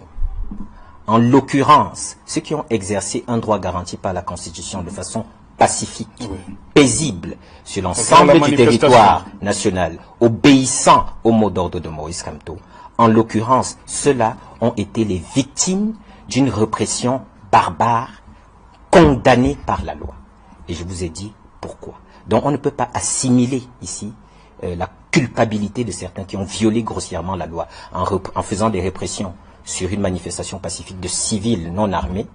En l'occurrence, ceux qui ont exercé un droit garanti par la Constitution de façon pacifique, paisible, sur l'ensemble du territoire national, obéissant au mot d'ordre de Maurice Kamto, en l'occurrence, ceux-là ont été les victimes d'une répression barbare, condamnée par la loi. Et je vous ai dit pourquoi. Donc on ne peut pas assimiler ici la culpabilité de certains qui ont violé grossièrement la loi en faisant des répressions sur une manifestation pacifique de civils non armés,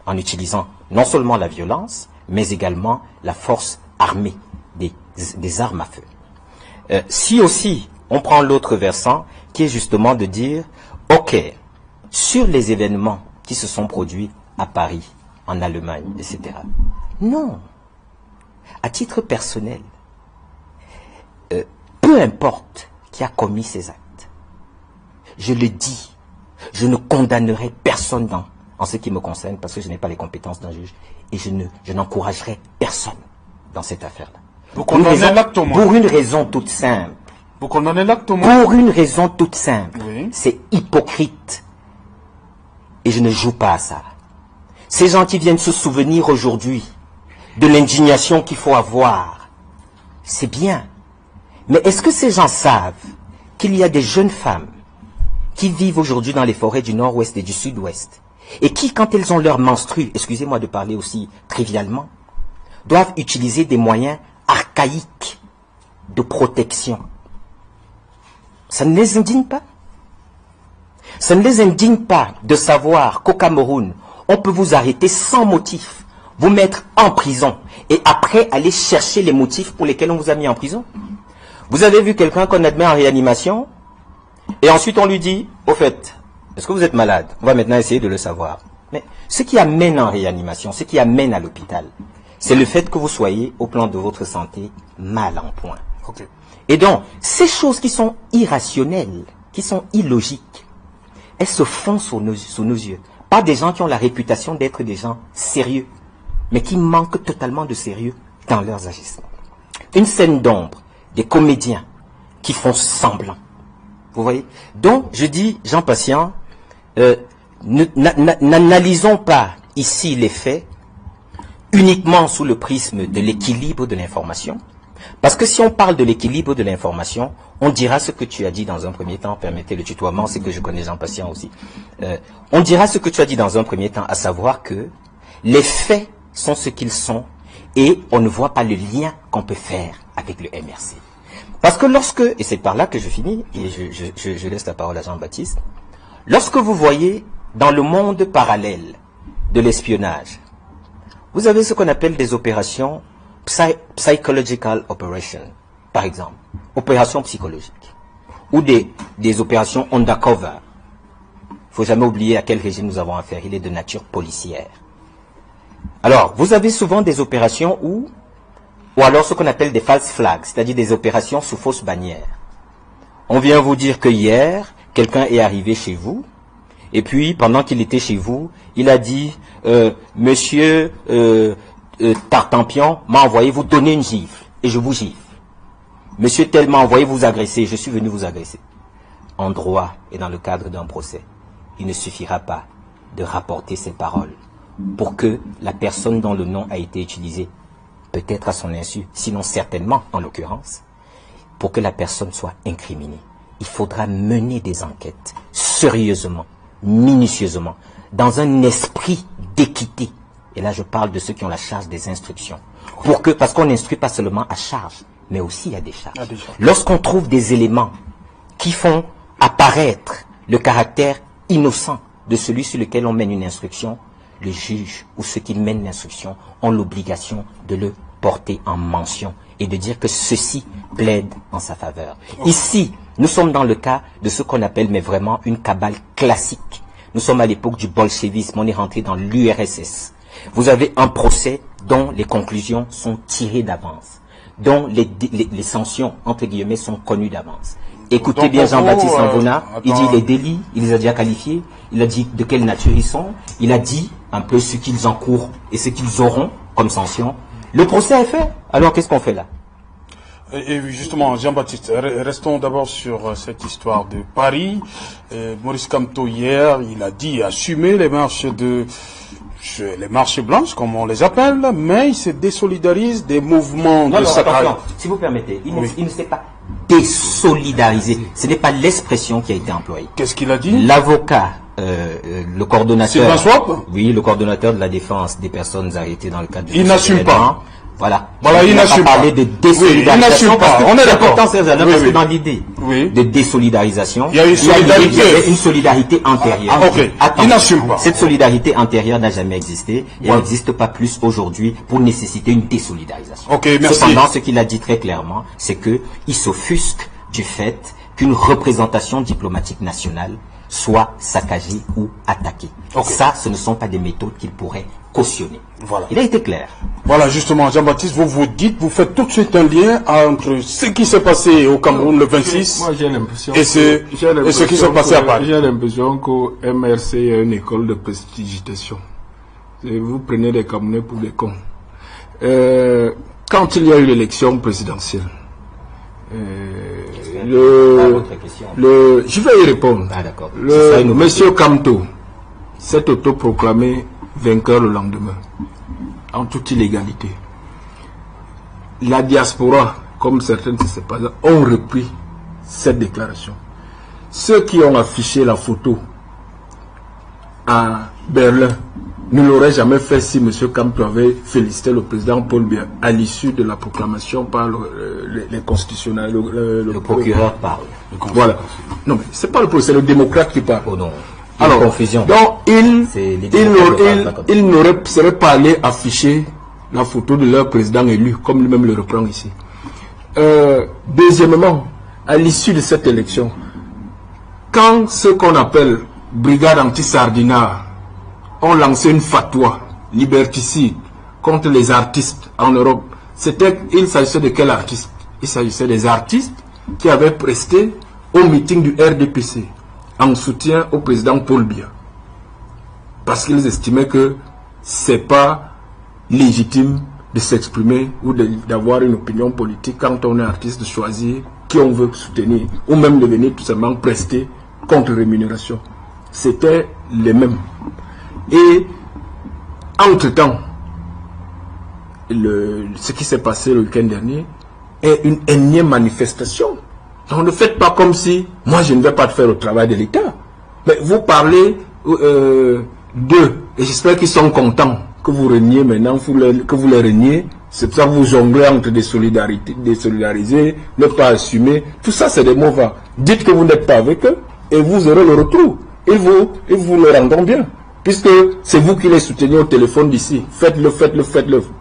en utilisant non seulement la violence, mais également la force armée des armes à feu. Si aussi on prend l'autre versant, qui est justement de dire, ok, sur les événements qui se sont produits à Paris, en Allemagne, etc. Non. À titre personnel, peu importe qui a commis ces actes, je le dis, je ne condamnerai personne en ce qui me concerne, parce que je n'ai pas les compétences d'un juge, et je n'encouragerai personne dans cette affaire-là. Vous condamnez l'acte au moins. Pour une raison toute simple. Vous condamnez l'acte au moins. Pour une raison toute simple. Oui. C'est hypocrite. Et je ne joue pas à ça. Ces gens qui viennent se souvenir aujourd'hui de l'indignation qu'il faut avoir, c'est bien. Mais est-ce que ces gens savent qu'il y a des jeunes femmes qui vivent aujourd'hui dans les forêts du nord-ouest et du sud-ouest et qui, quand elles ont leur menstrue, excusez-moi de parler aussi trivialement, doivent utiliser des moyens archaïques de protection? Ça ne les indigne pas? Ça ne les indigne pas de savoir qu'au Cameroun, on peut vous arrêter sans motif, vous mettre en prison et après aller chercher les motifs pour lesquels on vous a mis en prison? Vous avez vu quelqu'un qu'on admet en réanimation et ensuite on lui dit, au fait, est-ce que vous êtes malade? On va maintenant essayer de le savoir. Mais ce qui amène en réanimation, ce qui amène à l'hôpital, c'est le fait que vous soyez, au plan de votre santé, mal en point. Okay. Et donc, ces choses qui sont irrationnelles, qui sont illogiques, elles se font sous nos yeux. Pas des gens qui ont la réputation d'être des gens sérieux, mais qui manquent totalement de sérieux dans leurs agissements. Une scène d'ombre, des comédiens qui font semblant. Vous voyez? Donc, je dis, Jean Patient, n'analysons pas ici les faits uniquement sous le prisme de l'équilibre de l'information. Parce que si on parle de l'équilibre de l'information, on dira ce que tu as dit dans un premier temps, permettez le tutoiement, c'est que je connais Jean Patient aussi. On dira ce que tu as dit dans un premier temps, à savoir que les faits sont ce qu'ils sont et on ne voit pas le lien qu'on peut faire avec le MRC. Parce que lorsque, et c'est par là que je finis, et je laisse la parole à Jean-Baptiste, lorsque vous voyez dans le monde parallèle de l'espionnage, vous avez ce qu'on appelle des opérations psychological operations, par exemple, opérations psychologiques, ou des opérations undercover. Il ne faut jamais oublier à quel régime nous avons affaire, il est de nature policière. Alors, vous avez souvent des opérations ou alors ce qu'on appelle des false flags, c'est-à-dire des opérations sous fausse bannière. On vient vous dire que hier, quelqu'un est arrivé chez vous, et puis pendant qu'il était chez vous, il a dit, monsieur Tartampion m'a envoyé vous donner une gifle, et je vous gifle. Monsieur tel m'a envoyé vous agresser, je suis venu vous agresser. En droit et dans le cadre d'un procès, il ne suffira pas de rapporter ces paroles pour que la personne dont le nom a été utilisé, peut-être à son insu, sinon certainement en l'occurrence, pour que la personne soit incriminée. Il faudra mener des enquêtes sérieusement, minutieusement, dans un esprit d'équité. Et là, je parle de ceux qui ont la charge des instructions. Parce qu'on n'instruit pas seulement à charge, mais aussi à des charges. Lorsqu'on trouve des éléments qui font apparaître le caractère innocent de celui sur lequel on mène une instruction, le juge ou ceux qui mènent l'instruction ont l'obligation de le porter en mention et de dire que ceci plaide en sa faveur. Ici, nous sommes dans le cas de ce qu'on appelle, mais vraiment, une cabale classique. Nous sommes à l'époque du bolchevisme, on est rentré dans l'URSS. Vous avez un procès dont les conclusions sont tirées d'avance, dont les sanctions, entre guillemets, sont connues d'avance. Écoutez Donc, bien Jean-Baptiste Sambona, il dit attends. les délits, il les a déjà qualifiés, il a dit de quelle nature ils sont, il a dit un peu ce qu'ils encourent et ce qu'ils auront comme sanction. Le procès est fait, alors qu'est-ce qu'on fait là? Et justement, Jean-Baptiste, restons d'abord sur cette histoire de Paris. Maurice Kamto, hier, il a dit assumer les marches blanches, comme on les appelle, mais il se désolidarise des mouvements de saccage. Si vous permettez, il ne s'est pas désolidariser. Ce n'est pas l'expression qui a été employée. Qu'est-ce qu'il a dit? L'avocat, le coordonnateur, oui, le coordonnateur de la défense des personnes arrêtées dans le cadre du... Il n'assume pas. Voilà. Il n'assume pas. Parler de désolidarisation. Oui, il n'assume pas. On est d'accord. Parce que dans l'idée de désolidarisation, il y a une solidarité. Il y avait une solidarité antérieure. Il n'assume pas. Cette solidarité antérieure n'a jamais existé et elle n'existe pas plus aujourd'hui pour nécessiter une désolidarisation. Cependant, ce qu'il a dit très clairement, c'est que il s'offusque du fait qu'une représentation diplomatique nationale soit saccagée ou attaquée. Ça, ce ne sont pas des méthodes qu'il pourrait cautionner. Voilà. Il a été clair. Voilà, justement, Jean-Baptiste, vous faites tout de suite un lien entre ce qui s'est passé au Cameroun le 26 et ce qui s'est passé à Paris. J'ai l'impression qu'au MRC, il y a une école de prestigitation. Vous prenez des Camerounais pour des cons. Quand il y a eu l'élection présidentielle, je vais y répondre. Monsieur Kamto s'est autoproclamé vainqueur le lendemain, en toute illégalité. La diaspora, comme certains de ses parents, ont repris cette déclaration. Ceux qui ont affiché la photo à Berlin ne l'auraient jamais fait si M. Kamto avait félicité le président Paul Biya à l'issue de la proclamation par les constitutionnels. Le procureur parle. Voilà. Non, mais c'est pas le procureur, c'est le démocrate qui parle. Oh non. Alors, confusion. donc, ils ne seraient pas allés afficher la photo de leur président élu, comme lui-même le reprend ici. Deuxièmement, à l'issue de cette élection, quand ce qu'on appelle brigade anti-sardinat ont lancé une fatwa liberticide contre les artistes en Europe, il s'agissait de quel artiste? Il s'agissait des artistes qui avaient presté au meeting du RDPC en soutien au président Paul Biya, parce qu'ils estimaient que c'est pas légitime de s'exprimer ou d'avoir une opinion politique quand on est artiste, de choisir qui on veut soutenir, ou même de venir tout simplement prester contre rémunération. C'était les mêmes. Et entre-temps, ce qui s'est passé le week-end dernier est une énième manifestation. Donc ne faites pas comme si moi je ne vais pas faire le travail de l'État. Mais vous parlez d'eux, et j'espère qu'ils sont contents que vous reniez maintenant, que vous les reniez. C'est pour ça que vous jonglez entre désolidariser, ne pas assumer. Tout ça, c'est des mots vains. Dites que vous n'êtes pas avec eux et vous aurez le retour. Et vous le rendront bien. Puisque c'est vous qui les soutenez au téléphone d'ici. Faites-le.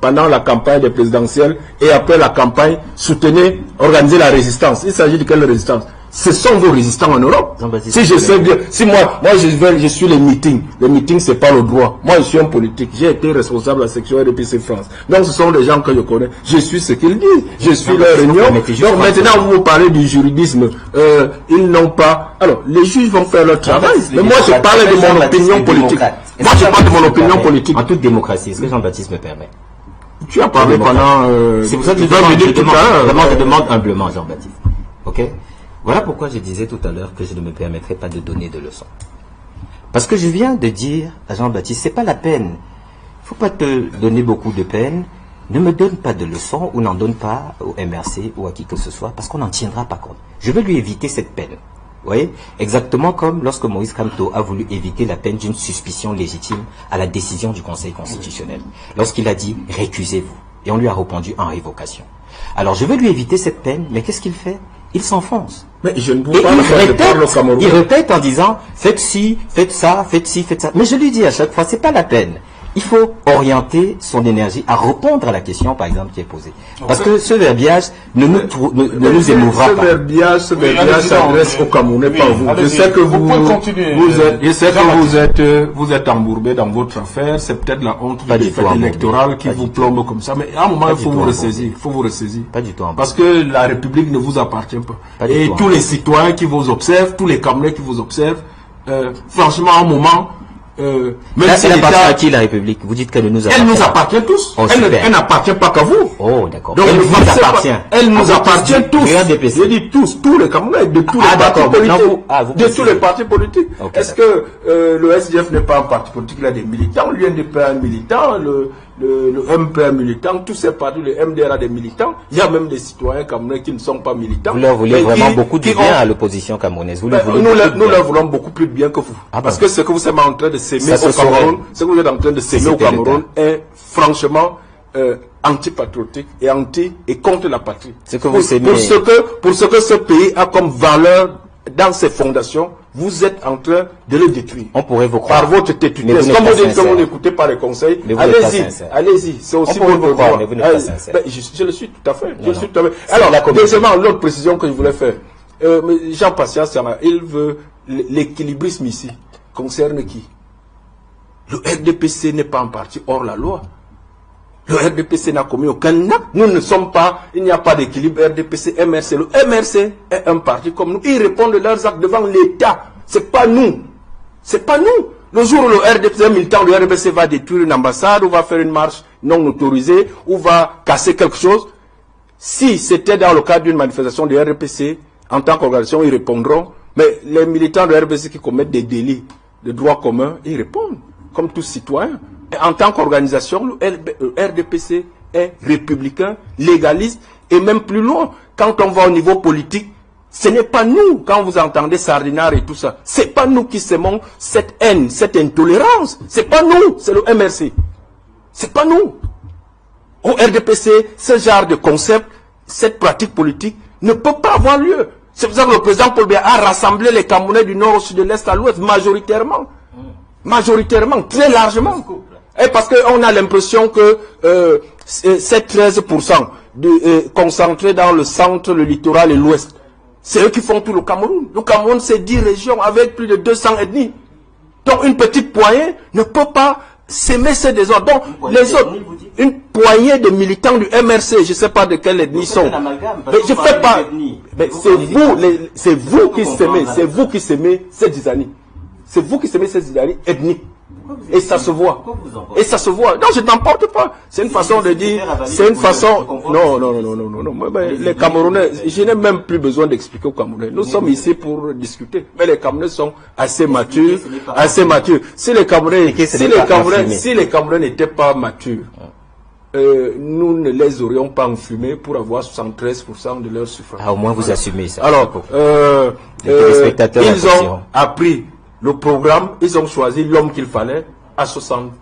Pendant la campagne des présidentielles et après la campagne, soutenez, organisez la résistance. Il s'agit de quelle résistance? Ce sont vos résistants en Europe. Si je sais bien, si moi je suis les meetings. Les meetings, c'est pas le droit. Moi, je suis un politique. J'ai été responsable de la section RDPC France. Donc, ce sont des gens que je connais. Je suis ce qu'ils disent. Je suis leur réunion. Donc, maintenant, vous parlez du juridisme. Ils n'ont pas... Alors, les juges vont faire leur travail. Mais moi, je parle de mon opinion politique. Moi, je parle de mon opinion politique. En toute démocratie, est-ce que Jean-Baptiste me permet? Tu as parlé pendant... C'est pour ça que je demande humblement, Jean-Baptiste. Ok? Voilà pourquoi je disais tout à l'heure que je ne me permettrai pas de donner de leçons. Parce que je viens de dire à Jean-Baptiste, c'est pas la peine. Il ne faut pas te donner beaucoup de peine. Ne me donne pas de leçons ou n'en donne pas au MRC ou à qui que ce soit, parce qu'on n'en tiendra pas compte. Je veux lui éviter cette peine. Vous voyez? Exactement comme lorsque Maurice Kamto a voulu éviter la peine d'une suspicion légitime à la décision du Conseil constitutionnel. Lorsqu'il a dit « récusez-vous ». Et on lui a répondu en révocation. Alors je veux lui éviter cette peine, mais qu'est-ce qu'il fait? il s'enfonce. Mais je ne peux Et pas le Cameroun. il répète en disant, faites ci, faites ça, faites ci, faites ça. Mais je lui dis à chaque fois, c'est pas la peine. Il faut orienter son énergie à répondre à la question, par exemple, qui est posée. Parce que ce verbiage ne nous émouvra pas. Ce verbiage s'adresse aux Camerounais, pas vous. Je sais que vous êtes embourbé dans votre affaire. C'est peut-être la honte du défaite électoral qui vous plombe comme ça. Mais à un moment, il faut vous ressaisir. Pas du tout. Parce que la République ne vous appartient pas. Et tous les citoyens qui vous observent, tous les Camerounais qui vous observent, franchement, à un moment, même si elle appartient à qui, la République? Vous dites qu'elle nous appartient. Elle nous appartient tous. Oh, elle n'appartient pas qu'à vous. Oh, d'accord. Donc, elle vous appartient. Elle nous appartient tous. Je dis tous les Camerounais, de tous les partis politiques. De tous les partis politiques. Est-ce que le SDF n'est pas un parti politique? Il a des militants. L'UNDP a un militant. Le MP a un militant. Tous ces partis, le MDR a des militants. Il y a même des citoyens camerounais qui ne sont pas militants. Vous leur voulez vraiment beaucoup de bien à l'opposition camerounaise. Nous leur voulons beaucoup plus de bien que vous. Parce que ce que vous êtes en train de s'aimer au Cameroun, ce que vous êtes en train de s'aimer au Cameroun est franchement antipatriotique et contre la patrie. Pour ce que ce pays a comme valeur dans ses fondations, vous êtes en train de le détruire. On pourrait vous croire. Par votre tétudesse. Comme vous dites que vous n'écoutez pas les conseils, allez-y. C'est aussi votre droit. Je le suis tout à fait. Alors, deuxièmement, l'autre précision que je voulais faire. Jean Patience, il veut l'équilibrisme ici. Concerne qui? Le RDPC n'est pas un parti hors la loi. Le RDPC n'a commis aucun acte. Nous ne sommes pas, il n'y a pas d'équilibre RDPC, MRC. Le MRC est un parti comme nous. Ils répondent de leurs actes devant l'État. C'est pas nous. C'est pas nous. Le jour où le RDPC, un militant du RDPC va détruire une ambassade, ou va faire une marche non autorisée, ou va casser quelque chose, si c'était dans le cadre d'une manifestation du RDPC, en tant qu'organisation, ils répondront. Mais les militants du RDPC qui commettent des délits de droit commun, ils répondent, comme tous citoyens. Et en tant qu'organisation, le RDPC est républicain, légaliste, et même plus loin. Quand on va au niveau politique, ce n'est pas nous, quand vous entendez Sardinard et tout ça, c'est pas nous qui sémons cette haine, cette intolérance. C'est pas nous, c'est le MRC. C'est pas nous. Au RDPC, ce genre de concept, cette pratique politique ne peut pas avoir lieu. C'est pour ça que le président Paul Biya a rassemblé les Camerounais du nord au sud, de l'est à l'ouest, majoritairement. Majoritairement, très largement. Et parce qu'on a l'impression que ces 13% concentrés dans le centre, le littoral et l'ouest, c'est eux qui font tout le Cameroun. Le Cameroun, c'est 10 régions avec plus de 200 ethnies. Donc une petite poignée ne peut pas s'aimer ces désordres. Donc les autres, une poignée de militants du MRC, je ne sais pas de quelle ethnie ils sont. Mais je ne fais pas. Mais c'est vous qui s'aimez, c'est vous qui s'aimez ces dysanies. C'est vous qui s'aimez ces dysanies ethniques. Et ça se voit. Et ça se voit. Non, je n'emporte pas. C'est une façon de dire. C'est une façon. Non. Les Camerounais, je n'ai même plus besoin d'expliquer aux Camerounais. Nous sommes ici pour discuter. Mais les Camerounais sont assez matures. Si les Camerounais n'étaient pas matures, nous ne les aurions pas enfumés pour avoir 73% de leur suffrage. Au moins vous assumez ça. Alors, ils ont appris le programme, ils ont choisi l'homme qu'il fallait à 60,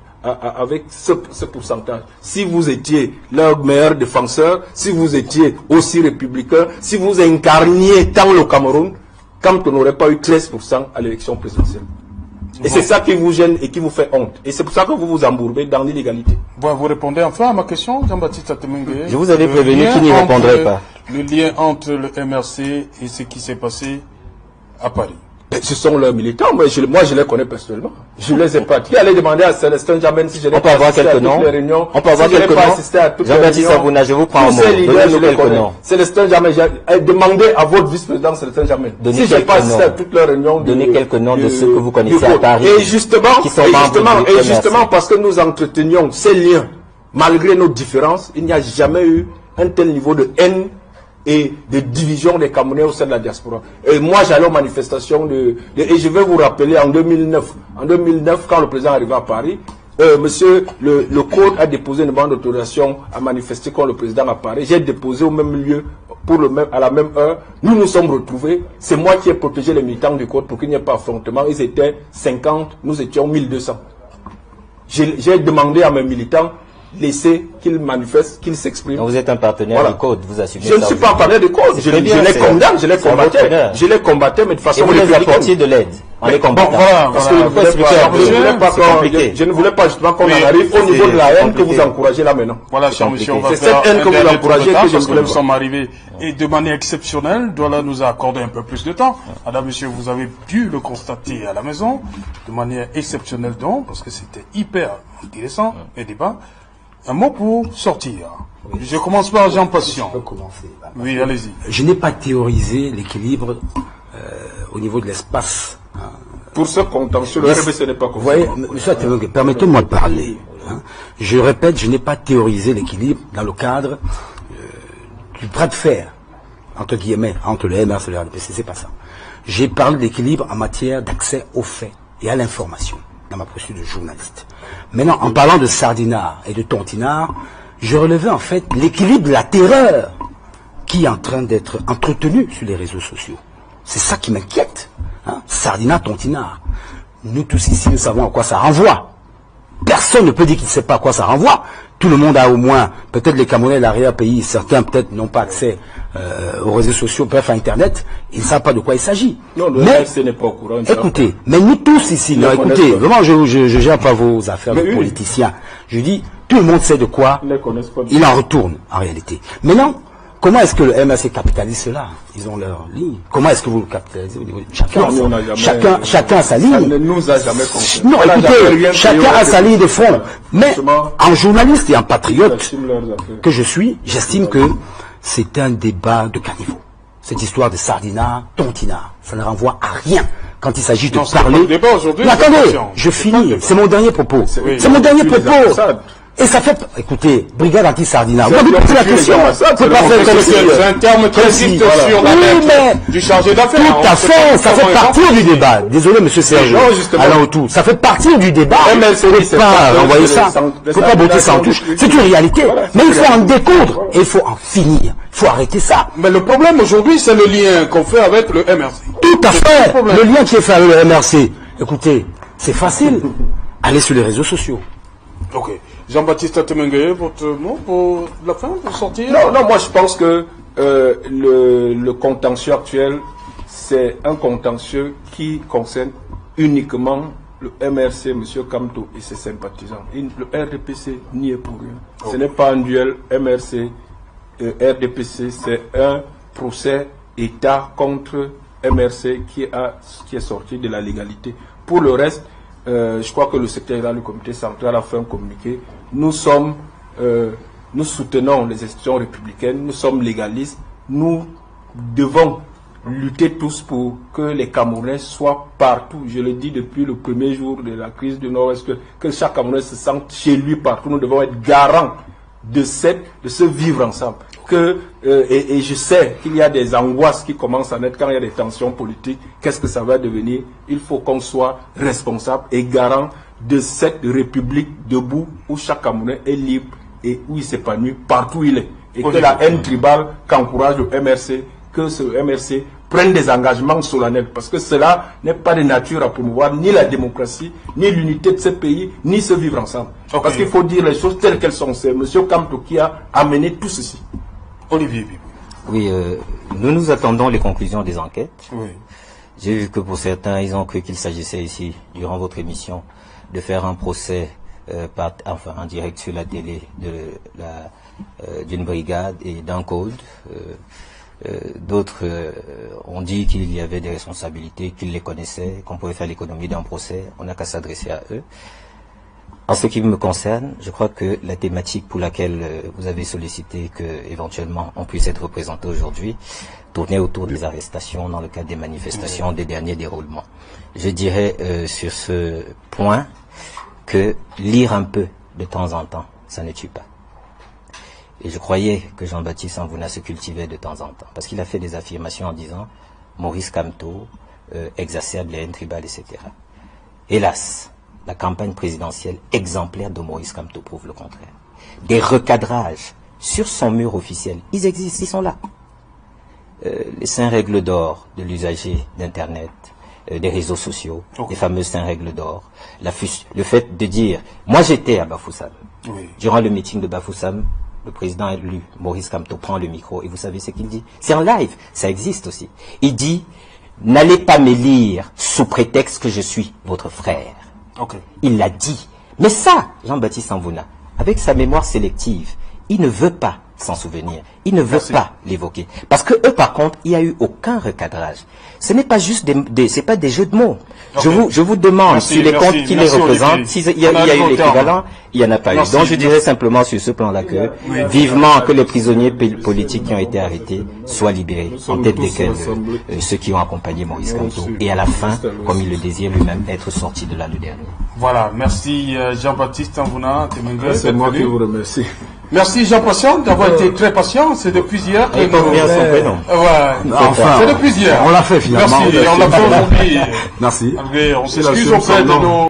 avec ce pourcentage. Si vous étiez leur meilleur défenseur, si vous étiez aussi républicain, si vous incarniez tant le Cameroun, quand on n'aurait pas eu 13% à l'élection présidentielle. Et c'est ça qui vous gêne et qui vous fait honte. Et c'est pour ça que vous vous embourbez dans l'illégalité. Bon, vous répondez enfin à ma question, Jean-Baptiste Atemengue. Je vous avais prévenu qu'il n'y répondrait pas. Le lien entre le MRC et ce qui s'est passé à Paris. Ce sont leurs militants, moi je les connais personnellement. Je les ai pas. Qui allait demander à Célestin Djamène si je n'ai pas assisté à toutes les réunions. On peut avoir quelques noms. Jean-Baptiste Abouna, je vous prends au mot. Donnez-nous quelques noms. Célestin Djamène, demandez à votre vice-président Célestin Djamène. Si je n'ai pas assisté à toutes les réunions. Donnez quelques noms de ceux que vous connaissez à Paris. Et justement, parce que nous entretenions ces liens, malgré nos différences, il n'y a jamais eu un tel niveau de haine et de division des Camerounais au sein de la diaspora. Et moi, j'allais aux manifestations et je vais vous rappeler en 2009. En 2009, quand le président arriva à Paris, monsieur, le code a déposé une demande d'autorisation à manifester contre le président à Paris. J'ai déposé au même lieu, à la même heure. Nous nous sommes retrouvés. C'est moi qui ai protégé les militants du code pour qu'il n'y ait pas affrontement. Ils étaient 50, nous étions 1200. J'ai demandé à mes militants laisser qu'il manifeste, qu'il s'exprime. Vous êtes un partenaire du Code, vous assumez ça. Je ne suis pas un partenaire du Code, je les condamne, je les combattais, mais de façon républicaine. Et vous les apportiez de l'aide en les combattant. Parce que je ne voulais pas justement qu'on en arrive au niveau de la haine que vous encouragez là maintenant. Voilà, cher monsieur, on va c'est cette haine que vous encouragez que je ne voulais pas. Nous sommes arrivés et de manière exceptionnelle, Douala nous a accordé un peu plus de temps. Madame, monsieur, vous avez pu le constater à la maison, de manière exceptionnelle donc, parce que c'était hyper intéressant, et débat. Un mot pour sortir. Je commence par Jean Passion. Je peux commencer. Oui, allez-y. Je n'ai pas théorisé l'équilibre au niveau de l'espace. Pour ce contentieux, le RBC n'est pas vous voyez, monsieur Atemengue, permettez-moi de parler. Je répète, je n'ai pas théorisé l'équilibre dans le cadre du bras de fer, entre guillemets, entre le MRC et le RDPC, c'est pas ça. J'ai parlé d'équilibre en matière d'accès aux faits et à l'information, dans ma posture de journaliste. Maintenant, en parlant de Sardinard et de Tontinard, je relevais en fait l'équilibre de la terreur qui est en train d'être entretenu sur les réseaux sociaux. C'est ça qui m'inquiète. Sardinard, Tontinard. Nous tous ici, nous savons à quoi ça renvoie. Personne ne peut dire qu'il ne sait pas à quoi ça renvoie. Tout le monde a au moins, peut-être les Camerounais de l'arrière-pays, certains peut-être n'ont pas accès aux réseaux sociaux, bref à Internet, ils ne savent pas de quoi il s'agit. Non, le RDPC n'est pas au courant. Écoutez, mais nous tous ici, non, écoutez, vraiment je gère pas vos affaires de politiciens. Je dis, tout le monde sait de quoi il en retourne, en réalité. Maintenant, comment est-ce que le MRC capitalise cela? Ils ont leur ligne. Comment est-ce que vous le capitalisez au niveau de chacun a sa ligne. Ça ne nous a jamais compris. Non, écoutez, chacun a sa ligne de front. Mais en journaliste et en patriote que je suis, j'estime que c'est un débat de caniveau. Cette histoire de Sardinard, Tontinard, ça ne renvoie à rien quand il s'agit de parler. Mais attendez, je finis. C'est mon dernier propos. C'est mon dernier propos. Et ça fait, écoutez, brigade anti-Sardinard. Vous avez posé la question. C'est un terme très vite sur la lettre du chargé d'affaires. Tout à fait, ça fait partie du débat. Désolé, monsieur Serge. Allons autour. Ça fait partie du débat. Il ne faut pas renvoyer ça. Il ne faut pas botter ça en touche. C'est une réalité. Mais il faut en découdre. Et il faut en finir. Il faut arrêter ça. Mais le problème aujourd'hui, c'est le lien qu'on fait avec le MRC. Tout à fait. Le lien qui est fait avec le MRC. Écoutez, c'est facile. Allez sur les réseaux sociaux. Ok. Jean-Baptiste Atemengue, votre mot pour la fin, pour sortir? Non, moi je pense que le contentieux actuel, c'est un contentieux qui concerne uniquement le MRC, M. Kamto et ses sympathisants. Le RDPC n'y est pour rien. Ce n'est pas un duel MRC-RDPC, c'est un procès État contre MRC qui est sorti de la légalité. Pour le reste, je crois que le secrétaire général du comité central a fait un communiqué. Nous soutenons les institutions républicaines, nous sommes légalistes, nous devons lutter tous pour que les Camerounais soient partout. Je le dis depuis le premier jour de la crise du Nord-Est, que chaque Camerounais se sente chez lui partout. Nous devons être garants de ce vivre ensemble. Et je sais qu'il y a des angoisses qui commencent à naître quand il y a des tensions politiques. Qu'est-ce que ça va devenir? Il faut qu'on soit responsable et garant de cette république debout où chaque Camerounais est libre et où il s'épanouit partout où il est. Et que la haine tribale qu'encourage le MRC, que ce MRC prenne des engagements solennels, parce que cela n'est pas de nature à promouvoir ni la démocratie, ni l'unité de ce pays, ni ce vivre ensemble. Parce qu'il faut dire les choses telles qu'elles sont. C'est M. Kamto qui a amené tout ceci. Olivier. Oui, nous attendons les conclusions des enquêtes. Oui. J'ai vu que pour certains, ils ont cru qu'il s'agissait ici, durant votre émission, de faire un procès en direct sur la télé d'une brigade et d'un code. D'autres ont dit qu'il y avait des responsabilités, qu'ils les connaissaient, qu'on pouvait faire l'économie d'un procès. On n'a qu'à s'adresser à eux. En ce qui me concerne, je crois que la thématique pour laquelle vous avez sollicité que éventuellement on puisse être représenté aujourd'hui tournait autour des arrestations dans le cadre des manifestations des derniers déroulements. Je dirais sur ce point que lire un peu de temps en temps, ça ne tue pas. Et je croyais que Jean-Baptiste Amvouna se cultivait de temps en temps, parce qu'il a fait des affirmations en disant Maurice Kamto exacerbe les haines tribales, etc. Hélas, la campagne présidentielle exemplaire de Maurice Kamto prouve le contraire. Des recadrages sur son mur officiel, ils existent, ils sont là. Les 5 règles d'or de l'usager d'Internet, des réseaux sociaux, les fameuses 5 règles d'or, le fait de dire, moi j'étais à Bafoussam, Oui. Durant le meeting de Bafoussam, le président élu, Maurice Kamto, prend le micro et vous savez ce qu'il dit? C'est en live, ça existe aussi. Il dit, n'allez pas me lire sous prétexte que je suis votre frère. Ok. Il l'a dit. Mais ça, Jean-Baptiste Samvouna, avec sa mémoire sélective, il ne veut pas s'en souvenir. Il ne veut pas l'évoquer. Parce que eux, par contre, il n'y a eu aucun recadrage. Ce n'est pas juste c'est pas des jeux de mots. Okay. Je vous demande si les comptes qui les représentent, s'il y a eu l'équivalent, il n'y en a pas eu. Donc je dirais simplement sur ce plan-là que vivement que les prisonniers politiques qui ont été arrêtés soient libérés, en tête desquels ceux qui ont accompagné Maurice Kamto. Et à la fin, comme il le désire lui-même, être sorti de là le dernier. Voilà, merci Jean-Baptiste Samvouna. C'est moi qui vous remercie. Merci Jean Patient d'avoir été très patient. C'est depuis hier que Il porte bien son prénom. Enfin, c'est depuis hier. On l'a fait finalement. Merci, on l'a fait aujourd'hui. Merci. On s'excuse auprès de nos...